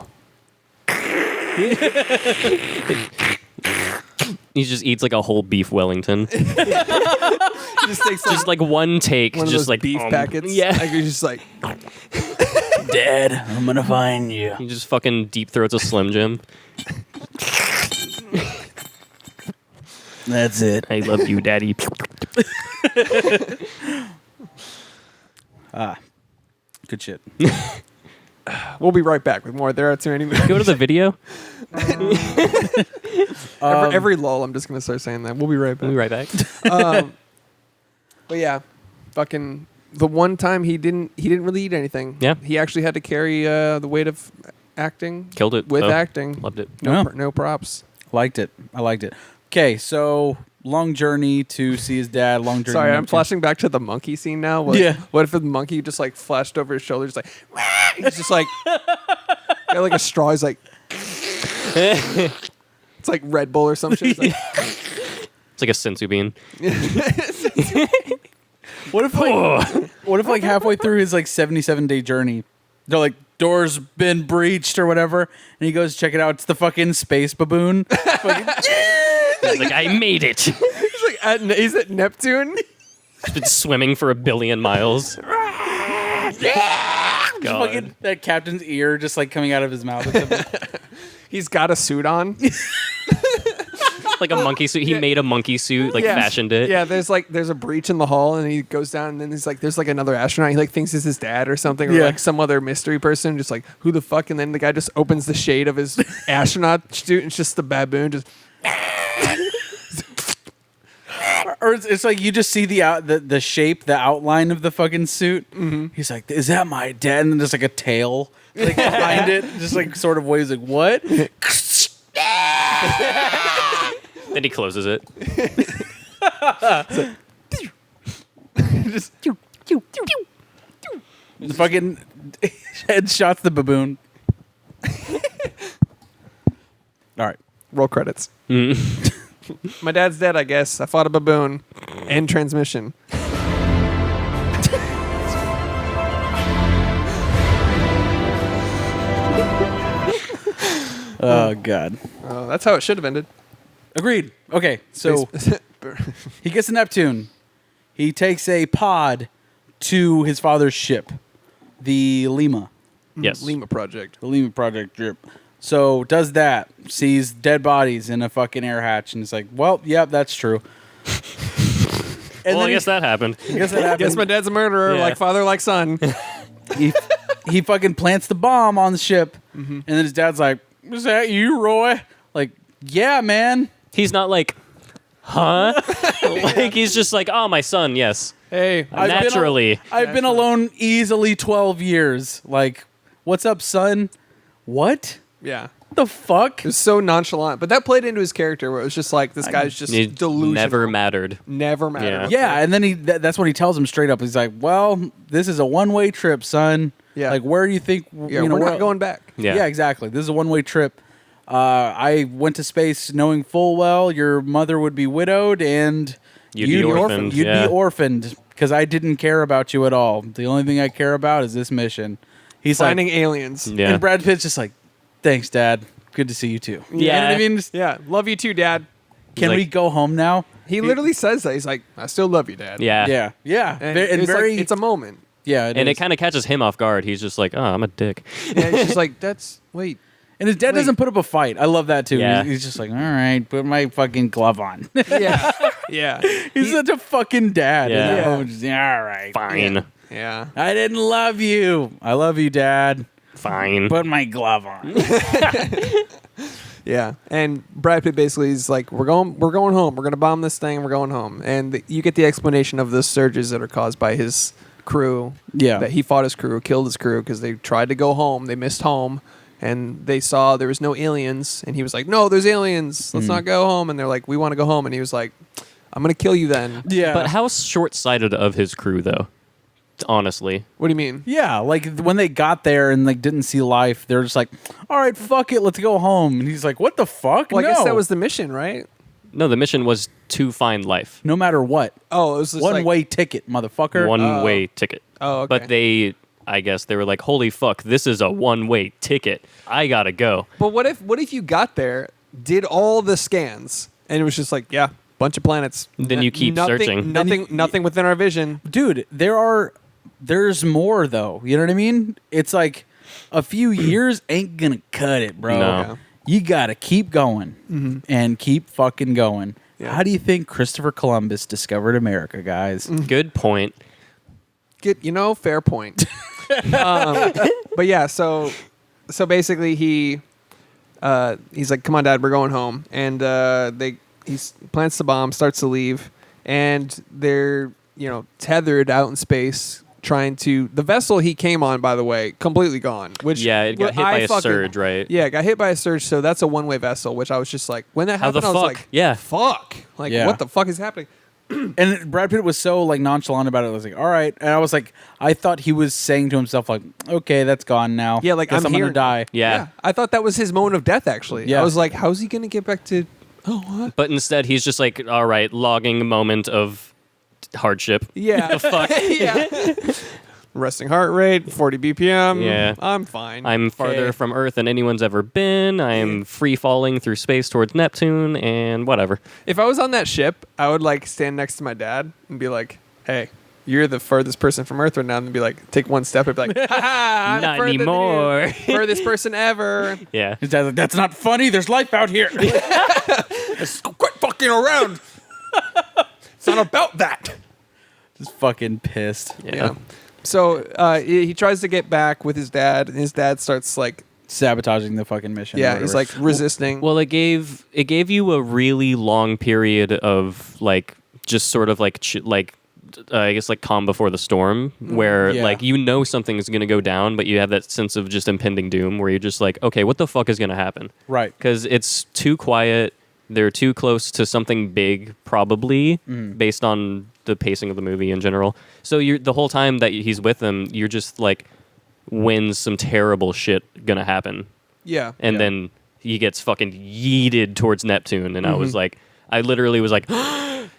Speaker 3: He just eats like a whole beef Wellington.
Speaker 2: He just takes
Speaker 3: Just like one take.
Speaker 2: one of
Speaker 3: just
Speaker 2: those
Speaker 3: like
Speaker 2: beef packets.
Speaker 3: Yeah.
Speaker 2: Like he's just like,
Speaker 1: Dad, I'm gonna find you.
Speaker 3: He just fucking deep throats a Slim Jim.
Speaker 1: That's it.
Speaker 3: I love you, Daddy.
Speaker 1: Good shit.
Speaker 2: we'll be right back with more. There are too many movies.
Speaker 3: Go to the video.
Speaker 2: every lull, I'm just gonna start saying that. We'll be right back.
Speaker 3: We'll be right back.
Speaker 2: But yeah, fucking the one time he didn't really eat anything.
Speaker 3: Yeah.
Speaker 2: He actually had to carry the weight of acting.
Speaker 3: Killed it.
Speaker 2: With
Speaker 3: though.
Speaker 2: acting.
Speaker 3: Loved it.
Speaker 2: No,
Speaker 1: Yeah.
Speaker 2: no props.
Speaker 1: Liked it. I liked it. Okay, so long journey to see his dad. Long journey.
Speaker 2: Sorry,
Speaker 1: to
Speaker 2: I'm flashing back to the monkey scene now. What,
Speaker 1: Yeah.
Speaker 2: What if the monkey just like flashed over his shoulder, just like, "Wah!" He's just like, got like a straw. He's like, it's like Red Bull or some shit. It's like,
Speaker 3: It's like a sensu bean.
Speaker 1: What if like halfway through his like 77-day journey, they're like, door's been breached or whatever, and he goes check it out. It's the fucking space baboon. Fucking,
Speaker 3: He's like, I made it.
Speaker 2: he's at Neptune.
Speaker 3: He's been swimming for 1 billion miles. God.
Speaker 1: Fucking that captain's ear just like coming out of his mouth.
Speaker 2: He's got a suit on.
Speaker 3: Like a monkey suit. He made a monkey suit, like fashioned it.
Speaker 2: Yeah, there's a breach in the hull, and he goes down, and then there's like another astronaut. He like thinks it's his dad or something, or
Speaker 1: Yeah.
Speaker 2: like some other mystery person. Just like, who the fuck? And then the guy just opens the shade of his astronaut suit, and it's just the baboon just.
Speaker 1: Or it's like you just see the shape, the outline of the fucking suit.
Speaker 2: Mm-hmm.
Speaker 1: He's like, "Is that my dad?" And then there's like a tail like behind it, just like sort of waves like, "What?"
Speaker 3: Then he closes it.
Speaker 2: just
Speaker 1: The fucking headshots the baboon. All right.
Speaker 2: roll credits. My dad's dead, I guess. I fought a baboon. End transmission.
Speaker 1: Oh God.
Speaker 2: That's how it should have ended.
Speaker 1: Agreed. Okay, so he gets to Neptune. He takes a pod to his father's ship, the Lima.
Speaker 3: Yes.
Speaker 2: Lima Project.
Speaker 1: The Lima Project ship. So does that. Sees dead bodies in a fucking air hatch, and it's like, well, yep, that's true. And
Speaker 3: Well, I
Speaker 1: then
Speaker 3: guess that happened.
Speaker 1: I guess that happened.
Speaker 2: Guess my dad's a murderer,
Speaker 3: Yeah.
Speaker 2: like father, like son.
Speaker 1: he fucking plants the bomb on the ship, and then his dad's like, "Is that you, Roy?" Like, yeah, man.
Speaker 3: He's not like, huh? Like, he's just like, oh, my son, yes.
Speaker 2: Hey,
Speaker 3: Naturally.
Speaker 1: I've been alone easily 12 years. Like, what's up, son? What?
Speaker 2: yeah.
Speaker 1: The fuck?
Speaker 2: It was so nonchalant, but that played into his character where it was just like this guy's just
Speaker 3: It
Speaker 2: delusional.
Speaker 3: never mattered.
Speaker 2: Never mattered.
Speaker 1: Yeah, and then that's what he tells him straight up. He's like, "Well, this is a one-way trip, son.
Speaker 2: Yeah.
Speaker 1: Like, where do you think?
Speaker 2: Yeah,
Speaker 1: you know,
Speaker 2: we're
Speaker 1: where-
Speaker 2: not going back.
Speaker 3: Yeah.
Speaker 1: exactly. This is a one-way trip. I went to space knowing full well your mother would be widowed and
Speaker 3: You'd be orphaned,
Speaker 1: You'd
Speaker 3: yeah.
Speaker 1: be orphaned because I didn't care about you at all. The only thing I care about is this mission." He's
Speaker 2: Finding
Speaker 1: like,
Speaker 2: aliens.
Speaker 3: Yeah.
Speaker 1: and Brad Pitt's just like, "Thanks, Dad. Good to see you too." You know
Speaker 3: Yeah.
Speaker 1: what I mean? Just,
Speaker 2: Yeah. Love you too, Dad.
Speaker 1: can
Speaker 3: like-
Speaker 1: we go home now?
Speaker 2: He literally says that. He's like, I still love you, Dad.
Speaker 3: Yeah.
Speaker 1: Yeah, yeah,
Speaker 2: And,
Speaker 1: and
Speaker 2: it's
Speaker 1: very.
Speaker 2: like, it's a moment.
Speaker 1: yeah,
Speaker 3: And it
Speaker 1: is.
Speaker 3: kind of catches him off guard. He's just like, oh, I'm a dick.
Speaker 2: Yeah, it's just like, wait.
Speaker 1: And his dad
Speaker 2: Wait.
Speaker 1: doesn't put up a fight. I love that too.
Speaker 3: Yeah.
Speaker 1: He's just like, all right, put my fucking glove on.
Speaker 2: Yeah. Yeah.
Speaker 1: He's such a fucking dad.
Speaker 3: Yeah.
Speaker 1: And
Speaker 2: Yeah.
Speaker 1: I'm just, all right.
Speaker 3: Fine.
Speaker 2: Yeah.
Speaker 1: I didn't love you. I love you, Dad.
Speaker 3: Fine.
Speaker 1: Put my glove on.
Speaker 2: Yeah. And Brad Pitt basically is like, we're going home. We're gonna bomb this thing. We're going home. And you get the explanation of the surges that are caused by his crew.
Speaker 1: Yeah.
Speaker 2: That he fought his crew, killed his crew because they tried to go home. They missed home. And they saw there was no aliens. And he was like, no, there's aliens. Let's not go home. And they're like, we want to go home. And he was like, I'm going to kill you then.
Speaker 1: Yeah.
Speaker 3: But how short-sighted of his crew, though? Honestly.
Speaker 2: What do you mean?
Speaker 1: Yeah, like when they got there and like didn't see life, they're just like, all right, fuck it, let's go home. And he's like, what the fuck?
Speaker 2: Well, I
Speaker 1: no.
Speaker 2: guess that was the mission, right?
Speaker 3: No, the mission was to find life.
Speaker 1: no matter what.
Speaker 2: Oh, it was just
Speaker 1: One-way ticket, motherfucker.
Speaker 3: One-way ticket.
Speaker 2: Oh, okay.
Speaker 3: But I guess they were like, holy fuck, this is a one-way ticket. I gotta go.
Speaker 2: But what if you got there, did all the scans, and it was just like, yeah, bunch of planets.
Speaker 3: Then you keep
Speaker 2: nothing,
Speaker 3: searching.
Speaker 2: Nothing within our vision.
Speaker 1: Dude, there's more though. You know what I mean? It's like a few years ain't gonna cut it, bro.
Speaker 3: No.
Speaker 2: Yeah.
Speaker 1: You gotta keep going and keep fucking going.
Speaker 2: Yeah.
Speaker 1: How do you think Christopher Columbus discovered America, guys?
Speaker 3: Good point.
Speaker 2: Fair point. But yeah, so basically he's like, come on, Dad, we're going home, and he plants the bomb, starts to leave, and they're tethered out in space. The vessel he came on, by the way, completely gone. Which
Speaker 3: Yeah, it got hit by a surge, right?
Speaker 2: Yeah, it got hit by a surge, so that's a one-way vessel. Which I was just like, when that
Speaker 3: How the
Speaker 2: happened, I was
Speaker 3: fuck?
Speaker 2: like,
Speaker 3: Yeah.
Speaker 2: fuck, like
Speaker 1: Yeah.
Speaker 2: what the fuck is happening?
Speaker 1: And Brad Pitt was so like nonchalant about it. I was like, all right. And I was like, I thought he was saying to himself like, okay, that's gone now.
Speaker 2: Yeah, like,
Speaker 1: Guess
Speaker 2: I'm
Speaker 1: I'm gonna
Speaker 2: here.
Speaker 1: die.
Speaker 3: Yeah.
Speaker 2: I thought that was his moment of death. Actually,
Speaker 1: Yeah.
Speaker 2: I was like, how's he gonna get back to? Oh, what?
Speaker 3: But instead, he's just like, all right, logging a moment of hardship.
Speaker 2: Yeah,
Speaker 3: The fuck?
Speaker 2: yeah. Resting heart rate, 40 BPM.
Speaker 3: Yeah.
Speaker 2: I'm fine.
Speaker 3: I'm farther
Speaker 2: Okay.
Speaker 3: from Earth than anyone's ever been. I'm free falling through space towards Neptune and whatever.
Speaker 2: If I was on that ship, I would like stand next to my dad and be like, "Hey, you're the furthest person from Earth right now, and then be like, take one step and be like, ha ha, I'm
Speaker 3: Not
Speaker 2: further than you.
Speaker 3: anymore.
Speaker 2: Furthest person ever.
Speaker 3: Yeah.
Speaker 1: His dad's like, that's not funny. There's life out here.
Speaker 2: Just quit fucking around. It's not about that.
Speaker 1: Just fucking pissed.
Speaker 2: Yeah. So he tries to get back with his dad, and his dad starts like,
Speaker 1: Sabotaging the fucking mission. or
Speaker 2: yeah, he's
Speaker 1: whatever.
Speaker 2: like resisting.
Speaker 3: Well, it gave you a really long period of like just sort of like I guess like calm before the storm, where
Speaker 1: Yeah.
Speaker 3: like something's gonna go down, but you have that sense of just impending doom, where you're just like, okay, what the fuck is gonna happen?
Speaker 1: Right.
Speaker 3: Because it's too quiet. They're too close to something big, probably, based on the pacing of the movie in general. So you're the whole time that he's with them, you're just like, when's some terrible shit gonna happen?
Speaker 2: Yeah.
Speaker 3: And
Speaker 1: Yeah.
Speaker 3: then he gets fucking yeeted towards Neptune, and I was like, I literally was like,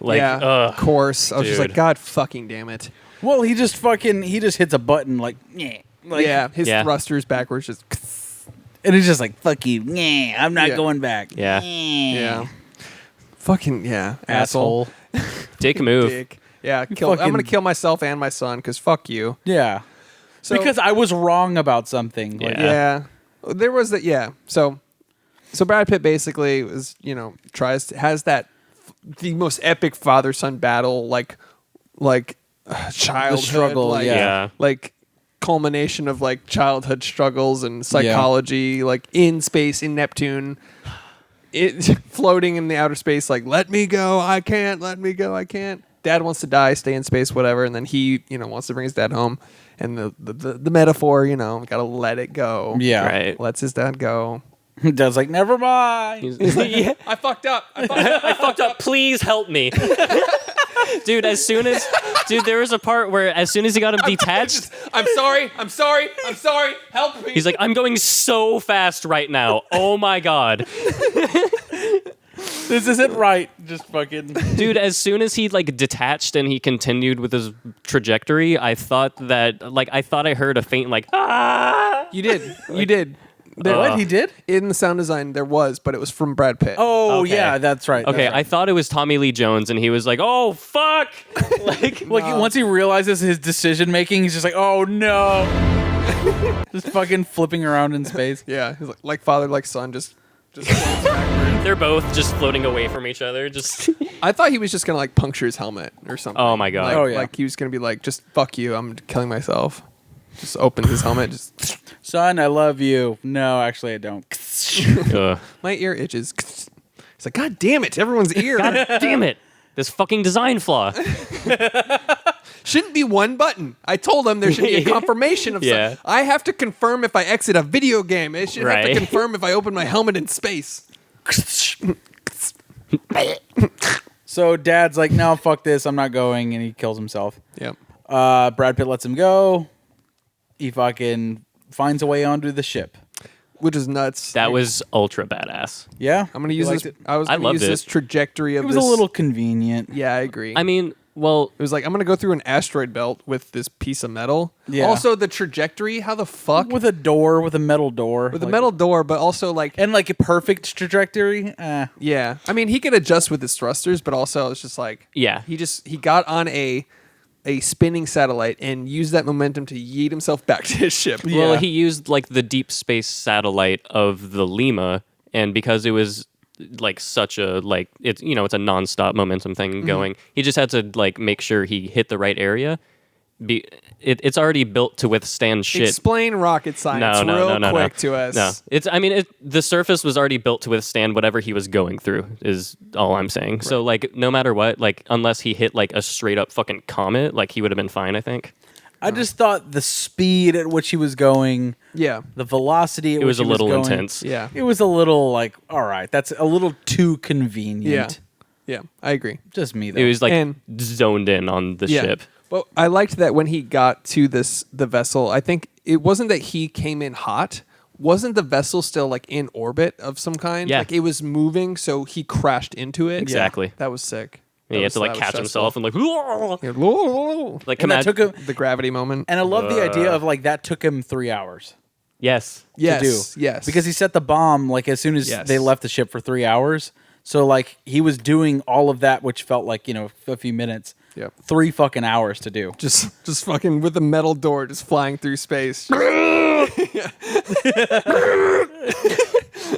Speaker 3: like,
Speaker 2: yeah, of course. I was just
Speaker 3: dude.
Speaker 2: like, God fucking damn it.
Speaker 1: Well, he just hits a button like, "Nyeh." Like,
Speaker 2: Yeah, his
Speaker 3: Yeah.
Speaker 2: thrusters backwards just.
Speaker 1: and he's just like, fuck you. Nyeh, I'm not
Speaker 2: Yeah.
Speaker 1: going back.
Speaker 3: Yeah.
Speaker 1: Nyeh.
Speaker 2: Yeah. Fucking yeah,
Speaker 1: Asshole.
Speaker 3: dick move.
Speaker 2: Dick. Yeah, I'm
Speaker 1: fucking-
Speaker 2: gonna kill myself and my son because fuck you.
Speaker 1: Yeah.
Speaker 2: So
Speaker 1: because I was wrong about something. Like,
Speaker 3: Yeah.
Speaker 2: yeah, there was that. Yeah, so Brad Pitt basically was has that the most epic father son battle like childhood
Speaker 1: struggle,
Speaker 2: like,
Speaker 3: Yeah.
Speaker 2: like culmination of like childhood struggles and psychology like in space in Neptune. It floating in the outer space, like let me go, I can't. Let me go, I can't. Dad wants to die, stay in space, whatever, and then he, wants to bring his dad home. And the metaphor, gotta let it go.
Speaker 1: Yeah.
Speaker 3: Right.
Speaker 2: Lets his dad go.
Speaker 1: Dad's like, never mind.
Speaker 3: Yeah.
Speaker 2: I fucked up.
Speaker 3: I fucked up. Please help me. Dude, there was a part where as soon as he got him detached,
Speaker 2: I'm sorry. Help me.
Speaker 3: he's like, I'm going so fast right now. Oh my God.
Speaker 1: This isn't right. Just fucking.
Speaker 3: Dude, as soon as he like detached and he continued with his trajectory, I thought I heard a faint like, ah!
Speaker 2: You did.
Speaker 1: What? He did?
Speaker 2: In the sound design, there was, but it was from Brad Pitt.
Speaker 1: Oh,
Speaker 3: Okay.
Speaker 1: yeah, that's right.
Speaker 3: Okay,
Speaker 1: that's right.
Speaker 3: I thought it was Tommy Lee Jones, and he was like, "Oh fuck!" Like,
Speaker 1: Once he realizes his decision making, he's just like, oh no. Just fucking flipping around in space.
Speaker 2: Yeah, he's like father, like son, just floats backward.
Speaker 3: they're both just floating away from each other. Just
Speaker 2: I thought he was just gonna like puncture his helmet or something.
Speaker 3: Oh, my God.
Speaker 2: Like,
Speaker 1: Oh, yeah.
Speaker 2: like he was gonna be like, just fuck you, I'm killing myself. Just opens his helmet, just
Speaker 1: Son, I love you. No, actually, I don't.
Speaker 2: my ear itches. It's like, God damn it, everyone's ear.
Speaker 3: God damn it! This fucking design flaw.
Speaker 2: Shouldn't be one button. I told him there should be a confirmation of
Speaker 3: Yeah.
Speaker 2: something. I have to confirm if I exit a video game. It should have
Speaker 3: Right.
Speaker 2: to confirm if I open my helmet in space.
Speaker 1: So Dad's like, no, fuck this. I'm not going. And he kills himself.
Speaker 2: Yep.
Speaker 1: Brad Pitt lets him go. He fucking finds a way onto the ship.
Speaker 2: Which is nuts.
Speaker 3: That was ultra badass.
Speaker 1: Yeah?
Speaker 2: I'm gonna
Speaker 1: You
Speaker 2: use
Speaker 1: liked
Speaker 2: this.
Speaker 1: it?
Speaker 2: I was
Speaker 3: I
Speaker 2: gonna
Speaker 3: loved
Speaker 2: use
Speaker 3: it.
Speaker 2: this trajectory of
Speaker 1: It was
Speaker 2: this.
Speaker 1: a little convenient.
Speaker 2: Yeah, I agree.
Speaker 3: I mean, well,
Speaker 2: it was like I'm gonna go through an asteroid belt with this piece of metal.
Speaker 1: Yeah.
Speaker 2: Also, the trajectory. How the fuck
Speaker 1: With a door, with a metal door.
Speaker 2: with a
Speaker 1: Like-
Speaker 2: metal door, but also like
Speaker 1: And like a perfect trajectory.
Speaker 2: yeah. I mean, he could adjust with his thrusters, but also it's just like
Speaker 3: yeah.
Speaker 2: he got on a spinning satellite and used that momentum to yeet himself back to his ship.
Speaker 1: Yeah.
Speaker 3: Well, he used like the deep space satellite of the Lima, and because it was like such a like it's it's a nonstop momentum thing going. He just had to like make sure he hit the right area. It's already built to withstand shit.
Speaker 2: Explain rocket science
Speaker 3: No,
Speaker 2: quick to us.
Speaker 3: No, the surface was already built to withstand whatever he was going through. Is all I'm saying. Right. So like, no matter what, like unless he hit like a straight up fucking comet, like he would have been fine. I think.
Speaker 1: I just thought the speed at which he was going,
Speaker 2: Yeah.
Speaker 1: the velocity at
Speaker 3: It was
Speaker 1: which
Speaker 3: a
Speaker 1: he
Speaker 3: little
Speaker 1: going,
Speaker 3: intense.
Speaker 2: Yeah.
Speaker 1: It was a little like, all right, that's a little too convenient.
Speaker 2: Yeah. I agree.
Speaker 1: Just me though.
Speaker 3: It was like
Speaker 2: And-
Speaker 3: zoned in on the ship.
Speaker 2: Well, I liked that when he got to the vessel, I think it wasn't that he came in hot. Wasn't the vessel still like in orbit of some kind?
Speaker 3: Yeah.
Speaker 2: Like it was moving, so he crashed into it.
Speaker 3: Exactly.
Speaker 2: That was sick.
Speaker 3: And he had to like catch himself and like,
Speaker 2: Yeah.
Speaker 3: like
Speaker 1: And that took him,
Speaker 2: The gravity moment.
Speaker 1: and I love the idea of like that took him 3 hours
Speaker 3: yes.
Speaker 2: Yes.
Speaker 1: to do.
Speaker 2: Yes.
Speaker 1: Because he set the bomb like as soon as
Speaker 2: Yes.
Speaker 1: they left the ship for 3 hours. So like he was doing all of that, which felt like, a few minutes
Speaker 2: Yep.
Speaker 1: 3 fucking hours to do.
Speaker 2: Just fucking with a metal door just flying through space.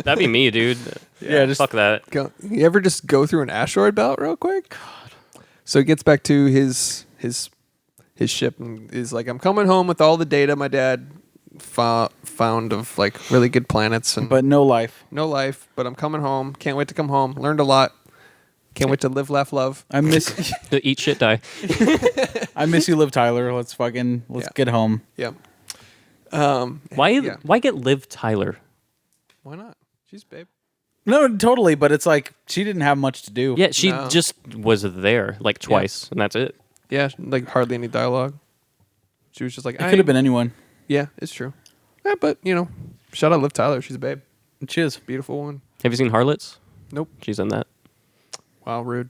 Speaker 3: That'd be me, dude.
Speaker 1: Yeah, just
Speaker 3: Fuck that.
Speaker 2: You ever just go through an asteroid belt real quick? God. So he gets back to his ship and is like, I'm coming home with all the data my dad found of like really good planets and
Speaker 1: but no life.
Speaker 2: no life. But I'm coming home. Can't wait to come home. Learned a lot. Can't wait to live, laugh, love.
Speaker 1: I miss
Speaker 3: Eat shit, die.
Speaker 1: I miss you, Liv Tyler. Let's get home.
Speaker 2: Yeah.
Speaker 3: Why get Liv Tyler?
Speaker 2: Why not? She's babe.
Speaker 1: No, totally, but it's like she didn't have much to do.
Speaker 3: Yeah, she
Speaker 2: No.
Speaker 3: just was there like twice, and that's it.
Speaker 2: Yeah, like hardly any dialogue. She was just like,
Speaker 1: It could have been anyone.
Speaker 2: Yeah, it's true. Yeah, but shout out Liv Tyler. She's a babe.
Speaker 1: She is.
Speaker 2: Beautiful one.
Speaker 3: Have you seen Harlots?
Speaker 2: Nope.
Speaker 3: She's in that.
Speaker 2: Wow, rude.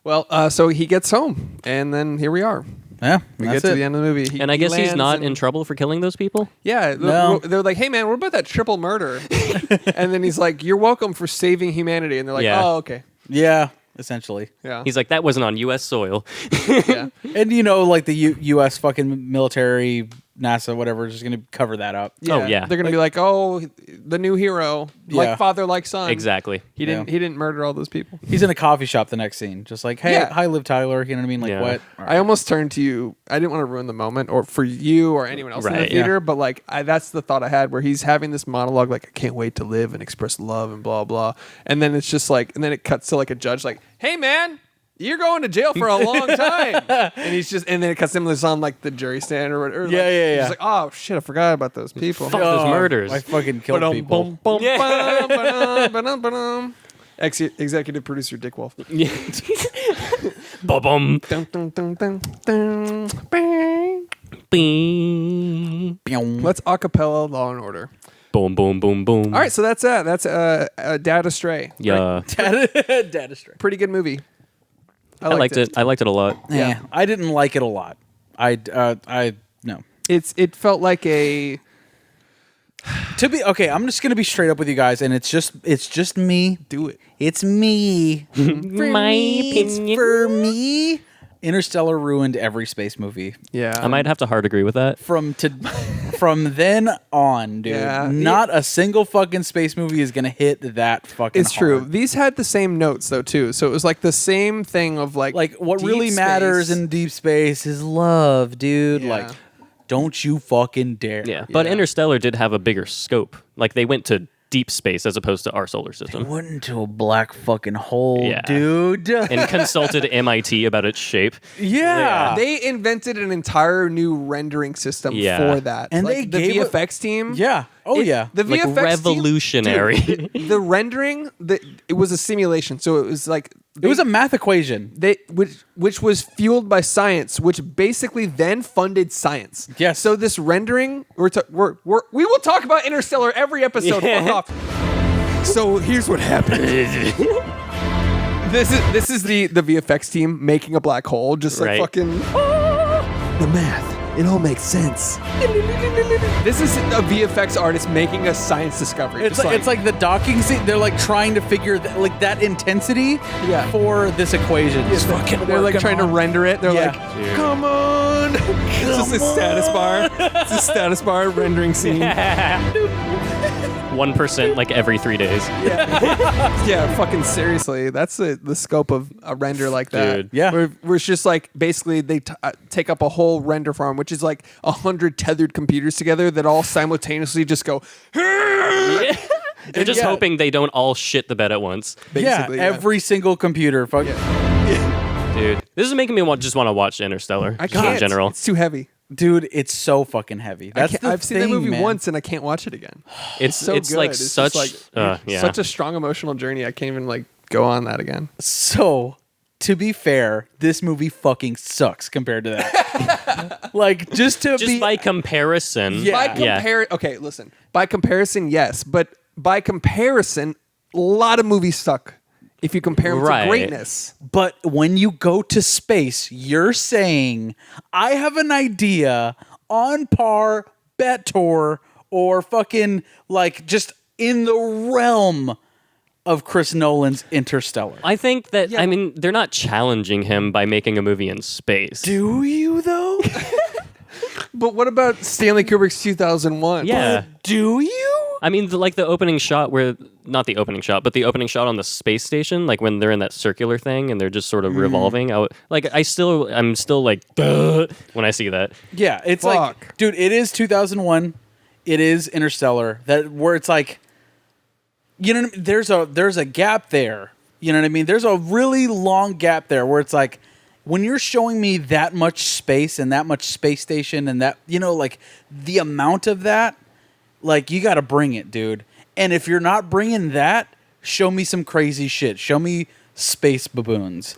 Speaker 2: Well, so he gets home, and then here we are.
Speaker 1: Yeah,
Speaker 2: We
Speaker 1: that's
Speaker 2: get to
Speaker 1: it.
Speaker 2: the end of the movie.
Speaker 3: And I guess he's
Speaker 2: lands
Speaker 3: not
Speaker 2: and-
Speaker 3: in trouble for killing those people?
Speaker 2: Yeah,
Speaker 1: No.
Speaker 2: they're like, hey man, what about that triple murder? And then he's like, you're welcome for saving humanity. And they're like,
Speaker 3: Yeah.
Speaker 2: oh, okay.
Speaker 1: Yeah, essentially.
Speaker 2: Yeah.
Speaker 3: He's like, that wasn't on U.S. soil.
Speaker 2: yeah.
Speaker 1: And like the U.S. fucking military, NASA, whatever, is just gonna cover that up.
Speaker 3: Oh, yeah.
Speaker 2: They're gonna be like, oh, the new hero,
Speaker 1: Yeah.
Speaker 2: like father, like son.
Speaker 3: Exactly.
Speaker 2: He didn't murder all those people.
Speaker 1: He's in a coffee shop the next scene, just like, hey,
Speaker 2: Yeah.
Speaker 1: hi, Liv Tyler. You know what I mean? Like,
Speaker 3: Yeah.
Speaker 1: what? All
Speaker 2: I almost turned to you. I didn't want to ruin the moment, or for you or anyone else in the
Speaker 3: Right,
Speaker 2: theater,
Speaker 1: yeah.
Speaker 2: but like that's the thought I had, where he's having this monologue, like I can't wait to live and express love and blah blah, and then it's just like, and then it cuts to like a judge, like, hey man, you're going to jail for a long time, and he's just, and then it cuts him on like the jury stand or whatever.
Speaker 1: Yeah,
Speaker 2: like,
Speaker 1: yeah,
Speaker 2: he's
Speaker 1: yeah.
Speaker 2: just like, oh shit, I forgot about those people.
Speaker 3: Fuck those murders.
Speaker 1: I fucking killed
Speaker 2: Ba-dum,
Speaker 1: people.
Speaker 2: bum, bum,
Speaker 3: Yeah.
Speaker 2: ba-dum, ba-dum, ba-dum, ba-dum. Executive producer Dick Wolf.
Speaker 3: Ba-bum.
Speaker 2: Dun, dun, dun, dun, dun, bang.
Speaker 3: Bing.
Speaker 2: Let's acapella Law and Order.
Speaker 3: Boom, boom, boom, boom.
Speaker 2: All right, so that's Dad Astray.
Speaker 3: Yeah.
Speaker 1: Dad Astray.
Speaker 2: Pretty good movie.
Speaker 3: I liked it. I liked it a lot.
Speaker 1: Yeah, I didn't like it a lot. I no.
Speaker 2: It felt like a
Speaker 1: To be okay, I'm just gonna be straight up with you guys, and it's just me.
Speaker 2: do it.
Speaker 1: It's me. For
Speaker 3: My
Speaker 1: me, it's
Speaker 3: opinion.
Speaker 1: for me. Interstellar ruined every space movie.
Speaker 2: Yeah,
Speaker 3: I might have to hard agree with that.
Speaker 1: From then on, dude.
Speaker 2: Yeah.
Speaker 1: Not a single fucking space movie is gonna hit that fucking.
Speaker 2: It's true.
Speaker 1: hard.
Speaker 2: These had the same notes though too, so it was like the same thing of like
Speaker 1: What
Speaker 2: deep
Speaker 1: really matters
Speaker 2: space.
Speaker 1: in deep space is love, dude.
Speaker 2: Yeah.
Speaker 1: Like, don't you fucking dare.
Speaker 3: Yeah. But
Speaker 2: Yeah.
Speaker 3: Interstellar did have a bigger scope. Like, they went to deep space as opposed to our solar system.
Speaker 1: Went into a black fucking hole,
Speaker 3: Yeah.
Speaker 1: dude.
Speaker 3: And consulted MIT about its shape.
Speaker 1: yeah.
Speaker 2: They invented an entire new rendering system
Speaker 3: Yeah.
Speaker 2: for that,
Speaker 1: And
Speaker 2: like,
Speaker 1: they
Speaker 2: the
Speaker 1: gave it-
Speaker 2: VFX team.
Speaker 1: Yeah. Oh, yeah.
Speaker 2: The
Speaker 3: Like,
Speaker 2: VFX
Speaker 3: revolutionary.
Speaker 2: Team, dude, the rendering, it was a simulation, so it was like
Speaker 1: It was a math equation.
Speaker 2: which was fueled by science, which basically then funded science.
Speaker 1: Yes.
Speaker 2: So this rendering, we will talk about Interstellar every episode.
Speaker 3: Yeah.
Speaker 2: Fuck off. So here's what happened. This is the VFX team making a black hole, just like
Speaker 3: Right.
Speaker 2: fucking the math. It all makes sense. This is a VFX artist making a science discovery.
Speaker 1: It's
Speaker 2: Just
Speaker 1: like the docking scene. They're like trying to figure that intensity
Speaker 2: Yeah.
Speaker 1: for this equation. It's fucking
Speaker 2: they're like
Speaker 1: working
Speaker 2: trying to
Speaker 1: on it.
Speaker 2: render it. They're
Speaker 1: Yeah.
Speaker 2: like,
Speaker 3: Dude.
Speaker 2: come on. It's just a status bar. It's a status bar rendering scene.
Speaker 3: 1% like every 3 days.
Speaker 2: Yeah, fucking seriously. That's the scope of a render like that.
Speaker 3: Dude.
Speaker 1: Yeah.
Speaker 2: Where it's just like basically they take up a whole render farm, which is like 100 tethered computers together that all simultaneously just go.
Speaker 3: They're just
Speaker 2: yeah.
Speaker 3: hoping they don't all shit the bed at once.
Speaker 2: Basically,
Speaker 1: yeah, every single computer. Fuck.
Speaker 3: Dude, this is making me want to watch Interstellar.
Speaker 2: I
Speaker 3: just
Speaker 2: can't.
Speaker 3: in general.
Speaker 2: It's too heavy.
Speaker 1: Dude, it's so fucking heavy. That's the
Speaker 2: I've seen that
Speaker 1: thing,
Speaker 2: movie
Speaker 1: man.
Speaker 2: once and I can't watch it again.
Speaker 3: It's
Speaker 2: So
Speaker 3: it's
Speaker 2: good.
Speaker 3: like
Speaker 2: It's
Speaker 3: such
Speaker 2: just like
Speaker 3: yeah.
Speaker 2: such a strong emotional journey. I can't even like go on that again.
Speaker 1: So, to be fair, this movie fucking sucks compared to that. Like, just
Speaker 3: by comparison.
Speaker 1: Yeah.
Speaker 2: Okay, listen. By comparison, yes, but by comparison, a lot of movies suck. If you compare them
Speaker 3: Right.
Speaker 2: to greatness,
Speaker 1: But when you go to space, you're saying, I have an idea on par, better, or fucking like just in the realm of Chris Nolan's Interstellar.
Speaker 3: I think that, I mean, they're not challenging him by making a movie in space.
Speaker 1: Do you though?
Speaker 2: But what about Stanley Kubrick's 2001?
Speaker 3: Yeah.
Speaker 1: Do you?
Speaker 3: I mean, the opening shot not the opening shot, but the opening shot on the space station, like when they're in that circular thing and they're just sort of revolving. I'm still like, duh, when I see that.
Speaker 1: Yeah, it's like, dude, it is 2001. It is Interstellar. Where it's like, you know what I mean? There's a gap there. You know what I mean? There's a really long gap there where it's like, when you're showing me that much space and that much space station and that, you know, like the amount of that, like you got to bring it, dude. And if you're not bringing that, show me some crazy shit. Show me space baboons.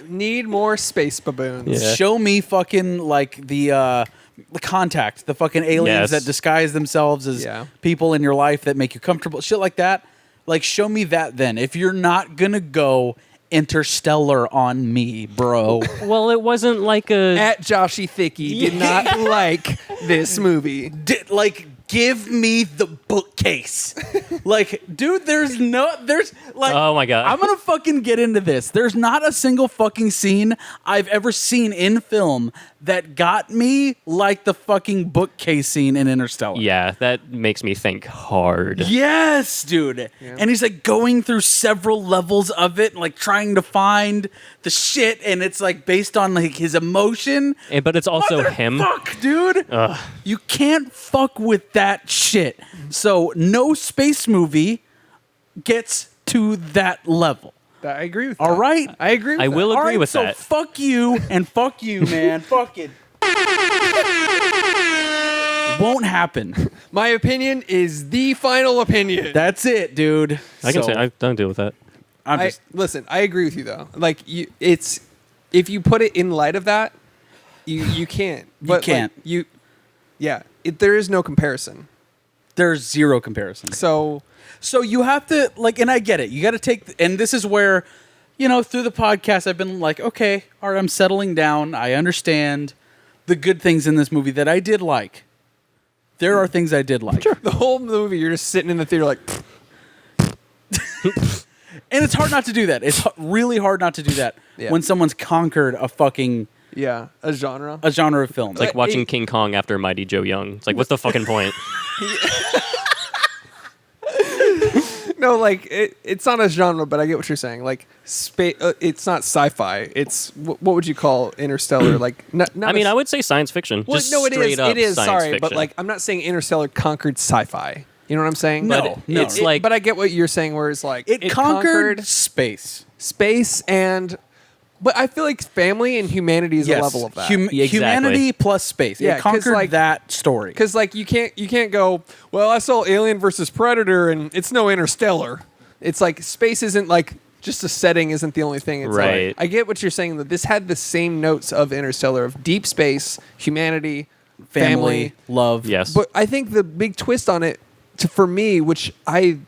Speaker 2: Need more space baboons.
Speaker 3: Yeah.
Speaker 1: Show me fucking like the Contact, the fucking aliens that disguise themselves as people in your life that make you comfortable, shit like that. Like, show me that then. If you're not gonna go Interstellar on me, bro.
Speaker 3: Well, it wasn't like a...
Speaker 2: At Joshy Thicky did not like this movie.
Speaker 1: Give me the bookcase. Like, dude, there's like,
Speaker 3: oh my God.
Speaker 1: I'm gonna fucking get into this. There's not a single fucking scene I've ever seen in film that got me like the fucking bookcase scene in Interstellar.
Speaker 3: Yeah, that makes me think hard.
Speaker 1: Yes, dude. Yeah. And he's like going through several levels of it, like trying to find the shit, and it's like based on like his emotion.
Speaker 3: But it's also him.
Speaker 1: Fuck, dude.
Speaker 3: Ugh.
Speaker 1: You can't fuck with that shit. So no space movie gets to that level.
Speaker 2: I agree with that.
Speaker 1: All right?
Speaker 2: I agree with that.
Speaker 3: I will agree with that.
Speaker 1: So fuck you and fuck you, man. Fuck it. Won't happen.
Speaker 2: My opinion is the final opinion.
Speaker 1: That's it, dude.
Speaker 3: I can say I don't deal with that.
Speaker 2: Listen, I agree with you though. Like if you put it in light of that, you can't. But
Speaker 1: can't.
Speaker 2: There is no comparison.
Speaker 1: There's zero comparison. So you have to, like, and I get it. You got to take, and this is where, you know, through the podcast, I've been like, okay, all right, I'm settling down. I understand the good things in this movie that I did like. There are things I did like.
Speaker 2: Sure. The whole movie, you're just sitting in the theater like...
Speaker 1: And it's hard not to do that. It's really hard not to do that when someone's conquered a fucking...
Speaker 2: Yeah, a genre.
Speaker 1: A genre of film.
Speaker 3: It's like watching King Kong after Mighty Joe Young. It's like, what's the fucking point?
Speaker 2: No, like it's not a genre, but I get what you're saying. Like, it's not sci-fi. It's what would you call Interstellar? Like, not
Speaker 3: I mean, I would say science fiction.
Speaker 2: Well,
Speaker 3: just
Speaker 2: no, it
Speaker 3: straight
Speaker 2: is.
Speaker 3: up
Speaker 2: It is.
Speaker 3: science
Speaker 2: Sorry,
Speaker 3: fiction.
Speaker 2: but like, I'm not saying Interstellar conquered sci-fi. You know what I'm saying?
Speaker 1: No,
Speaker 3: it's like,
Speaker 2: but I get what you're saying. Where it's like
Speaker 1: it conquered space,
Speaker 2: and. But I feel like family and humanity is a level of that.
Speaker 3: Exactly.
Speaker 1: Humanity plus space.
Speaker 2: Yeah,
Speaker 1: it conquered
Speaker 2: like,
Speaker 1: that story.
Speaker 2: Because like you can't go, well, I saw Alien versus Predator and it's no Interstellar. It's like space isn't like just a setting isn't the only thing. It's
Speaker 3: right.
Speaker 2: Like, I get what you're saying, that this had the same notes of Interstellar, of deep space, humanity, family,
Speaker 1: love.
Speaker 3: Yes.
Speaker 2: But I think the big twist on it, for me, which I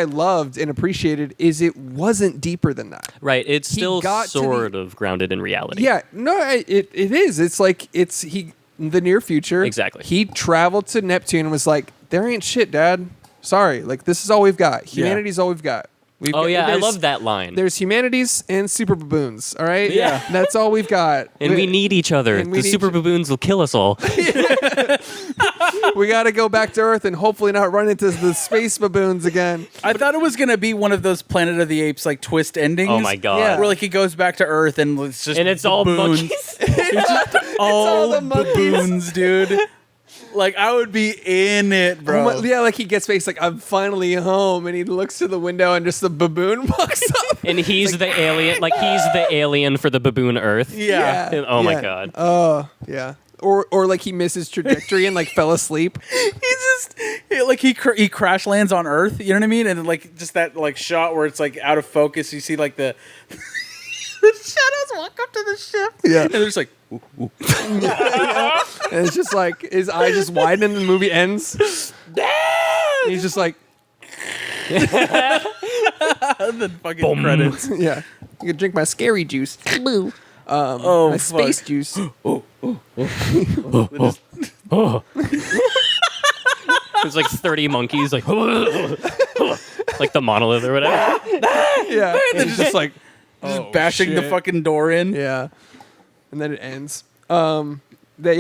Speaker 2: loved and appreciated, is it wasn't deeper than that.
Speaker 3: Right. It's still
Speaker 2: got
Speaker 3: sort of grounded in reality.
Speaker 2: Yeah. No, it is. It's like in the near future.
Speaker 3: Exactly.
Speaker 2: He traveled to Neptune and was like, there ain't shit, Dad. Sorry. Like, this is all we've got. Humanity's all we've got.
Speaker 3: I love that line.
Speaker 2: There's humanities and super baboons, all right?
Speaker 1: Yeah.
Speaker 2: That's all we've got.
Speaker 3: And we need each other. The super baboons will kill us all.
Speaker 2: We got to go back to Earth and hopefully not run into the space baboons again.
Speaker 1: I thought it was going to be one of those Planet of the Apes like twist endings.
Speaker 3: Oh my God.
Speaker 2: Yeah.
Speaker 1: Where like he goes back to Earth and it's
Speaker 3: all
Speaker 1: baboons.
Speaker 3: monkeys.
Speaker 1: It's just all
Speaker 2: the monkeys.
Speaker 1: baboons, dude. Like, I would be in it, bro.
Speaker 2: Yeah, like he gets back, he's like, I'm finally home, and he looks to the window and just the baboon walks up.
Speaker 3: And he's the alien. Like, he's the alien for the baboon Earth.
Speaker 1: Yeah.
Speaker 3: And, oh my God.
Speaker 2: Oh, yeah. Or like he missed his trajectory and like fell asleep.
Speaker 1: He crash lands on Earth, you know what I mean? And like just that like shot where it's like out of focus, you see like the shadows walk up to the ship.
Speaker 2: Yeah.
Speaker 1: And they're just like, ooh, ooh.
Speaker 2: And it's just like his eyes just widen and the movie ends. And he's just like,
Speaker 1: the fucking
Speaker 3: Boom.
Speaker 1: credits.
Speaker 2: yeah. You can drink my scary juice.
Speaker 1: Oh,
Speaker 2: My
Speaker 1: fuck.
Speaker 2: space juice.
Speaker 3: There's like 30 monkeys, like like the monolith or whatever.
Speaker 2: Yeah, and it's just like
Speaker 1: Just bashing the
Speaker 2: shit.
Speaker 1: fucking door in.
Speaker 2: yeah, and then it ends. There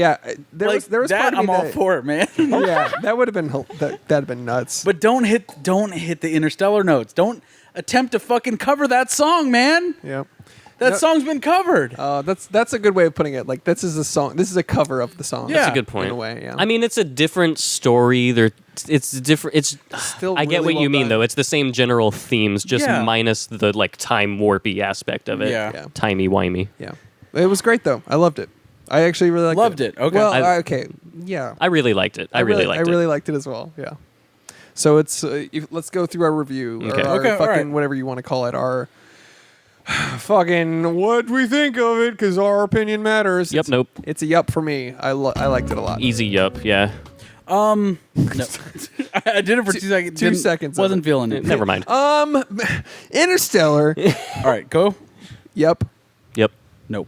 Speaker 1: Like,
Speaker 2: was
Speaker 1: that,
Speaker 2: part of me
Speaker 1: I'm all
Speaker 2: that,
Speaker 1: for it, man.
Speaker 2: yeah, that would have been that'd have been nuts.
Speaker 1: But don't hit the Interstellar notes. Don't attempt to fucking cover that song, man.
Speaker 2: yeah,
Speaker 1: That song's been covered.
Speaker 2: that's a good way of putting it. Like this is a song. This is a cover of the song.
Speaker 1: Yeah.
Speaker 3: That's a good point.
Speaker 2: in a way. Yeah,
Speaker 3: I mean, it's a different story. It's different. It's
Speaker 2: Still
Speaker 3: I get
Speaker 2: really
Speaker 3: what
Speaker 2: well
Speaker 3: you mean
Speaker 2: done.
Speaker 3: though. It's the same general themes, just
Speaker 1: Yeah.
Speaker 3: minus the like time warpy aspect of it.
Speaker 1: Yeah.
Speaker 2: Yeah.
Speaker 3: Timey wimey.
Speaker 2: yeah, it was great though. I loved it. I actually really liked
Speaker 1: Loved it. Okay.
Speaker 2: Well,
Speaker 3: I-
Speaker 2: yeah.
Speaker 3: I really liked it. I really liked
Speaker 2: I
Speaker 3: it.
Speaker 2: really liked it as well. Yeah. So it's let's go through our review.
Speaker 3: Okay.
Speaker 2: Or our
Speaker 1: Okay, all
Speaker 2: fucking
Speaker 1: right.
Speaker 2: whatever you want to call it. Our fucking what we think of it because our opinion matters.
Speaker 3: Yep. Nope.
Speaker 2: It's a yup for me. I liked it a lot.
Speaker 3: Easy yup. Yeah.
Speaker 1: No. I did it for 2 seconds.
Speaker 2: 2
Speaker 1: Didn't-
Speaker 2: seconds of
Speaker 1: Wasn't
Speaker 2: it.
Speaker 1: feeling it.
Speaker 3: Never mind.
Speaker 2: Interstellar.
Speaker 1: All right, go.
Speaker 2: Yep.
Speaker 3: Yep.
Speaker 1: Nope.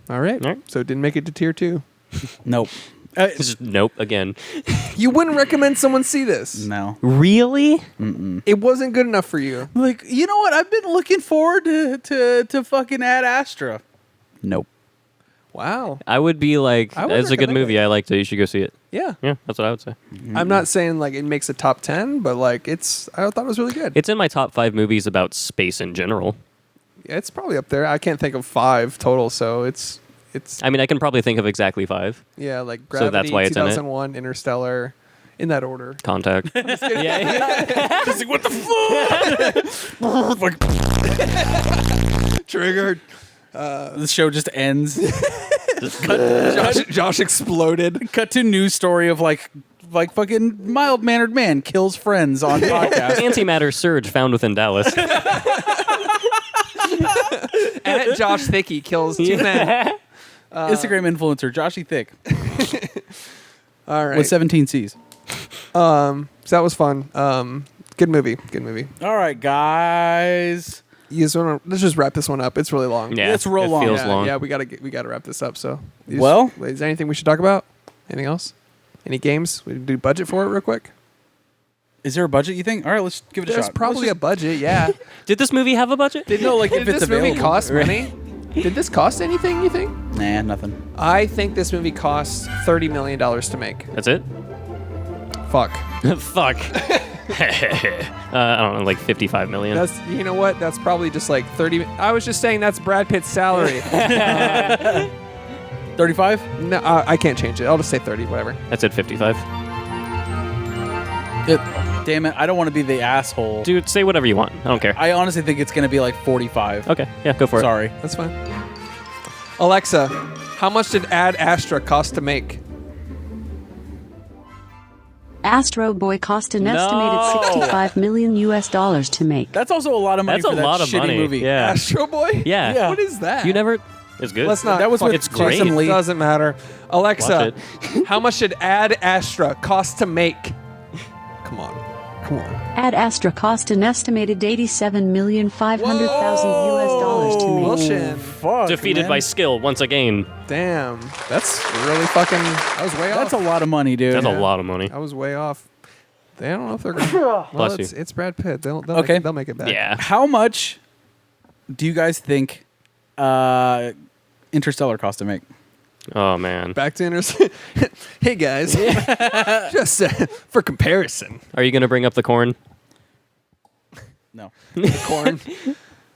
Speaker 2: All right.
Speaker 3: All right.
Speaker 2: So it didn't make it to tier 2.
Speaker 1: Nope.
Speaker 3: Just nope again.
Speaker 2: You wouldn't recommend someone see this.
Speaker 1: No.
Speaker 3: Really?
Speaker 2: It wasn't good enough for you.
Speaker 1: Like, you know what? I've been looking forward to fucking Ad Astra. Nope.
Speaker 2: Wow.
Speaker 3: I would be like,
Speaker 2: I would
Speaker 3: it's a good
Speaker 2: recommend
Speaker 3: movie. I liked it. You should go see it.
Speaker 2: Yeah.
Speaker 3: Yeah, that's what I would say.
Speaker 2: I'm not saying like it makes a top 10, but like I thought it was really good.
Speaker 3: It's in my top 5 movies about space in general.
Speaker 2: Yeah, it's probably up there. I can't think of 5 total, so it's
Speaker 3: I mean, I can probably think of exactly 5.
Speaker 2: yeah, like
Speaker 3: So
Speaker 2: Gravity,
Speaker 3: that's why it's in it?
Speaker 2: 2001, Interstellar, in that order.
Speaker 3: Contact. yeah.
Speaker 1: Just like, what the fuck?
Speaker 2: Triggered.
Speaker 1: The show just ends.
Speaker 2: Josh exploded.
Speaker 1: Cut to news story of like fucking mild mannered man kills friends on podcast.
Speaker 3: Antimatter surge found within Dallas.
Speaker 2: And Josh Thicky kills 2 men.
Speaker 1: Instagram influencer Joshy Thick
Speaker 2: All right.
Speaker 1: with 17 C's.
Speaker 2: So that was fun. Good movie. Good movie.
Speaker 1: All right, guys.
Speaker 2: You guys wanna, let's just wrap this one up. It's really long.
Speaker 3: Yeah,
Speaker 1: It's real
Speaker 3: it
Speaker 1: long.
Speaker 3: Feels
Speaker 2: yeah,
Speaker 3: long.
Speaker 2: yeah, we gotta wrap this up. So,
Speaker 1: Well-
Speaker 2: is there anything we should talk about? Anything else? Any games? We do budget for it real quick.
Speaker 1: Is there a budget, you think? All right, let's give it a
Speaker 2: There's
Speaker 1: shot.
Speaker 2: probably a budget. Yeah.
Speaker 3: Did this movie have a budget?
Speaker 1: No, like
Speaker 2: Did
Speaker 1: if it's
Speaker 2: this movie
Speaker 1: available.
Speaker 2: cost money? Did this cost anything? You think?
Speaker 1: Nah, nothing.
Speaker 2: I think this movie cost $30 million to make.
Speaker 3: That's it?
Speaker 2: Fuck.
Speaker 3: Fuck. I don't know, like 55 million.
Speaker 2: That's you know what? That's probably just like 30. I was just saying that's Brad Pitt's salary.
Speaker 1: 35?
Speaker 2: No, I can't change it. I'll just say 30. Whatever.
Speaker 3: That's at 55.
Speaker 1: Damn it, I don't want to be the asshole.
Speaker 3: Dude, say whatever you want. I don't care.
Speaker 1: I honestly think it's going to be like 45.
Speaker 3: Okay, yeah, go for it.
Speaker 1: Sorry.
Speaker 2: That's fine. Alexa, how much did Ad Astra cost to make?
Speaker 5: Astro Boy cost an estimated 65 million US dollars to make.
Speaker 1: That's also a lot of money
Speaker 3: That's
Speaker 1: for
Speaker 3: a
Speaker 1: that
Speaker 3: lot of
Speaker 1: shitty
Speaker 3: money.
Speaker 1: movie.
Speaker 3: Yeah.
Speaker 2: Astro Boy?
Speaker 3: Yeah.
Speaker 1: Yeah.
Speaker 2: What is that?
Speaker 3: You never. It's good.
Speaker 2: Let's not.
Speaker 1: That was with
Speaker 3: It's great.
Speaker 1: Jason Lee.
Speaker 2: Doesn't matter. Alexa,
Speaker 3: Watch
Speaker 2: how much did Ad Astra cost to make? Come on. Come on.
Speaker 5: Ad Astra cost an estimated 87,500,000 US dollars to make.
Speaker 2: Bullshit.
Speaker 1: Fuck,
Speaker 3: Defeated
Speaker 1: man.
Speaker 3: by skill once again.
Speaker 2: Damn. That's really fucking. I was way off.
Speaker 1: That's a lot of money, dude.
Speaker 3: That's a lot of money.
Speaker 2: I was way off. They don't know if they're gonna. Well,
Speaker 3: Bless you.
Speaker 2: it's Brad Pitt. They'll
Speaker 1: Okay.
Speaker 2: they'll make it back.
Speaker 3: Yeah.
Speaker 1: How much do you guys think Interstellar cost to make?
Speaker 3: Oh man.
Speaker 2: Back to Interstellar. Hey guys, just for comparison,
Speaker 3: Are you gonna bring up the corn?
Speaker 1: No.
Speaker 2: corn.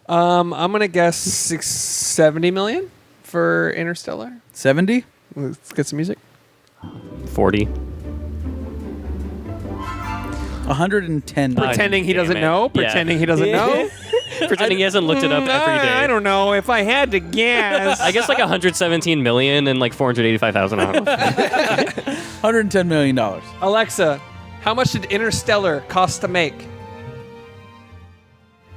Speaker 2: I'm gonna guess 670 million for Interstellar.
Speaker 1: 70?
Speaker 2: Let's get some music.
Speaker 3: 40.
Speaker 1: 110.
Speaker 2: Pretending he
Speaker 3: damn
Speaker 2: doesn't
Speaker 3: it.
Speaker 2: know.
Speaker 3: Yeah.
Speaker 2: Pretending he doesn't know.
Speaker 3: Pretending he hasn't looked it up every day.
Speaker 2: I don't know. If I had to guess,
Speaker 3: I guess like 117 million and like 485,000. I don't know.
Speaker 1: $110 million.
Speaker 2: Alexa, how much did Interstellar cost to make?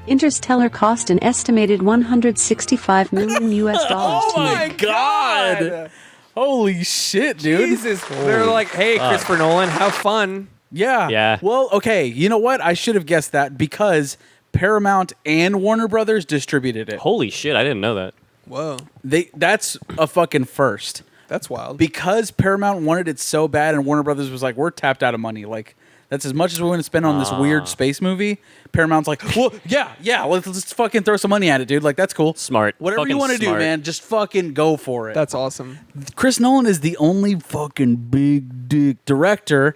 Speaker 5: Interstellar cost an estimated 165 million US dollars
Speaker 1: Oh
Speaker 5: to
Speaker 1: my
Speaker 5: make.
Speaker 1: God. Holy shit, dude.
Speaker 2: Jesus, they're like, hey, Christopher Nolan, have fun.
Speaker 1: Yeah.
Speaker 3: Yeah.
Speaker 1: Well, okay. You know what? I should have guessed that because Paramount and Warner Brothers distributed it.
Speaker 3: Holy shit! I didn't know that.
Speaker 2: Whoa,
Speaker 1: That's a fucking first.
Speaker 2: that's wild.
Speaker 1: Because Paramount wanted it so bad and Warner Brothers was like, we're tapped out of money. Like, That's as much as we're going to spend on this weird space movie. Paramount's like, well, yeah, let's just fucking throw some money at it, dude. Like, that's cool.
Speaker 3: Smart.
Speaker 1: Whatever you
Speaker 3: Fucking
Speaker 1: want to do,
Speaker 3: smart.
Speaker 1: man, just fucking go for it.
Speaker 2: That's awesome.
Speaker 1: Chris Nolan is the only fucking big dick director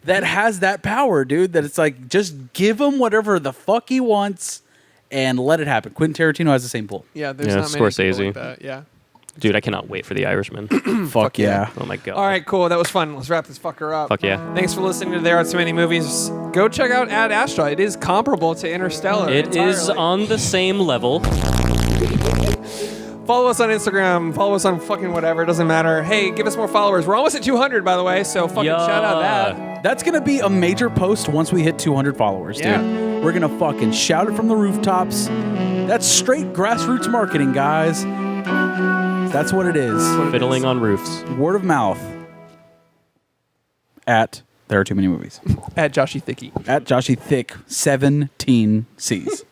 Speaker 1: that has that power, dude. That it's like, just give him whatever the fuck he wants and let it happen. Quentin Tarantino has the same pull.
Speaker 2: Yeah, there's
Speaker 3: Yeah,
Speaker 2: not many people
Speaker 3: Scorsese.
Speaker 2: like that. Yeah.
Speaker 3: Dude, I cannot wait for The Irishman.
Speaker 1: Fuck yeah.
Speaker 3: Oh my god.
Speaker 2: All right, cool. That was fun. Let's wrap this fucker up.
Speaker 3: Fuck yeah.
Speaker 2: Thanks for listening to There Are So Many Movies. Go check out Ad Astra. It is comparable to Interstellar.
Speaker 3: It is
Speaker 2: entirely.
Speaker 3: on the same level.
Speaker 2: Follow us on Instagram. Follow us on fucking whatever. It doesn't matter. Hey, give us more followers. We're almost at 200, by the way, so fucking
Speaker 3: Yeah.
Speaker 2: shout out that.
Speaker 1: That's going to be a major post once we hit 200 followers,
Speaker 2: Yeah.
Speaker 1: dude. We're going to fucking shout it from the rooftops. That's straight grassroots marketing, guys. That's what it is.
Speaker 3: Fiddling on roofs.
Speaker 1: Word of mouth at There Are Too Many Movies.
Speaker 2: At Joshy Thicky.
Speaker 1: At Joshy Thick 17 C's.